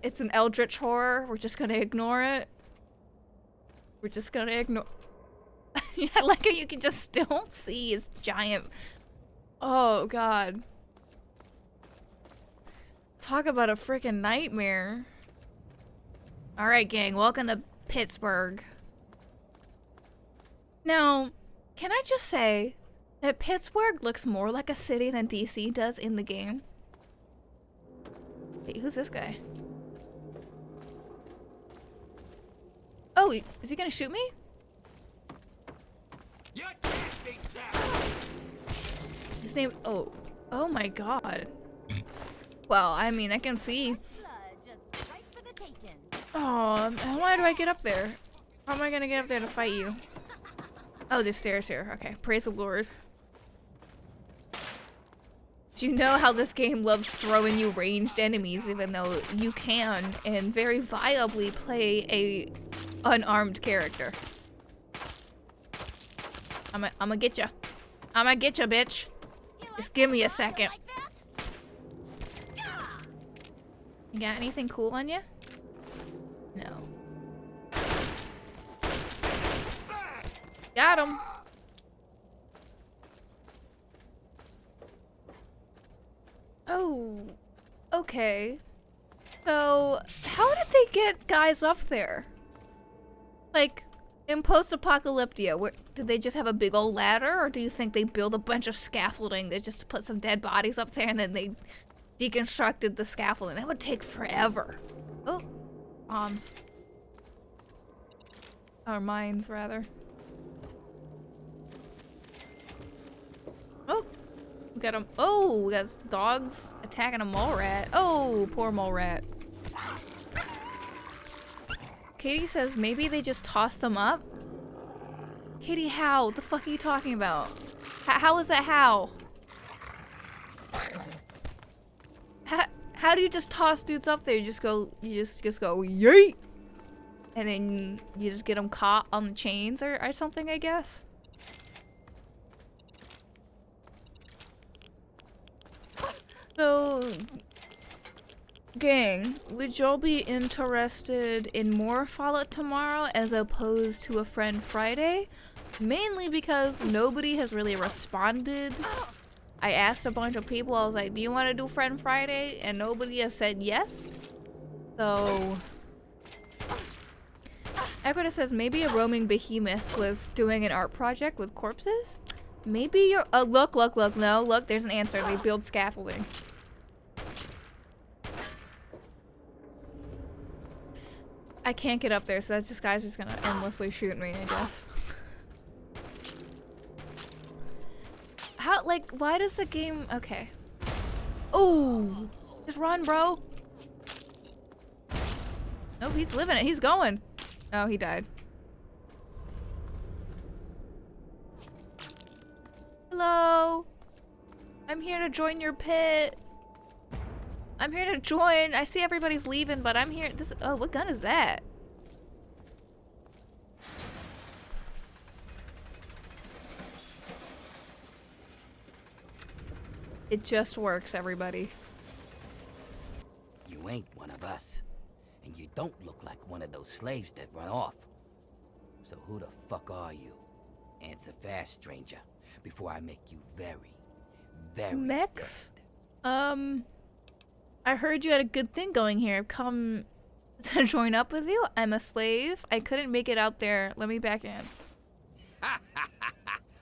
It's an eldritch horror. We're just gonna ignore it. We're just gonna ignore. Yeah, I like how you can just still see his giant. Oh god. Talk about a freaking nightmare. All right, gang. Welcome to Pittsburgh. Now, can I just say that Pittsburgh looks more like a city than DC does in the game? Wait, who's this guy? Oh, is he gonna shoot me? His name— oh my god. Well, I mean, I can see. Oh, why do I get up there? How am I gonna get up there to fight you? Oh, there's stairs here. Okay, praise the Lord. Do you know how this game loves throwing you ranged enemies, even though you can and very viably play a unarmed character? I'ma get ya. I'ma get ya, bitch. Just give me a second. You got anything cool on you? No. Got him. Oh, okay. So, how did they get guys up there? Like, in post-apocalyptia, did they just have a big old ladder, or do you think they built a bunch of scaffolding that just to put some dead bodies up there and then they deconstructed the scaffolding? That would take forever. Oh, bombs. Or mines, rather. Oh, we got him. Oh, we got dogs attacking a mole rat. Oh, poor mole rat. Katie says maybe they just tossed them up. Katie, how? What the fuck are you talking about? How is that how? How do you just toss dudes up there? You just go, you just go, yeet! And then you just get them caught on the chains or something, I guess? So, gang, would y'all be interested in more Fallout tomorrow as opposed to a Friend Friday? Mainly because nobody has really responded. I asked a bunch of people, I was like, do you want to do Friend Friday? And nobody has said yes. So, Equita says maybe a roaming behemoth was doing an art project with corpses? Maybe you're- oh, look, no, look, there's an answer. They build scaffolding. I can't get up there, so this guy's just gonna endlessly shoot me, I guess. How, like, why does the game- okay. Oh, just run, bro. Nope, he's living it, he's going. Oh, he died. Hello. I'm here to join your pit. I'm here to join. I see everybody's leaving, but I'm here. Oh, what gun is that? It just works, everybody. You ain't one of us. And you don't look like one of those slaves that run off. So who the fuck are you? Answer fast, stranger, before I make you very, very Mex? I heard you had a good thing going here. I've come to join up with you. I'm a slave. I couldn't make it out there. Let me back in.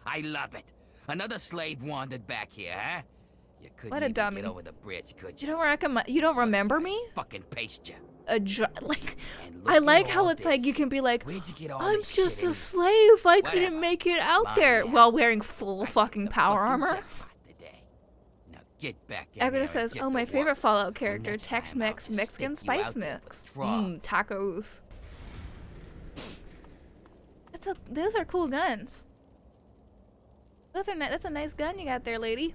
I love it. Another slave wandered back here, huh? You couldn't What a even dummy. get over the bridge, could you? You don't remember me? Fucking paste you. Like, I like how it's like you can be like, I'm just a slave. I couldn't make it out there while wearing full fucking power armor. Get back in Equita there says, and get oh, my to favorite work. Fallout character, Tex-Mex Mexican stick you Spice out there Mix. for drugs. Tacos. Those are cool guns. That's a nice gun you got there, lady.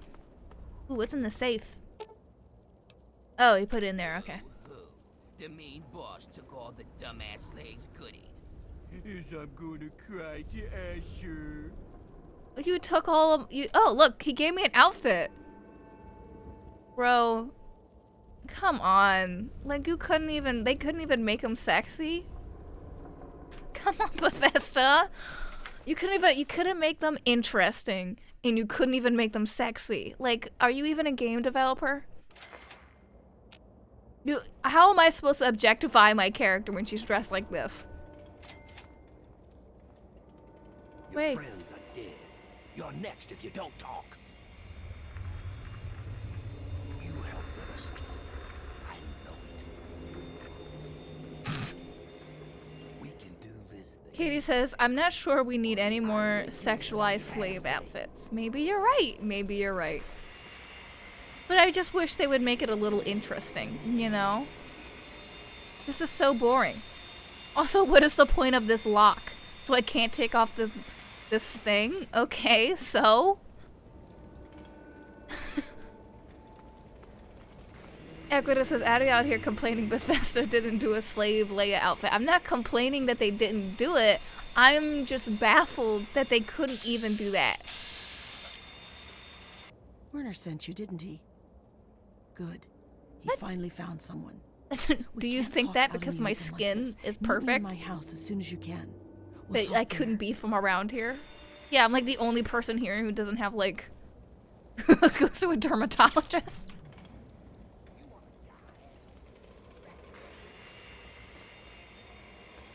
Ooh, what's in the safe? Oh, he put it in there, okay. The mean boss took all the dumbass slaves' goodies. Yes, I'm gonna cry to Asher. You took all of you. Oh, look, he gave me an outfit. Bro, come on. Like, they couldn't even make him sexy. Come on, Bethesda. You couldn't make them interesting, and you couldn't even make them sexy. Like, are you even a game developer? How am I supposed to objectify my character when she's dressed like this? Your friends are dead. You're next if you don't talk. You helped them escape. I know it. We can do this thing. Katie says, I'm not sure we need any more sexualized slave outfits. Maybe you're right. Maybe you're right. But I just wish they would make it a little interesting, you know? This is so boring. Also, what is the point of this lock? So I can't take off this thing? Okay, so? Equita says, Addie out here complaining Bethesda didn't do a slave Leia outfit. I'm not complaining that they didn't do it. I'm just baffled that they couldn't even do that. Werner sent you, didn't he? Good. He finally found someone. Do you think that because my skin is perfect? My house as soon as you can. That I couldn't be from around here? Yeah, I'm like the only person here who doesn't have like goes to a dermatologist.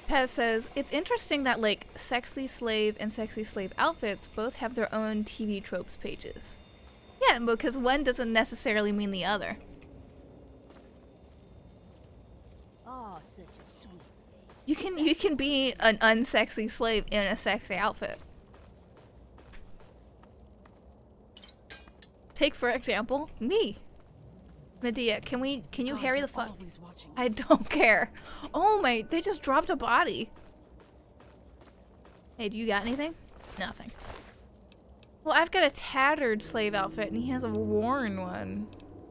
Pez says, it's interesting that like Sexy Slave and Sexy Slave Outfits both have their own TV tropes pages. Yeah, because one doesn't necessarily mean the other. Oh, such a sweet face. You can be an unsexy slave in a sexy outfit. Take for example, me. Medea, can you harry the fuck? I don't care. Oh my, they just dropped a body. Hey, do you got anything? Nothing. Well, I've got a tattered slave outfit and he has a worn one.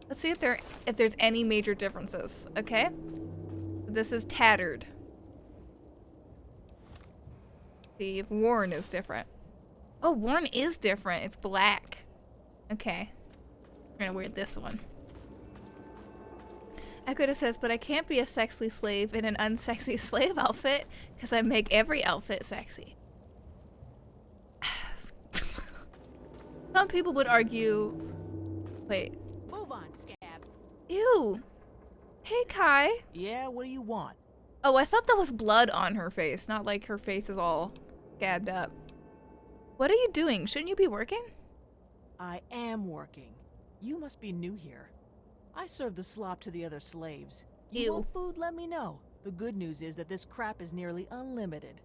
Let's see if there's any major differences, okay? This is tattered. See if worn is different. Oh, worn is different. It's black. Okay. I'm gonna wear this one. Equita says, but I can't be a sexy slave in an unsexy slave outfit because I make every outfit sexy. Some people would argue... Wait. Move on, Scab. Ew. Hey, Kai. Yeah, what do you want? Oh, I thought that was blood on her face, not like her face is all scabbed up. What are you doing? Shouldn't you be working? I am working. You must be new here. I serve the slop to the other slaves. You want food? Let me know. The good news is that this crap is nearly unlimited.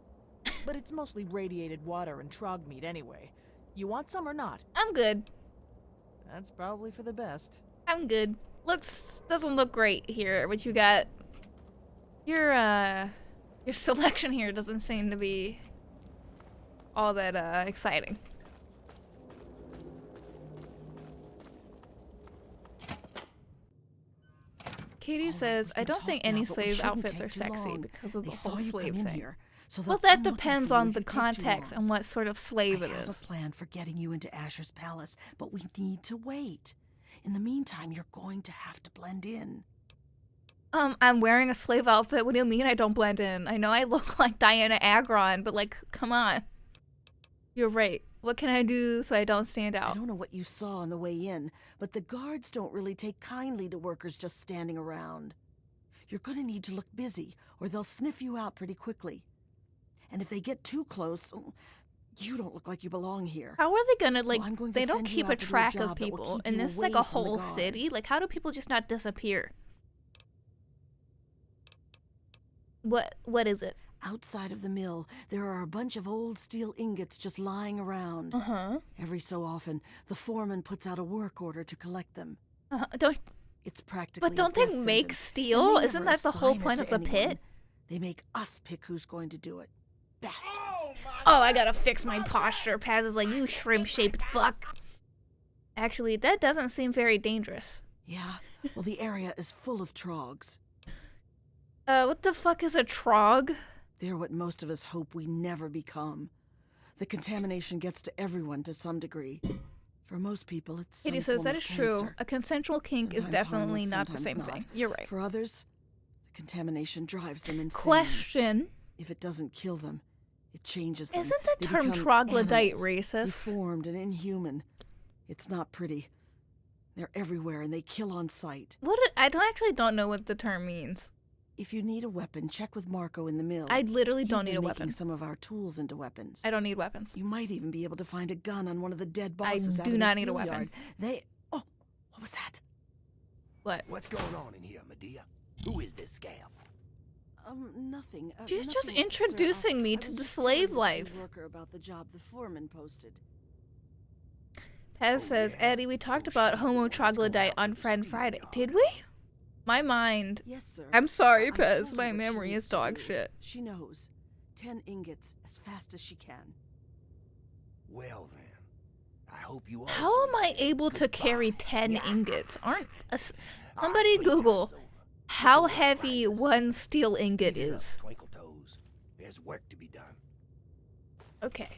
But it's mostly radiated water and trog meat anyway. You want some or not? I'm good. That's probably for the best. I'm good. Doesn't look great here, but you got your selection here doesn't seem to be all that exciting. Katie says, I don't think any slave outfits are sexy because of the whole slave thing. Well, that depends on the context and what sort of slave it is. I have a plan for getting you into Asher's palace, but we need to wait. In the meantime, you're going to have to blend in. I'm wearing a slave outfit. What do you mean I don't blend in? I know I look like Diana Agron, but like, come on. You're right. What can I do so I don't stand out? I don't know what you saw on the way in, but the guards don't really take kindly to workers just standing around. You're going to need to look busy, or they'll sniff you out pretty quickly. And if they get too close, you don't look like you belong here. How are they gonna, like, So they don't keep a track of people, and this is like a whole city? Like, how do people just not disappear? What is it? Outside of the mill, there are a bunch of old steel ingots just lying around. Every so often, the foreman puts out a work order to collect them. It's practically But don't they make steel? Isn't that the whole point of the pit? They make us pick who's going to do it. Bastards. Oh, I gotta fix my posture. Paz is like, you shrimp-shaped fuck. Actually, that doesn't seem very dangerous. Yeah, well, the area is full of trogs. What the fuck is a trog? They're what most of us hope we never become. The contamination gets to everyone to some degree. For most people, it's some Katie says form that of is true. cancer. A consensual kink is Sometimes definitely harmless, not the same sometimes thing. You're right. For others, the contamination drives them insane. Question. If it doesn't kill them, it changes them. Isn't the They term become troglodyte animals, racist? deformed and inhuman. It's not pretty. They're everywhere and they kill on sight. I don't know what the term means. If you need a weapon, check with Marco in the mill. I literally don't He's need a been weapon. making some of our tools into weapons. I don't need weapons. You might even be able to find a gun on one of the dead bosses out do of not the need a steel weapon. yard. Oh, what was that? What? What's going on in here, Medea? Who is this scab? Nothing. She's just nothing, introducing sir. me I to was the just slave telling the life. slave worker about the job the foreman posted. Pez says, Eddie, we talked about Homo troglodyte on Friend Friday. Did we? My mind. Yes, sir. I'm sorry, I Pez. told her My what she memory needs is to dog do. shit. She knows. 10 ingots as fast as she can. Well then, I hope you. How am I able to carry 10 ingots? Somebody Google how heavy one steel ingot is. Twinkle toes. There's work to be done. Okay.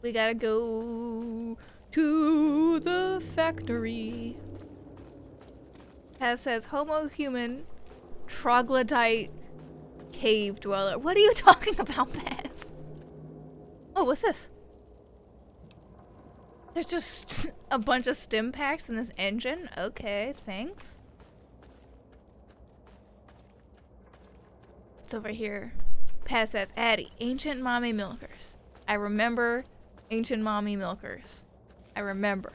We gotta go to the factory. Paz says Homo human troglodyte cave dweller. What are you talking about, Paz? Oh, what's this? There's just a bunch of stim packs in this engine? Okay, thanks. It's over here. Paz says, Addie, ancient mommy milkers. I remember ancient mommy milkers. I remember.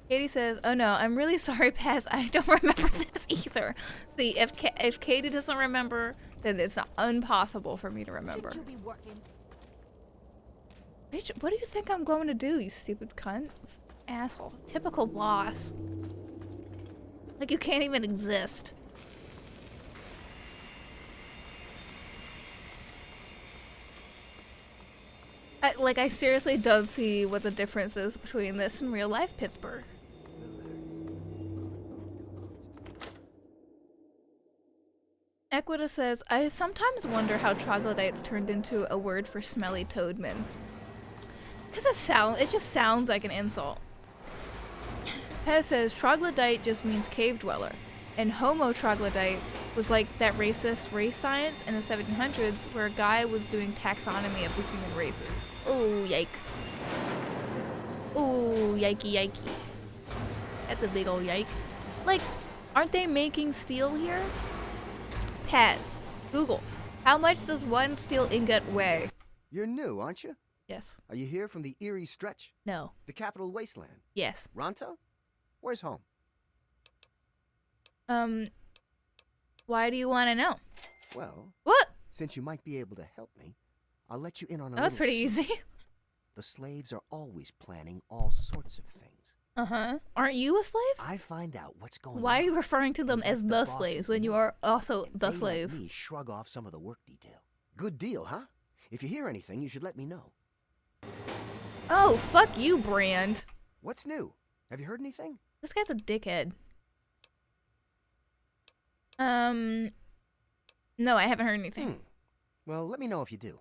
Katie says, oh no, I'm really sorry, Paz. I don't remember this either. See, if Katie doesn't remember, then it's not impossible for me to remember. Shouldn't you be working? Bitch, what do you think I'm going to do, you stupid cunt? Asshole. Typical boss. Like you can't even exist. I seriously don't see what the difference is between this and real life Pittsburgh. Equita says, I sometimes wonder how troglodytes turned into a word for smelly toadmen. Because it just sounds like an insult. Peta says, troglodyte just means cave dweller. And homo troglodyte was like that racist race science in the 1700s where a guy was doing taxonomy of the human races. Oh, yike. Oh, yikey, yikey. That's a big old yike. Like, aren't they making steel here? Paz, Google, how much does one steel ingot weigh? You're new, aren't you? Yes. Are you here from the Erie Stretch? No. The Capital Wasteland? Yes. Ronto? Where's home? Why do you want to know? Well, what? Since you might be able to help me, I'll let you in on a That was little pretty secret. easy. The slaves are always planning all sorts of things. Uh-huh. Aren't you a slave? I find out what's going on. Why are you referring to them as the bosses slaves when you know, are also the they slave? let me shrug off some of the work detail. Good deal, huh? If you hear anything, you should let me know. Oh, fuck you, Brand. What's new? Have you heard anything? This guy's a dickhead. No, I haven't heard anything. Well, let me know if you do.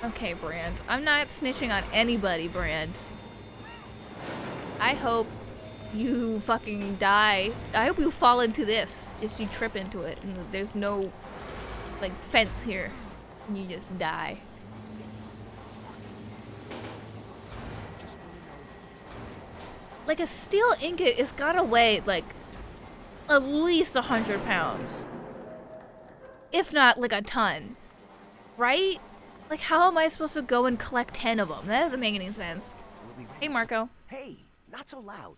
Okay, Brand. I'm not snitching on anybody, Brand. I hope you fucking die. I hope you fall into this. Just you trip into it and there's no, like, fence here. And you just die. Like, a steel ingot is gotta weigh, like, at least 100 pounds. If not, like, a ton. Right? Like, how am I supposed to go and collect 10 of them? That doesn't make any sense. Hey, Marco. Hey, not so loud.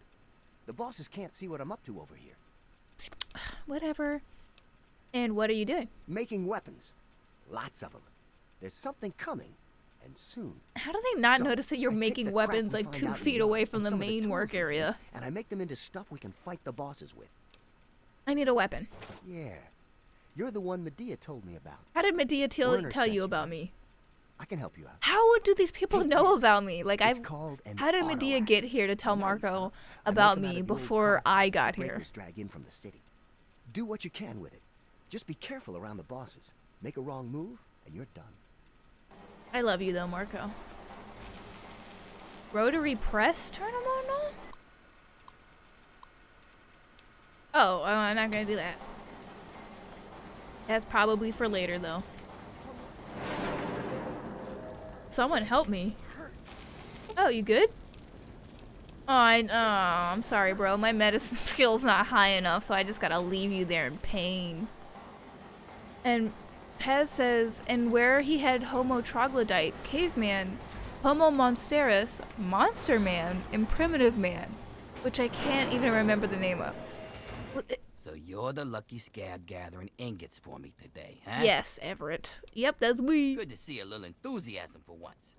The bosses can't see what I'm up to over here. Whatever. And what are you doing? Making weapons. Lots of them. There's something coming, and soon. How do they not So, notice that you're I take making the weapons crap we like find 2 out in feet the away yard from and the some of main tools work we use, area? And I make them into stuff we can fight the bosses with. I need a weapon. Yeah. You're the one Medea told me about. How did Medea tell Werner sent you you. about me? I can help you out. How do these people know about me? Like, It's called an how did Medea get here to tell Marco about me before I got here? Breakers drag in from the city. Do what you can with it. Just be careful around the bosses. Make a wrong move, and you're done. I love you though, Marco. Rotary press? Turn them on now? Oh, I'm not gonna do that. That's probably for later though. Someone help me. Oh, you good? Oh, I'm sorry, bro. My medicine skill's not high enough, so I just gotta leave you there in pain. And Pez says, and where he had Homo troglodyte, caveman, Homo monsterus, monster man, and primitive man, which I can't even remember the name of. So you're the lucky scab gathering ingots for me today, huh? Yes, Everett. Yep, that's me. Good to see a little enthusiasm for once.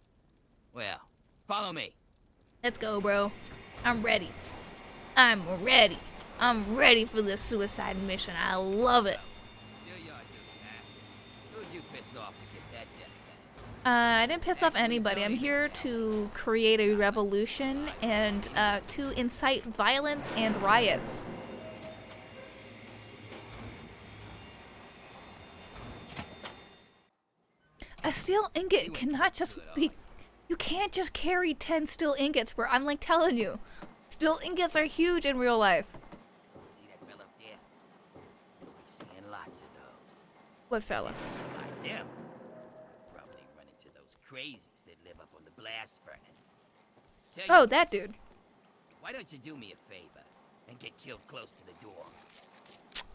Well, follow me. Let's go, bro. I'm ready. I'm ready. I'm ready for this suicide mission. I love it. Who'd you piss off to get that death sentence? I didn't piss off anybody. I'm here to create a revolution and to incite violence and riots. A steel ingot cannot just be... You can't just carry 10 steel ingots, bro. I'm like telling you. Steel ingots are huge in real life. What fella? Like them. You'll probably run into those crazies that live up on the blast furnace. Oh, that dude. Why don't you do me a favor and get killed close to the door?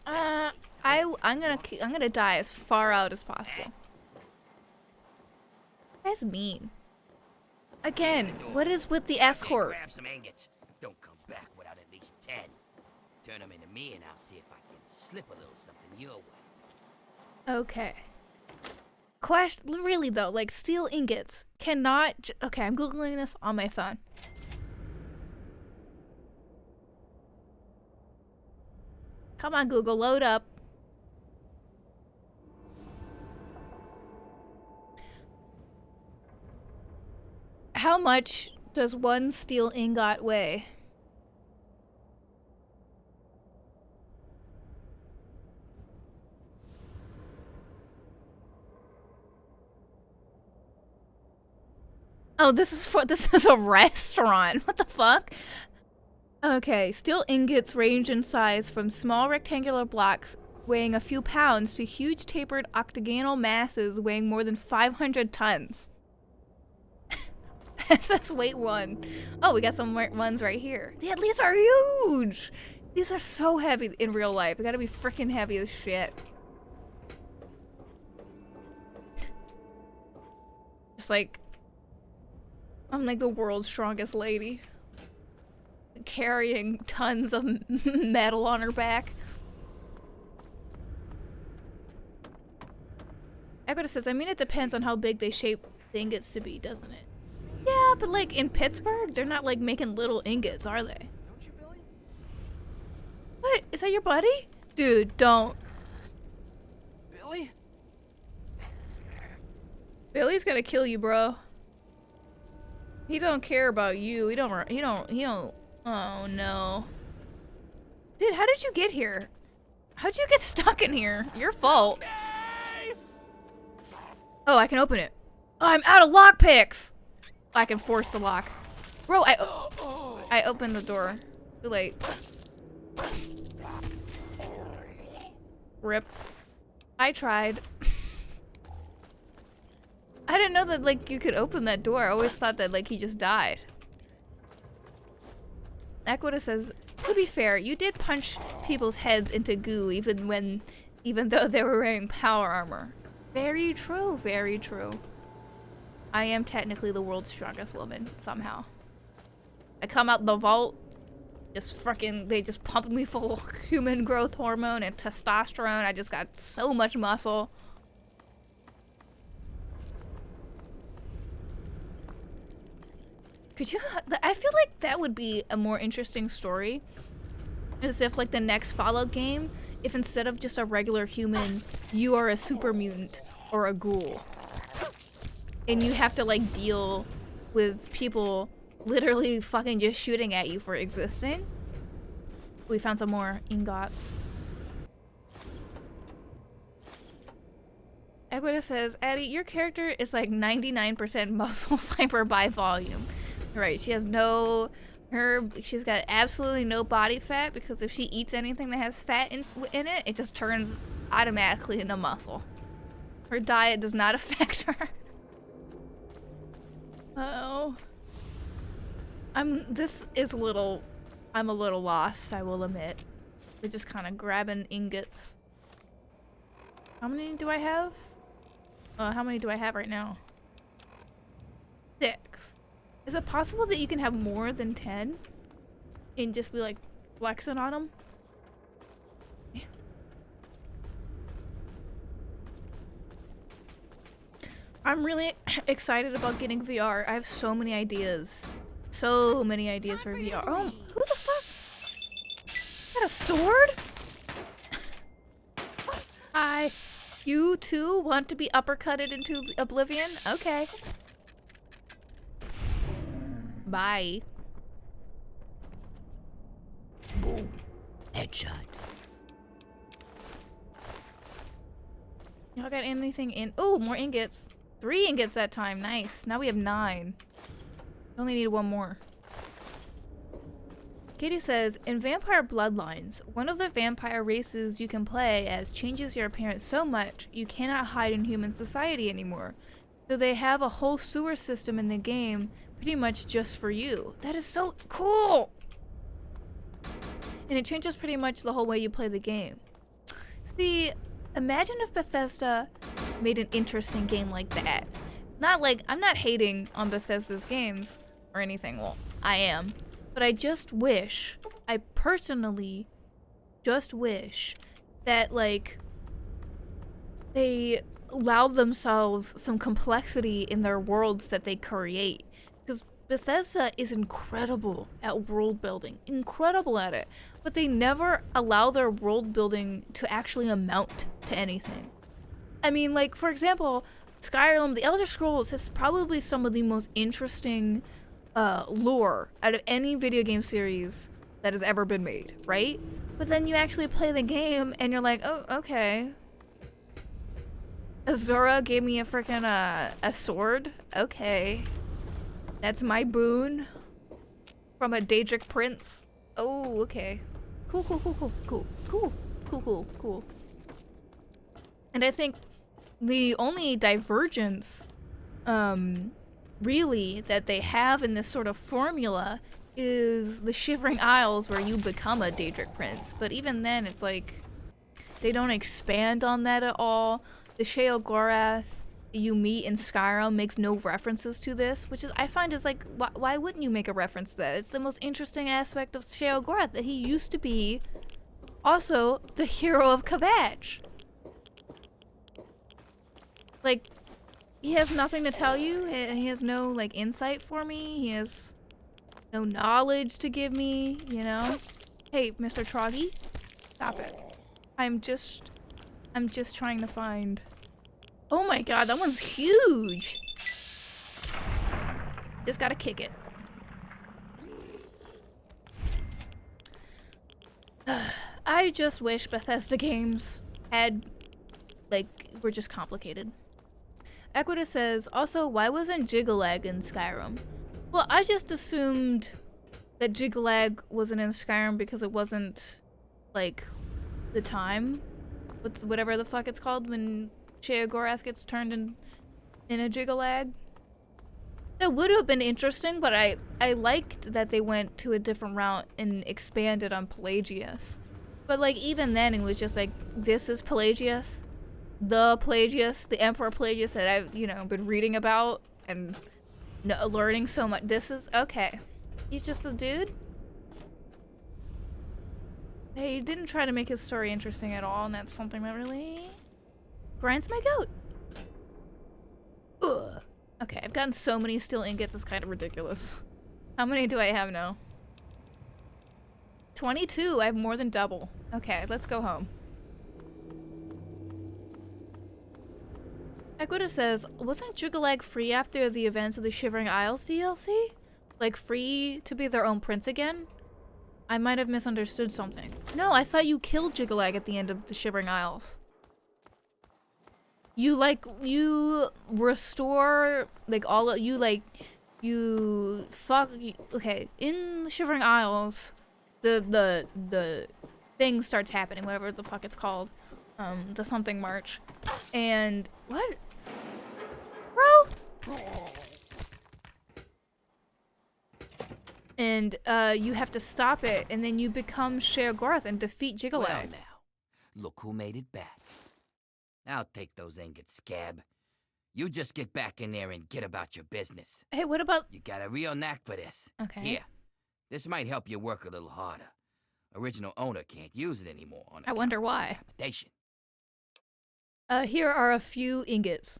I'm gonna die as far out as possible. That's mean. Again, what is with the escort? Grab some ingots. Don't come back without at least 10. Turn them into me and I'll see if I can slip a little something your way. Okay. Question, really though, like steel ingots cannot. Okay, I'm googling this on my phone. Come on, Google, load up. How much does one steel ingot weigh? Oh, this is a restaurant. What the fuck? Okay, steel ingots range in size from small rectangular blocks weighing a few pounds to huge tapered octagonal masses weighing more than 500 tons. It says weight 1. Oh, we got some ones right here. Yeah, these are huge! These are so heavy in real life. They gotta be freaking heavy as shit. Just like, I'm like the world's strongest lady. Carrying tons of metal on her back. Equita says, I mean, it depends on how big they shape the ingots to be, doesn't it? Yeah, but like in Pittsburgh, they're not like making little ingots, are they? What? Is that your buddy? Dude, don't. Billy? Billy's gonna kill you, bro. He don't care about you. He don't. Oh no. Dude, how did you get here? How'd you get stuck in here? Your fault. Oh, I can open it. Oh, I'm out of lockpicks. I can force the lock. Bro, I opened the door. Too late. Rip. I tried. I didn't know that, like, you could open that door. I always thought that, like, he just died. Equita says, to be fair, you did punch people's heads into goo even though they were wearing power armor. Very true, very true. I am technically the world's strongest woman, somehow. I come out the vault, they just pumped me full of human growth hormone and testosterone. I just got so much muscle. Could you, I feel like that would be a more interesting story. As if like the next Fallout game, if instead of just a regular human, you are a super mutant or a ghoul. And you have to like deal with people literally fucking just shooting at you for existing. We found some more ingots. Equita says, Addie, your character is like 99% muscle fiber by volume. Right, she has she's got absolutely no body fat because if she eats anything that has fat in it, it just turns automatically into muscle. Her diet does not affect her. Oh. I'm a little lost, I will admit. We're just kind of grabbing ingots. How many do I have? How many do I have right now? 6. Is it possible that you can have more than 10? And just be like flexing on them? Yeah. I'm really excited about getting VR. I have so many ideas. So many ideas for VR. Oh, who the fuck? Got a sword? You too want to be uppercutted into oblivion? Okay. Bye. Boom. Headshot. Y'all got anything in? Oh, more ingots. 3 ingots that time. Nice. Now we have 9. Only need 1 more. Katie says, in Vampire Bloodlines, one of the vampire races you can play as changes your appearance so much you cannot hide in human society anymore. So they have a whole sewer system in the game pretty much just for you. That is so cool! And it changes pretty much the whole way you play the game. See, imagine if Bethesda made an interesting game like that. Not like, I'm not hating on Bethesda's games or anything, well, I am. But I just wish, I personally just wish that, like, they allowed themselves some complexity in their worlds that they create. Because Bethesda is incredible at world building, incredible at it. But they never allow their world building to actually amount to anything. I mean, like, for example, Skyrim, The Elder Scrolls has probably some of the most interesting lore out of any video game series that has ever been made, right? But then you actually play the game and you're like, oh, okay. Azura gave me a freaking a sword. Okay. That's my boon from a Daedric prince. Oh, okay. Cool, cool, cool, cool, cool, cool, cool, cool, cool. And I think the only divergence, really, that they have in this sort of formula is the Shivering Isles where you become a Daedric prince. But even then, it's like, they don't expand on that at all. The Sheogorath you meet in Skyrim makes no references to this, which is, I find is like, why wouldn't you make a reference to that? It's the most interesting aspect of Sheogorath, that he used to be also the hero of Kvatch. Like, he has nothing to tell you. He has no, like, insight for me. He has no knowledge to give me, you know? Hey, Mr. Troggy, stop it. I'm just trying to find... Oh my god, that one's huge! Just gotta kick it. I just wish Bethesda games had, like, were just complicated. Equita says, also, why wasn't Jiggalag in Skyrim? Well, I just assumed that Jiggalag wasn't in Skyrim because it wasn't, like, the time. Whatever the fuck it's called when Sheogorath gets turned in a Jiggalag. That would have been interesting, but I liked that they went to a different route and expanded on Pelagius. But, like, even then, it was just like, this is Pelagius. The Emperor Pelagius that I've, you know, been reading about and learning so much. This is, okay. He's just a dude? They didn't try to make his story interesting at all, and that's something that really grinds my goat. Ugh. Okay, I've gotten so many steel ingots, it's kind of ridiculous. How many do I have now? 22, I have more than double. Okay, let's go home. Equita says, wasn't Jiggalag free after the events of the Shivering Isles DLC? Like, free to be their own prince again? I might have misunderstood something. No, I thought you killed Jiggalag at the end of the Shivering Isles. You, like, you restore, like, all of, you, like, you fuck, okay, in the Shivering Isles, the thing starts happening, whatever the fuck it's called. The something march. And, what? Bro? And, you have to stop it, and then you become Sheogorath and defeat Jiggalag. Well now, look who made it back. I'll take those ingots, Scab. You just get back in there and get about your business. Hey, what about... You got a real knack for this. Okay. Here, this might help you work a little harder. Original owner can't use it anymore on I wonder why. Capitation. Here are a few ingots.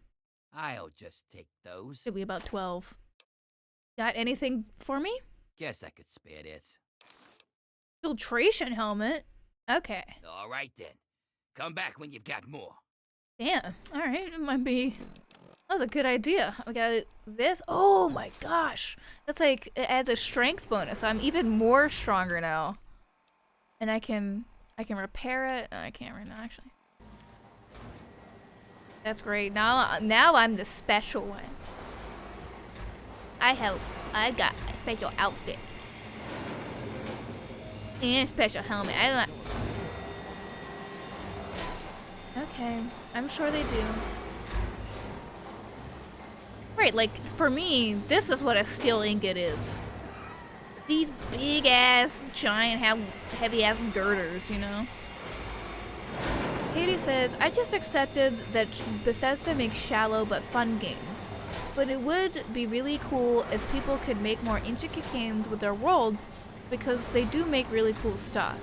I'll just take those. Should be about 12. Got anything for me? Guess I could spare this. Filtration helmet? Okay. All right then. Come back when you've got more. Damn. Alright, it might be... That was a good idea. I got this. Oh my gosh. That's like, it adds a strength bonus. I'm even more stronger now. And I can repair it. No, I can't right now, actually. That's great. Now I'm the special one. I got a special outfit. And a special helmet. I don't. Okay, I'm sure they do. Right, like, for me, this is what a steel ingot is. These big-ass, giant, heavy-ass girders, you know? Katie says, I just accepted that Bethesda makes shallow but fun games. But it would be really cool if people could make more intricate games with their worlds, because they do make really cool stuff.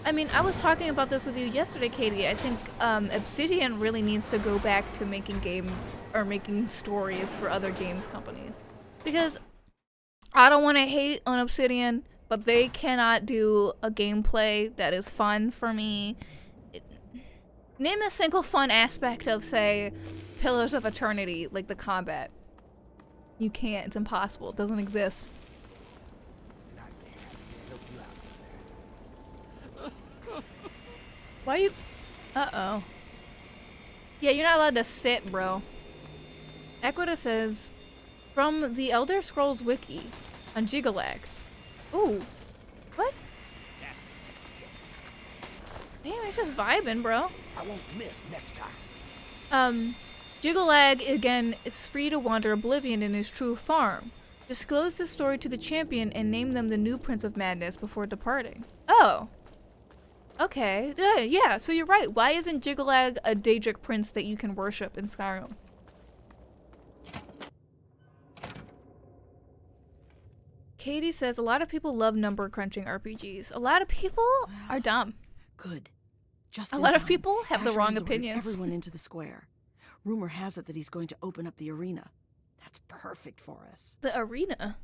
I mean, I was talking about this with you yesterday, Katie. I think Obsidian really needs to go back to making games or making stories for other games companies. Because I don't want to hate on Obsidian, but they cannot do a gameplay that is fun for me. Name a single fun aspect of, say, Pillars of Eternity, like the combat. You can't. It's impossible. It doesn't exist. Why you... Uh-oh. Yeah, you're not allowed to sit, bro. Equita says, from the Elder Scrolls Wiki on Gigalag. Ooh. What? Damn, it's just vibing, bro. I won't miss next time. Gigalag, again, is free to wander Oblivion in his true form. Disclose the story to the champion and name them the new Prince of Madness before departing. Oh. Okay, yeah, so you're right. Why isn't Gigalag a Daedric prince that you can worship in Skyrim? Katie says a lot of people love number crunching RPGs. A lot of people are dumb. Good. Just a in lot time. of people have the Asher wrong has ordered opinions. Everyone into the square. Rumor has it that he's going to open up the arena. That's perfect for us. The arena?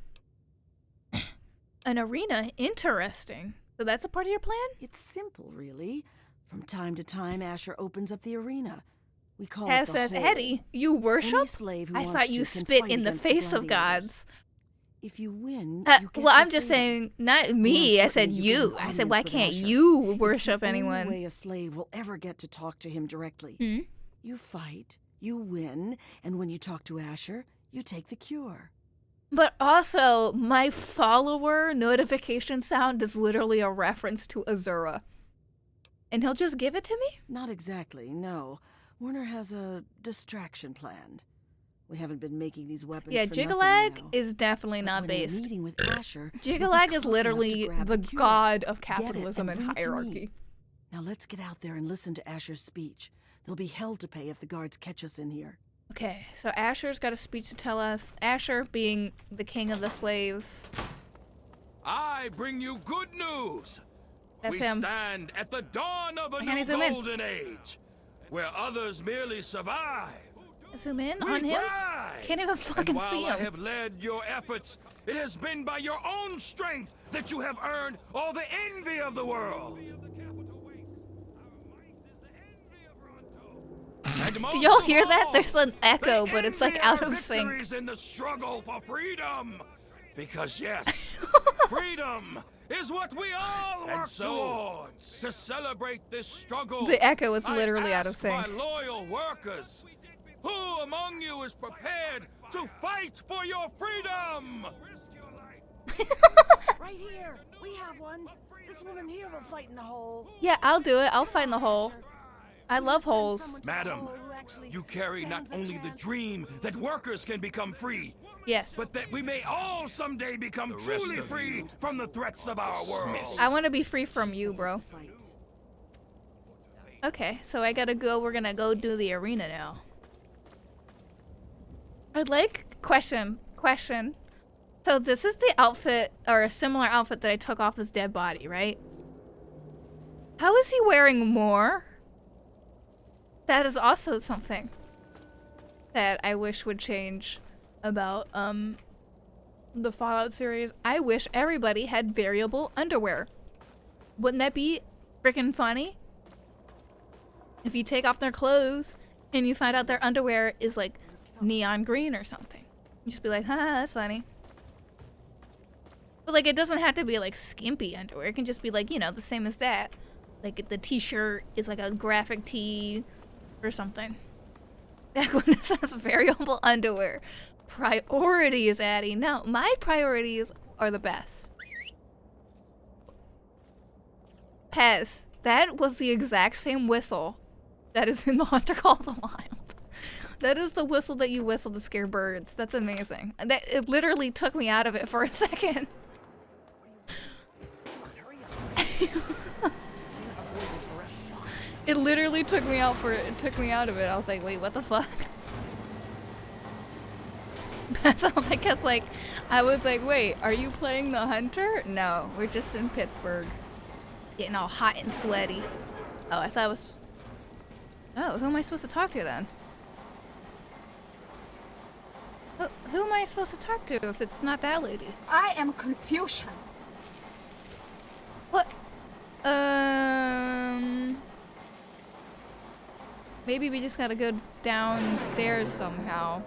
An arena? Interesting. So that's a part of your plan? It's simple, really. From time to time, Asher opens up the arena. We call Taz it the says, hole. Eddie, you worship? Any slave who I wants thought to you can spit fight in the against face of gladiators. gods. If you win, you get well, your I'm just freedom. saying, not More me. I said importantly, you get you. an I said, audience why with can't Asher. you It's worship the anyone? only way a slave will ever get to talk to him directly. Hmm? You fight, you win, and when you talk to Asher, you take the cure. But also, my follower notification sound is literally a reference to Azura. And he'll just give it to me? Not exactly, no. Werner has a distraction planned. We haven't been making these weapons Yeah, for nothing, Gigalag you know. is definitely But not when you're based. meeting with Asher, you'll be Gigalag is close enough to literally grab the cure. god of Get it capitalism and bring it to me. hierarchy. Now let's get out there and listen to Asher's speech. There'll be hell to pay if the guards catch us in here. Okay, so Asher's got a speech to tell us. Asher being the king of the slaves. I bring you good news. That's We him. stand at the dawn of a Can I new zoom in? golden age, where others merely survive. Zoom in We on him? thrive. Can't even And fucking while see I him. have led your efforts, it has been by your own strength that you have earned all the envy of the world. Did y'all hear that? There's an echo, but it's like out of sync. Victories in the struggle for freedom. Because yes, freedom is what we all work towards. To celebrate this struggle, The echo is literally I out of ask sync. my loyal workers, who among you is prepared to fight for your freedom? Right here! We have one! This woman here will fight in the hole. Yeah, I'll do it. I'll find the hole. I love holes. Madam, you carry not only the dream that workers can become free, Yes. but that we may all someday become truly free from the threats of our world. I want to be free from you, bro. Okay, so I gotta go. We're gonna go do the arena now. I'd like... Question. So this is the outfit, or a similar outfit that I took off this dead body, right? How is he wearing more? That is also something that I wish would change about the Fallout series. I wish everybody had variable underwear. Wouldn't that be freaking funny? If you take off their clothes and you find out their underwear is like neon green or something. You just be like, haha, that's funny. But like, it doesn't have to be like skimpy underwear. It can just be like, you know, the same as that. Like the t-shirt is like a graphic tee or something. That one says variable underwear. Priorities, Addie. No, my priorities are the best. Pez, that was the exact same whistle that is in the Hunter Call of the Wild. That is the whistle that you whistle to scare birds. That's amazing. It literally took me out of it for a second. It literally took me out of it. I was like, wait, what the fuck? That sounds like I was like, wait, are you playing the Hunter? No, we're just in Pittsburgh. Getting all hot and sweaty. Oh, I thought it was... Oh, who am I supposed to talk to then? Who am I supposed to talk to if it's not that lady? I am Confucian. What? Maybe we just gotta go downstairs somehow.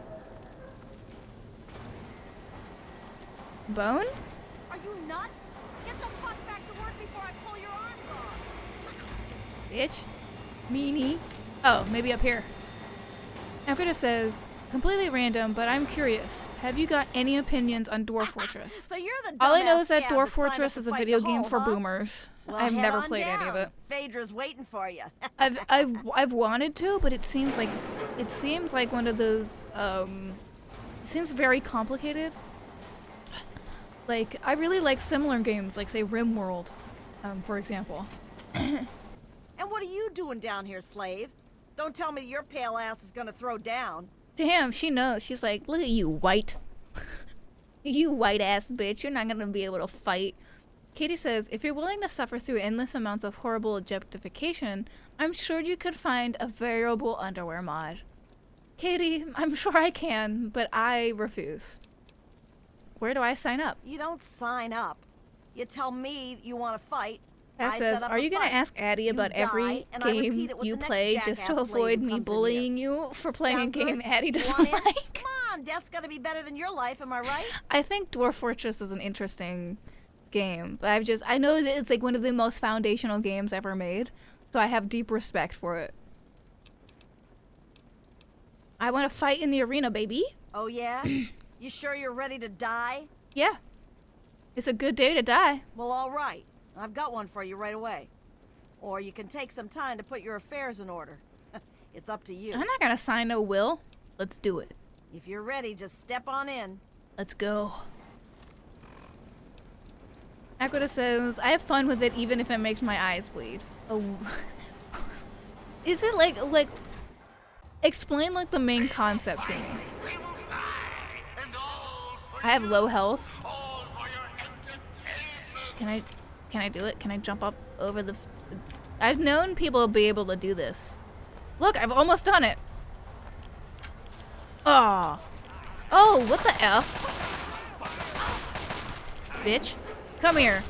Bone? Are you nuts? Get the fuck back to work before I pull your arms off. Bitch. Meanie. Oh, maybe up here. Equita says, completely random, but I'm curious. Have you got any opinions on Dwarf Fortress? So you're the All I know dumbass is that scab Dwarf that signed Fortress up is to a fight video the game hole, for huh? boomers. Well, I've head never on played any of down. it. Phaedra's waiting for you. I've wanted to, but it seems like one of those it seems very complicated. Like I really like similar games, like say RimWorld, for example. And what are you doing down here, slave? Don't tell me your pale ass is gonna throw down. Damn, she knows. She's like, look at you, white. You white ass bitch. You're not gonna be able to fight. Katie says, if you're willing to suffer through endless amounts of horrible objectification, I'm sure you could find a variable underwear mod. Katie, I'm sure I can, but I refuse. Where do I sign up? You don't sign up. You tell me you want to fight. That says, are you going to ask Addie about every game you play just to avoid me bullying you for playing a game Addie doesn't like? Come on, death's got to be better than your life, am I right? I think Dwarf Fortress is an interesting game, but I know that it's like one of the most foundational games ever made, so I have deep respect for it. I want to fight in the arena, baby. Oh yeah? You sure you're ready to die? Yeah. It's a good day to die. Well, all right. I've got one for you right away. Or you can take some time to put your affairs in order. It's up to you. I'm not gonna sign no will. Let's do it. If you're ready, just step on in. Let's go. Aquita says, I have fun with it even if it makes my eyes bleed. Oh. Is it like, explain like the main concept to me. I have low health. Can I do it? Can I jump up over the... I've known people be able to do this. Look, I've almost done it. Oh. Oh, what the F? Bitch. Come here.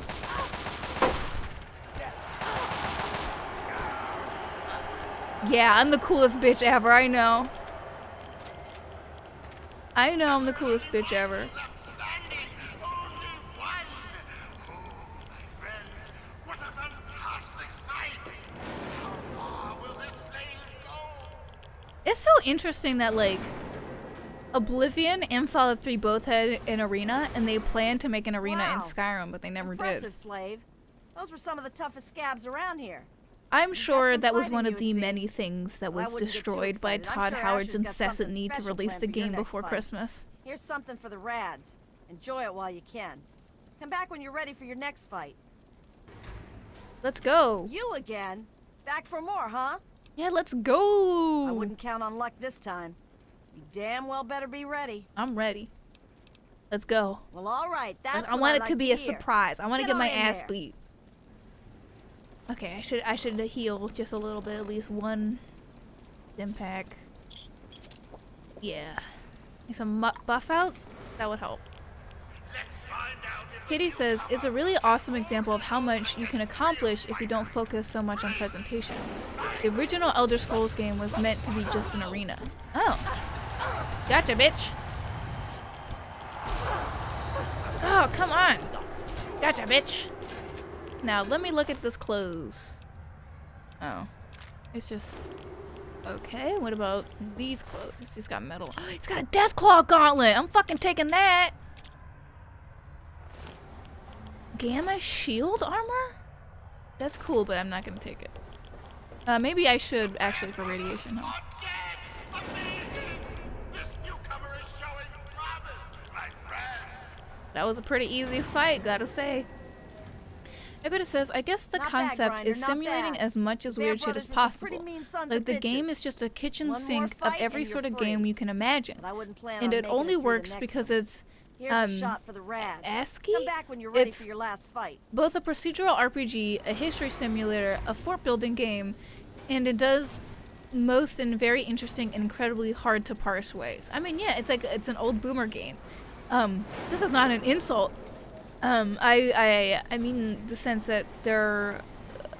Yeah, I'm the coolest bitch ever, I know. I know I'm the coolest bitch ever. It's so interesting that, like, Oblivion and Fallout 3 both had an arena, and they planned to make an arena in Skyrim, but they never Impressive, did. slave. Those were some of the toughest scabs around here. I'm sure that was one of the many things that was destroyed by Todd Howard's incessant need to release the game before Christmas. Here's something for the rads. Enjoy it while you can. Come back when you're ready for your next fight. Let's go. You again? Back for more, huh? Yeah, let's go. I wouldn't count on luck this time. You damn well better be ready. I'm ready. Let's go. Well, all right. That's I want it to be a hear. surprise. I want to get my ass there. beat. Okay, I should heal just a little bit, at least one stim pack. Yeah. Need some buff outs? That would help. Kitty says, it's a really awesome example of how much you can accomplish if you don't focus so much on presentation. The original Elder Scrolls game was meant to be just an arena. Oh. Gotcha, bitch. Oh, come on. Gotcha, bitch. Now, let me look at this clothes. Oh. It's just... Okay, what about these clothes? It's just got metal. It's got a Deathclaw gauntlet! I'm fucking taking that! Gamma shield armor? That's cool, but I'm not gonna take it. Maybe I should actually for radiation. Huh? That was a pretty easy fight, gotta say. Equita says, I guess the concept is simulating as much as weird shit as possible. Like the game is just a kitchen sink of every sort of game you can imagine. And it only works because it's ASCII? Come back when you're ready It's for your last fight. both a procedural RPG, a history simulator, a fort building game, and it does most in very interesting and incredibly hard to parse ways. I mean, yeah, it's an old boomer game. This is not an insult. I mean the sense that there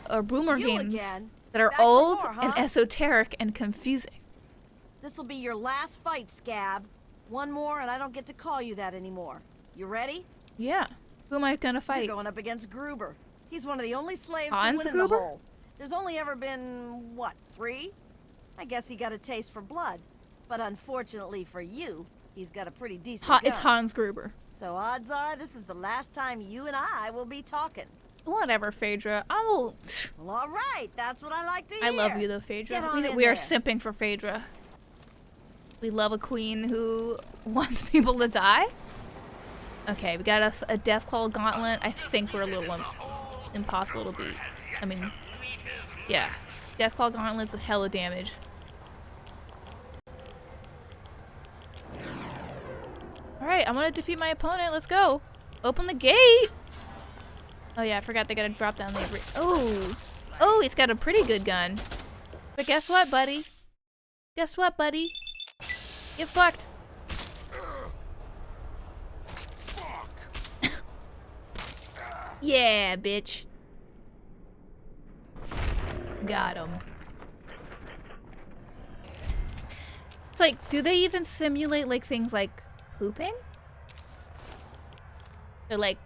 are boomer games that are old and esoteric and confusing. This'll be your last fight, Scab. One more and I don't get to call you that anymore. You ready? Yeah. Who am I gonna fight? You're going up against Gruber. He's one of the only slaves Hans to win Gruber? in the hole. There's only ever been, what, 3? I guess he got a taste for blood. But unfortunately for you, he's got a pretty decent gun. It's Hans Gruber. So odds are this is the last time you and I will be talking. Whatever, Phaedra. I will... Well, all right. That's what I like to hear. I love you, though, Phaedra. We are simping for Phaedra. We love a queen who wants people to die. Okay, we got us a Deathclaw Gauntlet. I think we're a little impossible to beat. I mean, yeah. Deathclaw Gauntlet's a hella damage. Alright, I'm gonna defeat my opponent. Let's go. Open the gate! Oh yeah, I forgot they gotta drop down the... Oh! Oh, he's got a pretty good gun. But guess what, buddy? Guess what, buddy? Get fucked. Yeah, bitch. Got him. It's like, do they even simulate like things like pooping? They're like,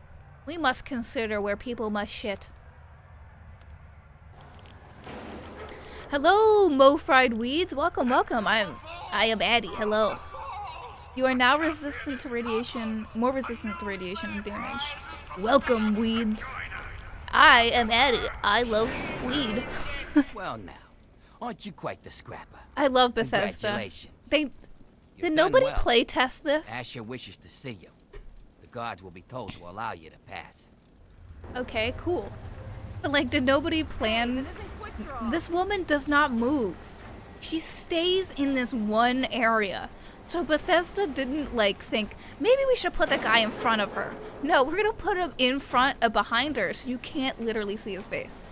we must consider where people must shit. Hello, Mo Fried Weeds. Welcome, welcome. I am Addie. Hello. You are now resistant to radiation, more resistant to radiation and damage. Welcome, Weeds. I am Addie. I love weed. Well now, aren't you quite the scrapper? I love Bethesda. Congratulations. Did nobody play test this? Asher wishes to see you. The guards will be told to allow you to pass. Okay, cool. But like, did nobody plan? This woman does not move. She stays in this one area. So Bethesda didn't like think, maybe we should put the guy in front of her. No, we're gonna put him in front of behind her so you can't literally see his face.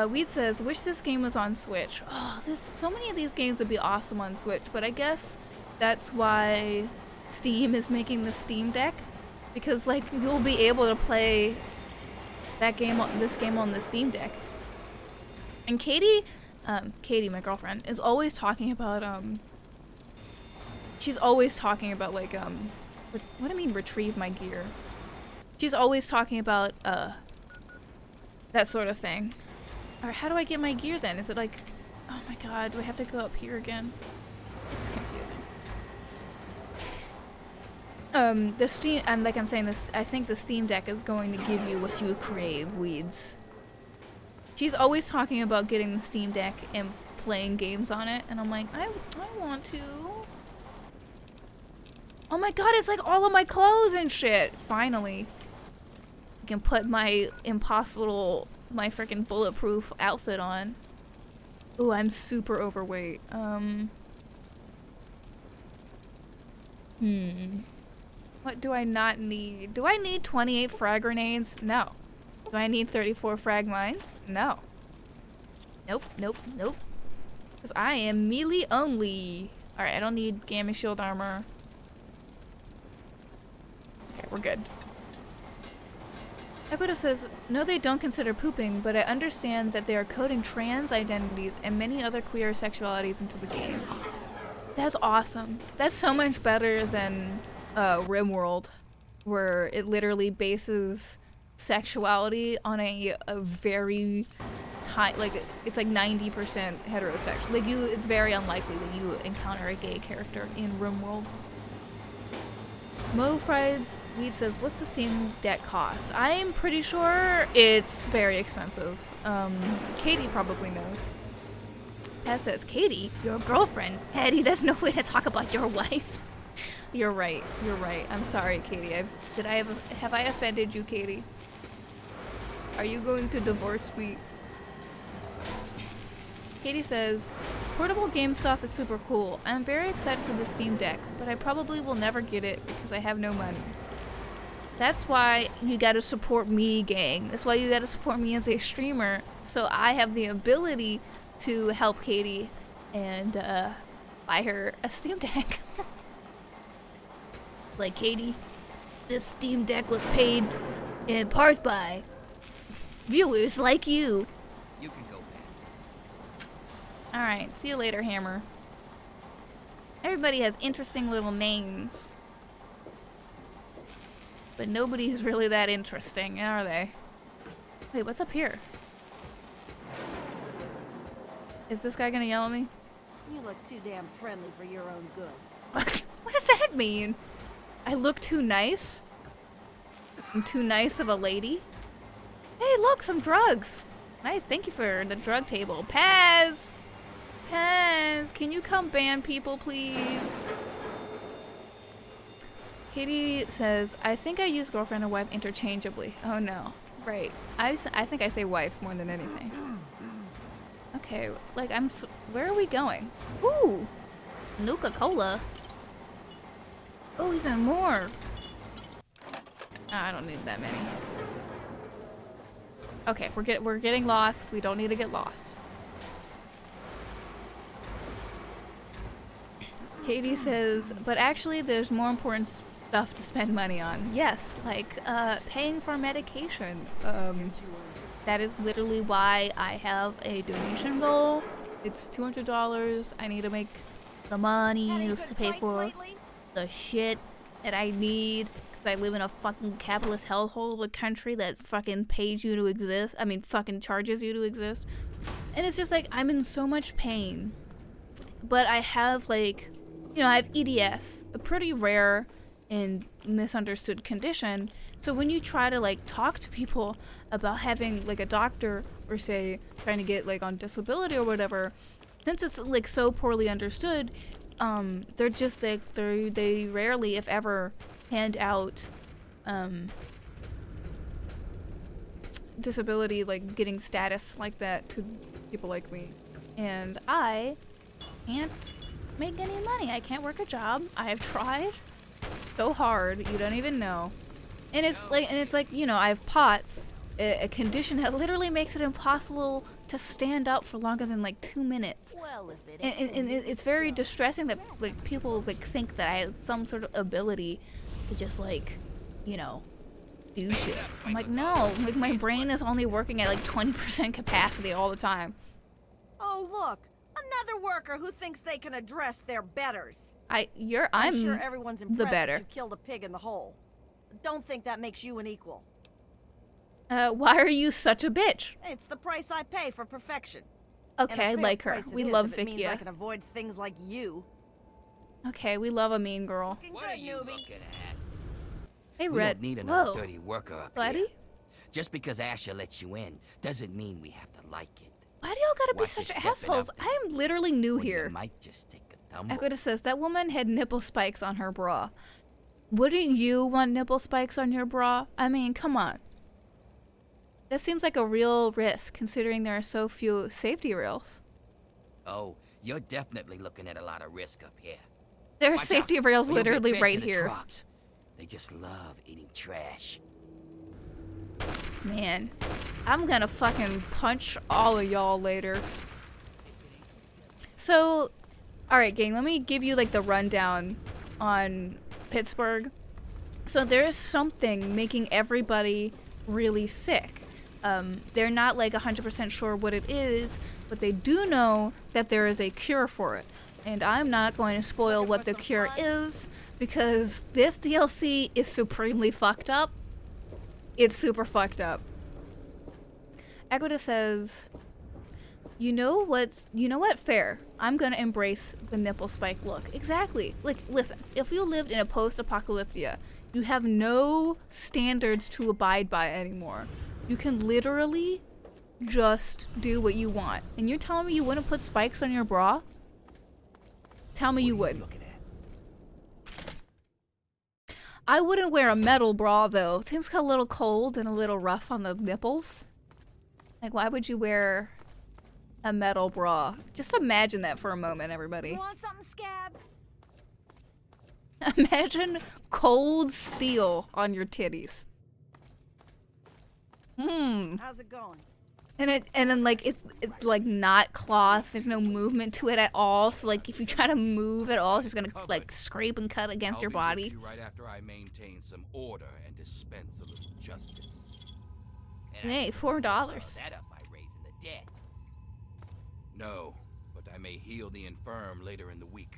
Weed says, wish this game was on Switch. Oh, so many of these games would be awesome on Switch, but I guess that's why Steam is making the Steam Deck. Because like, you'll be able to play this game on the Steam Deck. And Katie, my girlfriend, is always talking about, she's always talking about like, what do I mean retrieve my gear? She's always talking about, that sort of thing. Alright, how do I get my gear then? Is it like, oh my god, do I have to go up here again? It's confusing. The Steam, and like I'm saying this, I think the Steam Deck is going to give you what you crave, Weeds. She's always talking about getting the Steam Deck and playing games on it, and I'm like, I want to. Oh my god, it's like all of my clothes and shit. Finally. I can put my my freaking bulletproof outfit on. Ooh, I'm super overweight. What do I not need? Do I need 28 frag grenades? No. Do I need 34 frag mines? No. Nope, nope, nope. Because I am melee only. Alright, I don't need gamma shield armor. Okay, we're good. Equita says, no, they don't consider pooping, but I understand that they are coding trans identities and many other queer sexualities into the game. That's awesome. That's so much better than RimWorld, where it literally bases sexuality on a very like it's like 90% heterosexual. Like it's very unlikely that you encounter a gay character in RimWorld. Mo Fried's Weed says, what's the Steam Deck cost? I'm pretty sure it's very expensive. Katie probably knows. Paz says, Katie, your girlfriend? Hattie, there's no way to talk about your wife. You're right. You're right. I'm sorry, Katie. Have I offended you, Katie? Are you going to divorce me? Katie says, portable game stuff is super cool. I'm very excited for the Steam Deck, but I probably will never get it because I have no money. That's why you gotta support me, gang. That's why you gotta support me as a streamer, so I have the ability to help Katie and buy her a Steam Deck. Like, Katie, this Steam Deck was paid in part by viewers like you. You can go back. Alright, see you later, Hammer. Everybody has interesting little names. But nobody's really that interesting, are they? Wait, what's up here? Is this guy gonna yell at me? You look too damn friendly for your own good. What does that mean? I look too nice? I'm too nice of a lady? Hey, look, some drugs. Nice, thank you for the drug table. Paz! Paz, can you come ban people, please? Katie says, I think I use girlfriend and wife interchangeably. Oh no. Right. I think I say wife more than anything. Okay, like where are we going? Ooh! Nuka-Cola. Oh, even more. I don't need that many. Okay, we're getting lost. We don't need to get lost. Katie says, but actually there's more important stuff to spend money on. Yes, like paying for medication. That is literally why I have a donation goal. It's $200. I need to make the money to pay for the shit that I need. Because I live in a fucking capitalist hellhole of a country that fucking pays you to exist. I mean, fucking charges you to exist. And it's just like, I'm in so much pain. But I have like, you know, I have EDS, a pretty rare and misunderstood condition. So when you try to like talk to people about having like a doctor or say trying to get like on disability or whatever, since it's like so poorly understood, they're just like they rarely, if ever, hand out disability, like getting status like that to people like me. And I can't make any money. I can't work a job. I have tried so hard, you don't even know. And it's like, you know, I have POTS, a condition that literally makes it impossible to stand up for longer than like 2 minutes. Well, if it And it's very distressing that like people like think that I have some sort of ability to just like, you know, do shit. I'm like, no, like my brain is only working at like 20% capacity all the time. Oh, look, another worker who thinks they can address their betters. I'm I'm sure everyone's the impressed better. that you killed a pig in the hole. Don't think that makes you an equal. Why are you such a bitch? It's the price I pay for perfection. Okay, I like her. We love It means I Vikia. can avoid things like you. Okay, we love a mean girl. What are you looking at? Hey, We Red. don't need another Whoa. dirty worker up Buddy? here. Just because Asher lets you in doesn't mean we have to like it. Why do y'all gotta be Watch you such stepping assholes? up I am literally new Or you here. might just take a tumble. Equita says that woman had nipple spikes on her bra. Wouldn't you want nipple spikes on your bra? I mean, come on. That seems like a real risk, considering there are so few safety rails. Oh, you're definitely looking at a lot of risk up here. There are Watch safety out, rails or you'll get literally fed right to the here. trucks. They just love eating trash. Man, I'm gonna fucking punch all of y'all later. So, alright gang, let me give you like the rundown on Pittsburgh. So there's something making everybody really sick. They're not like 100% sure what it is, but they do know that there is a cure for it. And I'm not going to spoil what the cure is, because this DLC is supremely fucked up. It's super fucked up. Equita says, You know what? Fair. I'm gonna embrace the nipple spike look. Exactly. Like, listen, if you lived in a post-apocalyptia, you have no standards to abide by anymore. You can literally just do what you want. And you're telling me you wouldn't put spikes on your bra? Tell me you would. I wouldn't wear a metal bra though. It seems a little cold and a little rough on the nipples. Like, why would you wear a metal bra? Just imagine that for a moment, everybody. You want something, Scab? Imagine cold steel on your titties. How's it going? And then like it's like not cloth. There's no movement to it at all. So like if you try to move at all, it's just gonna like scrape and cut against your body. I'll be with you right after I maintain some order and dispense a little justice. Hey, $4. That up by raising the dead. No, but I may heal the infirm later in the week,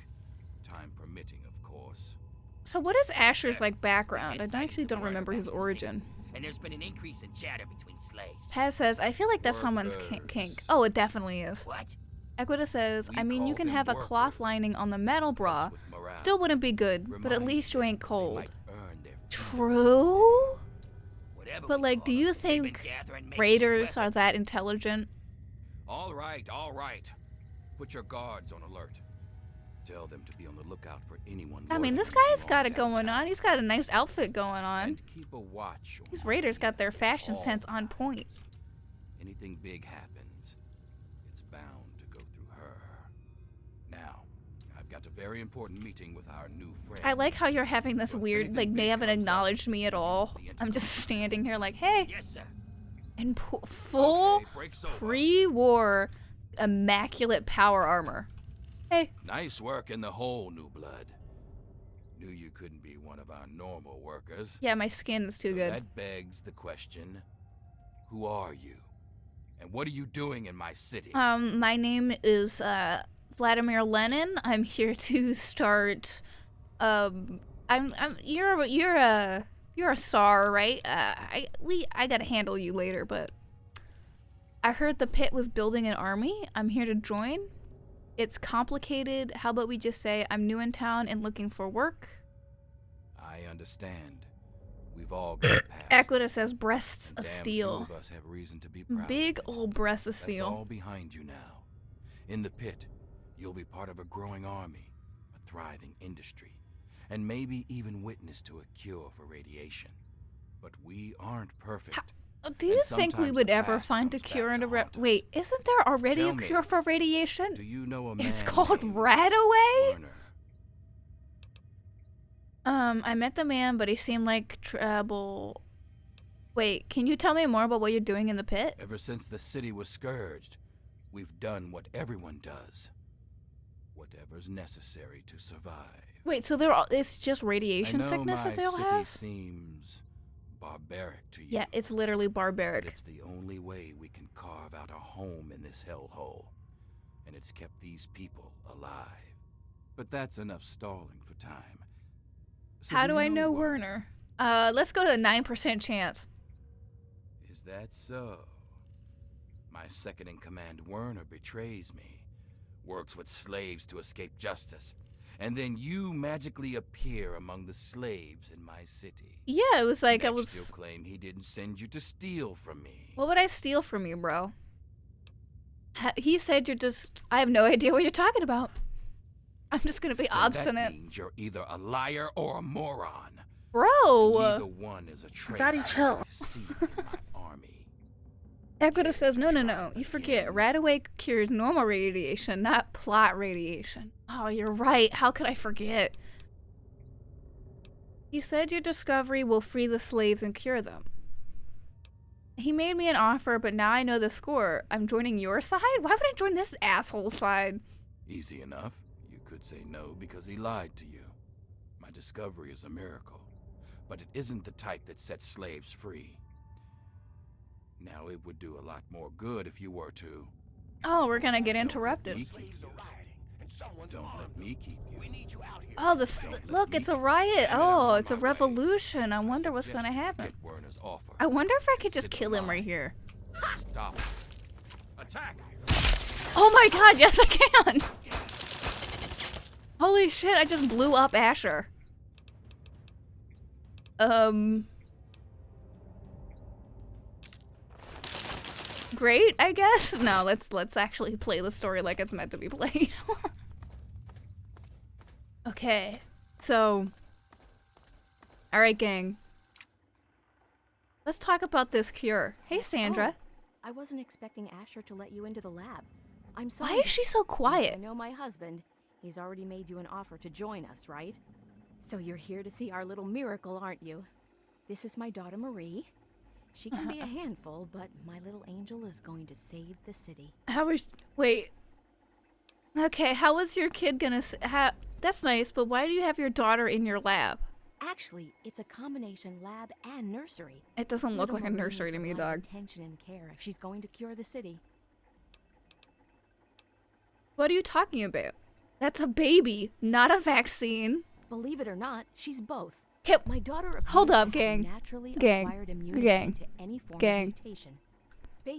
time permitting, of course. So what is Asher's like background? I actually don't remember his origin. And there's been an increase in chatter between slaves. Taz says, I feel like that's someone's kink. Oh, it definitely is. What? Equita says, I mean, you can have a cloth lining on the metal bra. Still wouldn't be good, but at least you ain't cold. True? But like, do you think raiders are that intelligent? All right, all right. Put your guards on alert. Tell them to be on the lookout for anyone. I mean, this guy's got it going on. He's got a nice outfit going on. And keep a watch on These raiders got their fashion sense on point. Anything big happens, it's bound to go through her. Now, I've got a very important meeting with our new friend. I like how you're having this weird, like, they haven't acknowledged me at all. I'm just standing here like, hey. Yes, sir. And full pre-war immaculate power armor. Hey. Nice work in the hole, New Blood. Knew you couldn't be one of our normal workers. Yeah, my skin is too good. That begs the question, who are you? And what are you doing in my city? My name is Vladimir Lenin. I'm here to start you're a SAR, right? I gotta handle you later, but I heard the pit was building an army. I'm here to join. It's complicated. How about we just say I'm new in town and looking for work? I understand. We've all got past. Equita says breasts of steel. Few of us have reason to be proud. Big old breasts of steel. That's all behind you now. In the pit, you'll be part of a growing army, a thriving industry, and maybe even witness to a cure for radiation. But we aren't perfect. Do you think we would ever find a cure and wait, isn't there already a cure for radiation? Do you know a man? It's called Radaway? I met the man, but he seemed like trouble. Wait, can you tell me more about what you're doing in the pit? Ever since the city was scourged, we've done what everyone does. Whatever's necessary to survive. Wait, so it's just radiation sickness that they all have? I know my city seems barbaric to you. Yeah, it's literally barbaric. But it's the only way we can carve out a home in this hellhole. And it's kept these people alive. But that's enough stalling for time. So how do I know Werner? Let's go to the 9% chance. Is that so? My second-in-command Werner betrays me. Works with slaves to escape justice. And then you magically appear among the slaves in my city. Yeah, it was like Next, he'll claim he didn't send you to steal from me. What would I steal from you, bro? He said you're just... I have no idea what you're talking about. I'm just gonna be obstinate. That means you're either a liar or a moron. Bro! Neither one is a traitor. Daddy, chill. Equita says, no. You forget. Radaway cures normal radiation, not plot radiation. Oh, you're right. How could I forget? He said your discovery will free the slaves and cure them. He made me an offer, but now I know the score. I'm joining your side? Why would I join this asshole side? Easy enough. You could say no because he lied to you. My discovery is a miracle, but it isn't the type that sets slaves free. Now, it would do a lot more good if you were to... Oh, we're gonna get interrupted. Don't let me keep you. Oh, look, it's a riot. Oh, it's a revolution. I wonder what's gonna happen. I wonder if I could just kill him right here. Stop. Attack! Oh my god, yes I can! Holy shit, I just blew up Asher. Great, I guess? No, let's actually play the story like it's meant to be played. Okay, so... Alright, gang. Let's talk about this cure. Hey, Sandra. Oh, I wasn't expecting Asher to let you into the lab. I'm sorry. Why is she so quiet? I know my husband. He's already made you an offer to join us, right? So you're here to see our little miracle, aren't you? This is my daughter Marie. She can be a handful, but my little angel is going to save the city. How is... Wait. Okay, how is your kid gonna... That's nice, but why do you have your daughter in your lab? Actually, it's a combination lab and nursery. It doesn't look like a nursery to me, dog. Attention and care if she's going to cure the city. What are you talking about? That's a baby, not a vaccine. Believe it or not, she's both. Hey, my daughter hold up, gang. Naturally Gang. acquired immunity Gang. to any form Gang. of mutation.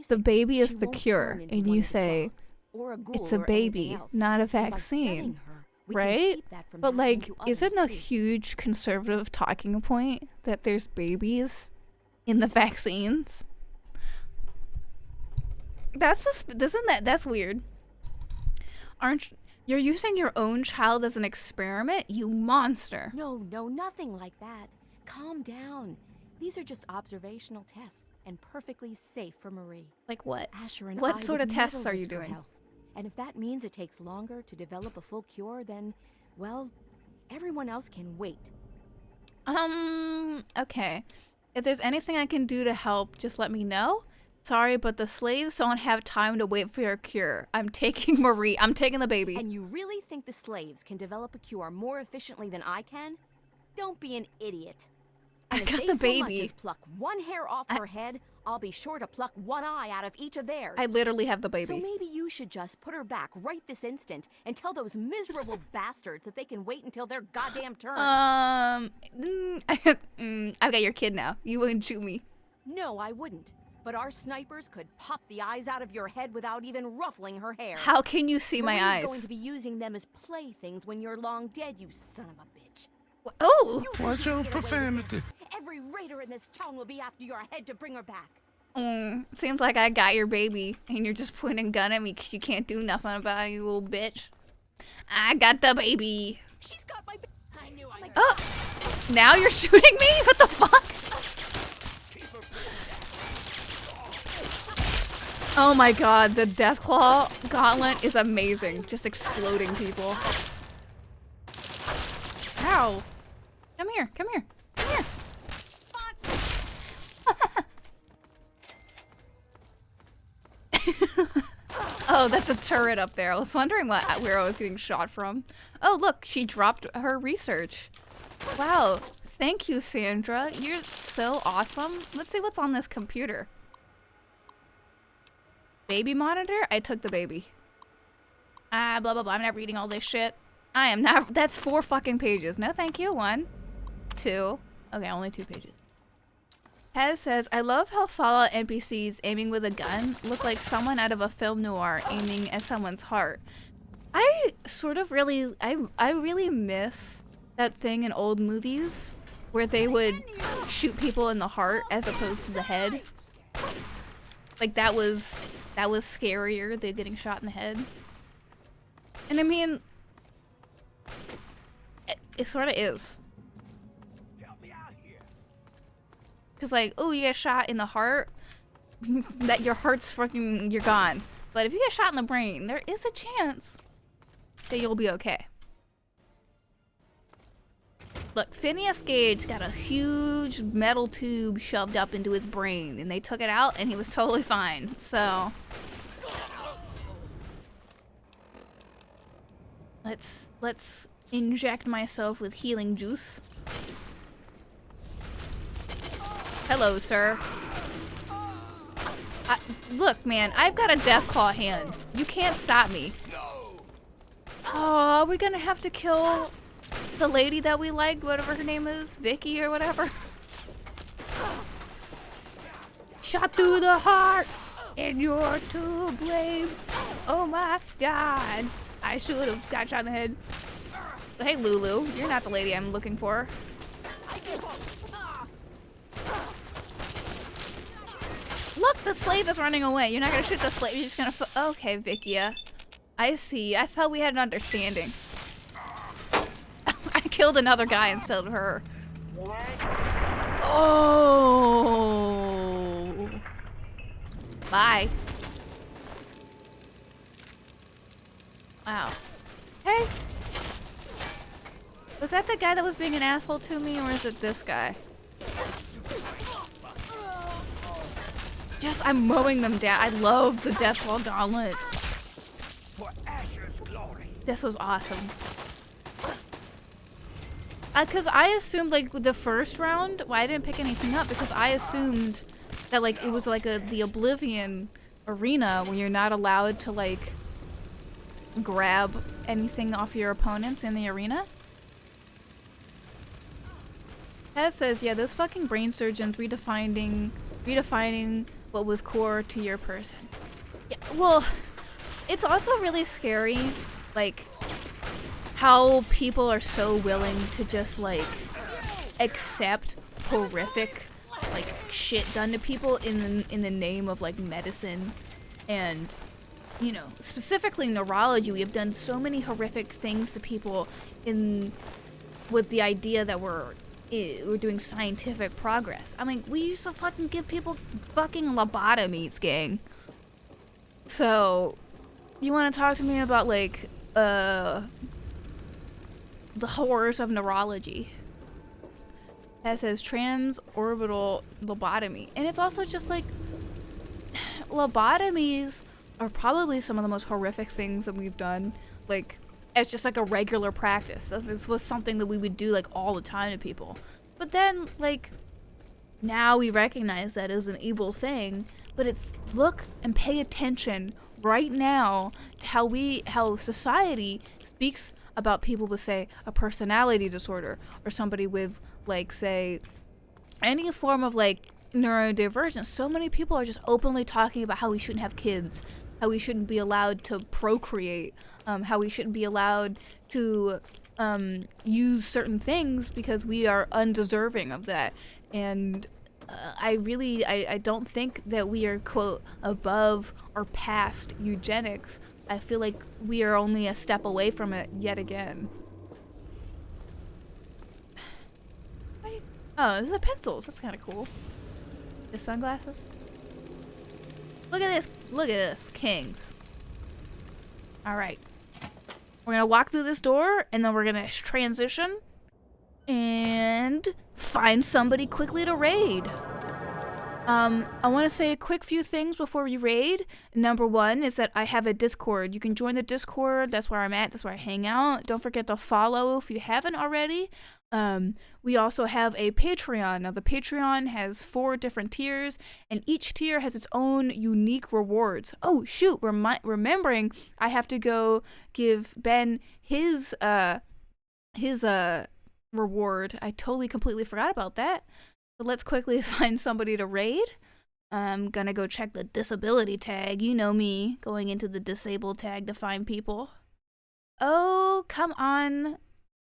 The baby is she the won't cure, turn into and one you of the say frogs, or a ghoul it's a or anything baby, else. not a And by vaccine, studying her, we can right? keep that from But happening like, to isn't a others, too. huge conservative talking point that there's babies in the vaccines? That's weird. You're using your own child as an experiment, you monster. No, nothing like that. Calm down. These are just observational tests and perfectly safe for Marie. Like what? Asher and What I sort would of tests never are you risk her doing? health. And if that means it takes longer to develop a full cure, then, well, everyone else can wait. Okay. If there's anything I can do to help, just let me know. Sorry, but the slaves don't have time to wait for your cure. I'm taking Marie. I'm taking the baby. And you really think the slaves can develop a cure more efficiently than I can? Don't be an idiot. I And if got they the so much baby. as pluck one hair off her head, I'll be sure to pluck one eye out of each of theirs. I literally have the baby. So maybe you should just put her back right this instant and tell those miserable bastards that they can wait until their goddamn turn. I've got your kid now. You wouldn't shoot me. No, I wouldn't. But our snipers could pop the eyes out of your head without even ruffling her hair. How can you see my eyes? Marie's going to be using them as playthings when you're long dead, you son of a bitch. Oh! Watch your profanity. Every raider in this town will be after your head to bring her back. Seems like I got your baby, and you're just pointing a gun at me because you can't do nothing about it, you little bitch. I got the baby. She's got my I knew I Oh! Now you're shooting me? What the fuck? Oh my god, the Deathclaw gauntlet is amazing. Just exploding people. Ow. Come here, come here, come here. Oh, that's a turret up there. I was wondering where I was getting shot from. Oh, look, she dropped her research. Wow, thank you, Sandra. You're so awesome. Let's see what's on this computer. Baby monitor? I took the baby. Blah, blah, blah. I'm not reading all this shit. I am not. That's 4 fucking pages. No, thank you. 1, 2. Okay, only 2 pages. Taz says, I love how Fallout NPCs aiming with a gun look like someone out of a film noir aiming at someone's heart. I sort of really, I really miss that thing in old movies where they would shoot people in the heart as opposed to the head. Like that was scarier than getting shot in the head. And I mean, it sort of is. Cause like, oh, you get shot in the heart, that your heart's fucking, you're gone. But if you get shot in the brain, there is a chance that you'll be okay. Look, Phineas Gage got a huge metal tube shoved up into his brain, and they took it out, and he was totally fine. So let's inject myself with healing juice. Hello, sir. Look, man, I've got a Deathclaw hand. You can't stop me. Oh, are we gonna have to kill the lady that we liked, whatever her name is, Vicky or whatever? Shot through the heart. And you're to blame. Oh my god. I should have got shot in the head. Hey, Lulu. You're not the lady I'm looking for. Look, the slave is running away. You're not gonna shoot the slave. You're just gonna. Okay, Vikia. I see. I thought we had an understanding. I killed another guy instead of her. Oh. Bye. Wow. Hey. Was that the guy that was being an asshole to me, or is it this guy? Yes, I'm mowing them down. I love the Deathwall Gauntlet. For Asher's glory. This was awesome. Cause I assumed like the first round, well, I didn't pick anything up because I assumed that like it was like the Oblivion arena where you're not allowed to like grab anything off your opponents in the arena. That says, yeah, those fucking brain surgeons redefining what was core to your person. Yeah, well, it's also really scary, like, how people are so willing to just, like, accept horrific, like, shit done to people in the name of, like, medicine. And, you know, specifically neurology, we have done so many horrific things to people with the idea that we're doing scientific progress. I mean, we used to fucking give people fucking lobotomies, gang. So, you want to talk to me about, like, the horrors of neurology? That says transorbital lobotomy. And it's also just like, lobotomies are probably some of the most horrific things that we've done. Like, it's just like a regular practice. This was something that we would do like all the time to people. But then, like, now we recognize that as an evil thing. But it's look and pay attention right now to how society speaks about people with, say, a personality disorder, or somebody with, like, say, any form of, like, neurodivergence. So many people are just openly talking about how we shouldn't have kids, how we shouldn't be allowed to procreate, how we shouldn't be allowed to use certain things because we are undeserving of that. And I don't think that we are, quote, above or past eugenics. I feel like we are only a step away from it yet again. Oh, these are pencils. That's kind of cool. The sunglasses. Look at this. Look at this. Kings. All right. We're going to walk through this door, and then we're going to transition and find somebody quickly to raid. I want to say a quick few things before we raid. Number one is that I have a Discord. You can join the Discord. That's where I'm at. That's where I hang out. Don't forget to follow if you haven't already. We also have a Patreon. Now, the Patreon has 4 different tiers, and each tier has its own unique rewards. Oh, shoot. Remembering I have to go give Ben his reward. I totally, completely forgot about that. So let's quickly find somebody to raid. I'm gonna go check the disability tag. You know me, going into the disabled tag to find people. Oh, come on,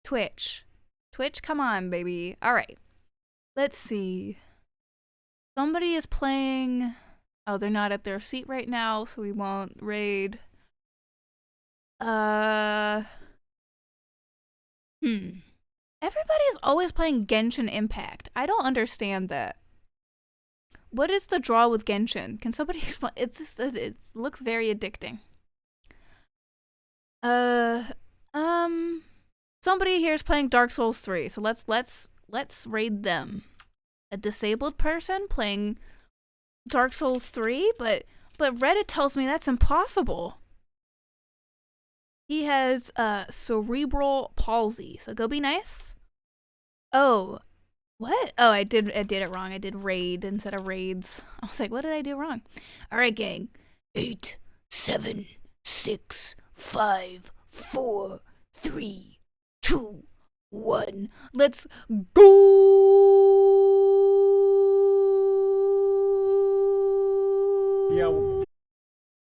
Twitch. Twitch, come on, baby. All right. Let's see. Somebody is playing. Oh, they're not at their seat right now, so we won't raid. Everybody's always playing Genshin Impact. I don't understand that. What is the draw with Genshin? Can somebody explain? It's just, it looks very addicting. Somebody here is playing Dark Souls 3, so let's raid them. A disabled person playing Dark Souls 3, but Reddit tells me that's impossible. He has cerebral palsy, so go be nice. Oh, what? Oh, I did it wrong. I did raid instead of raids. I was like, what did I do wrong? All right, gang. 8, 7, 6, 5, 4, 3, 2, 1. Let's go. Yeah,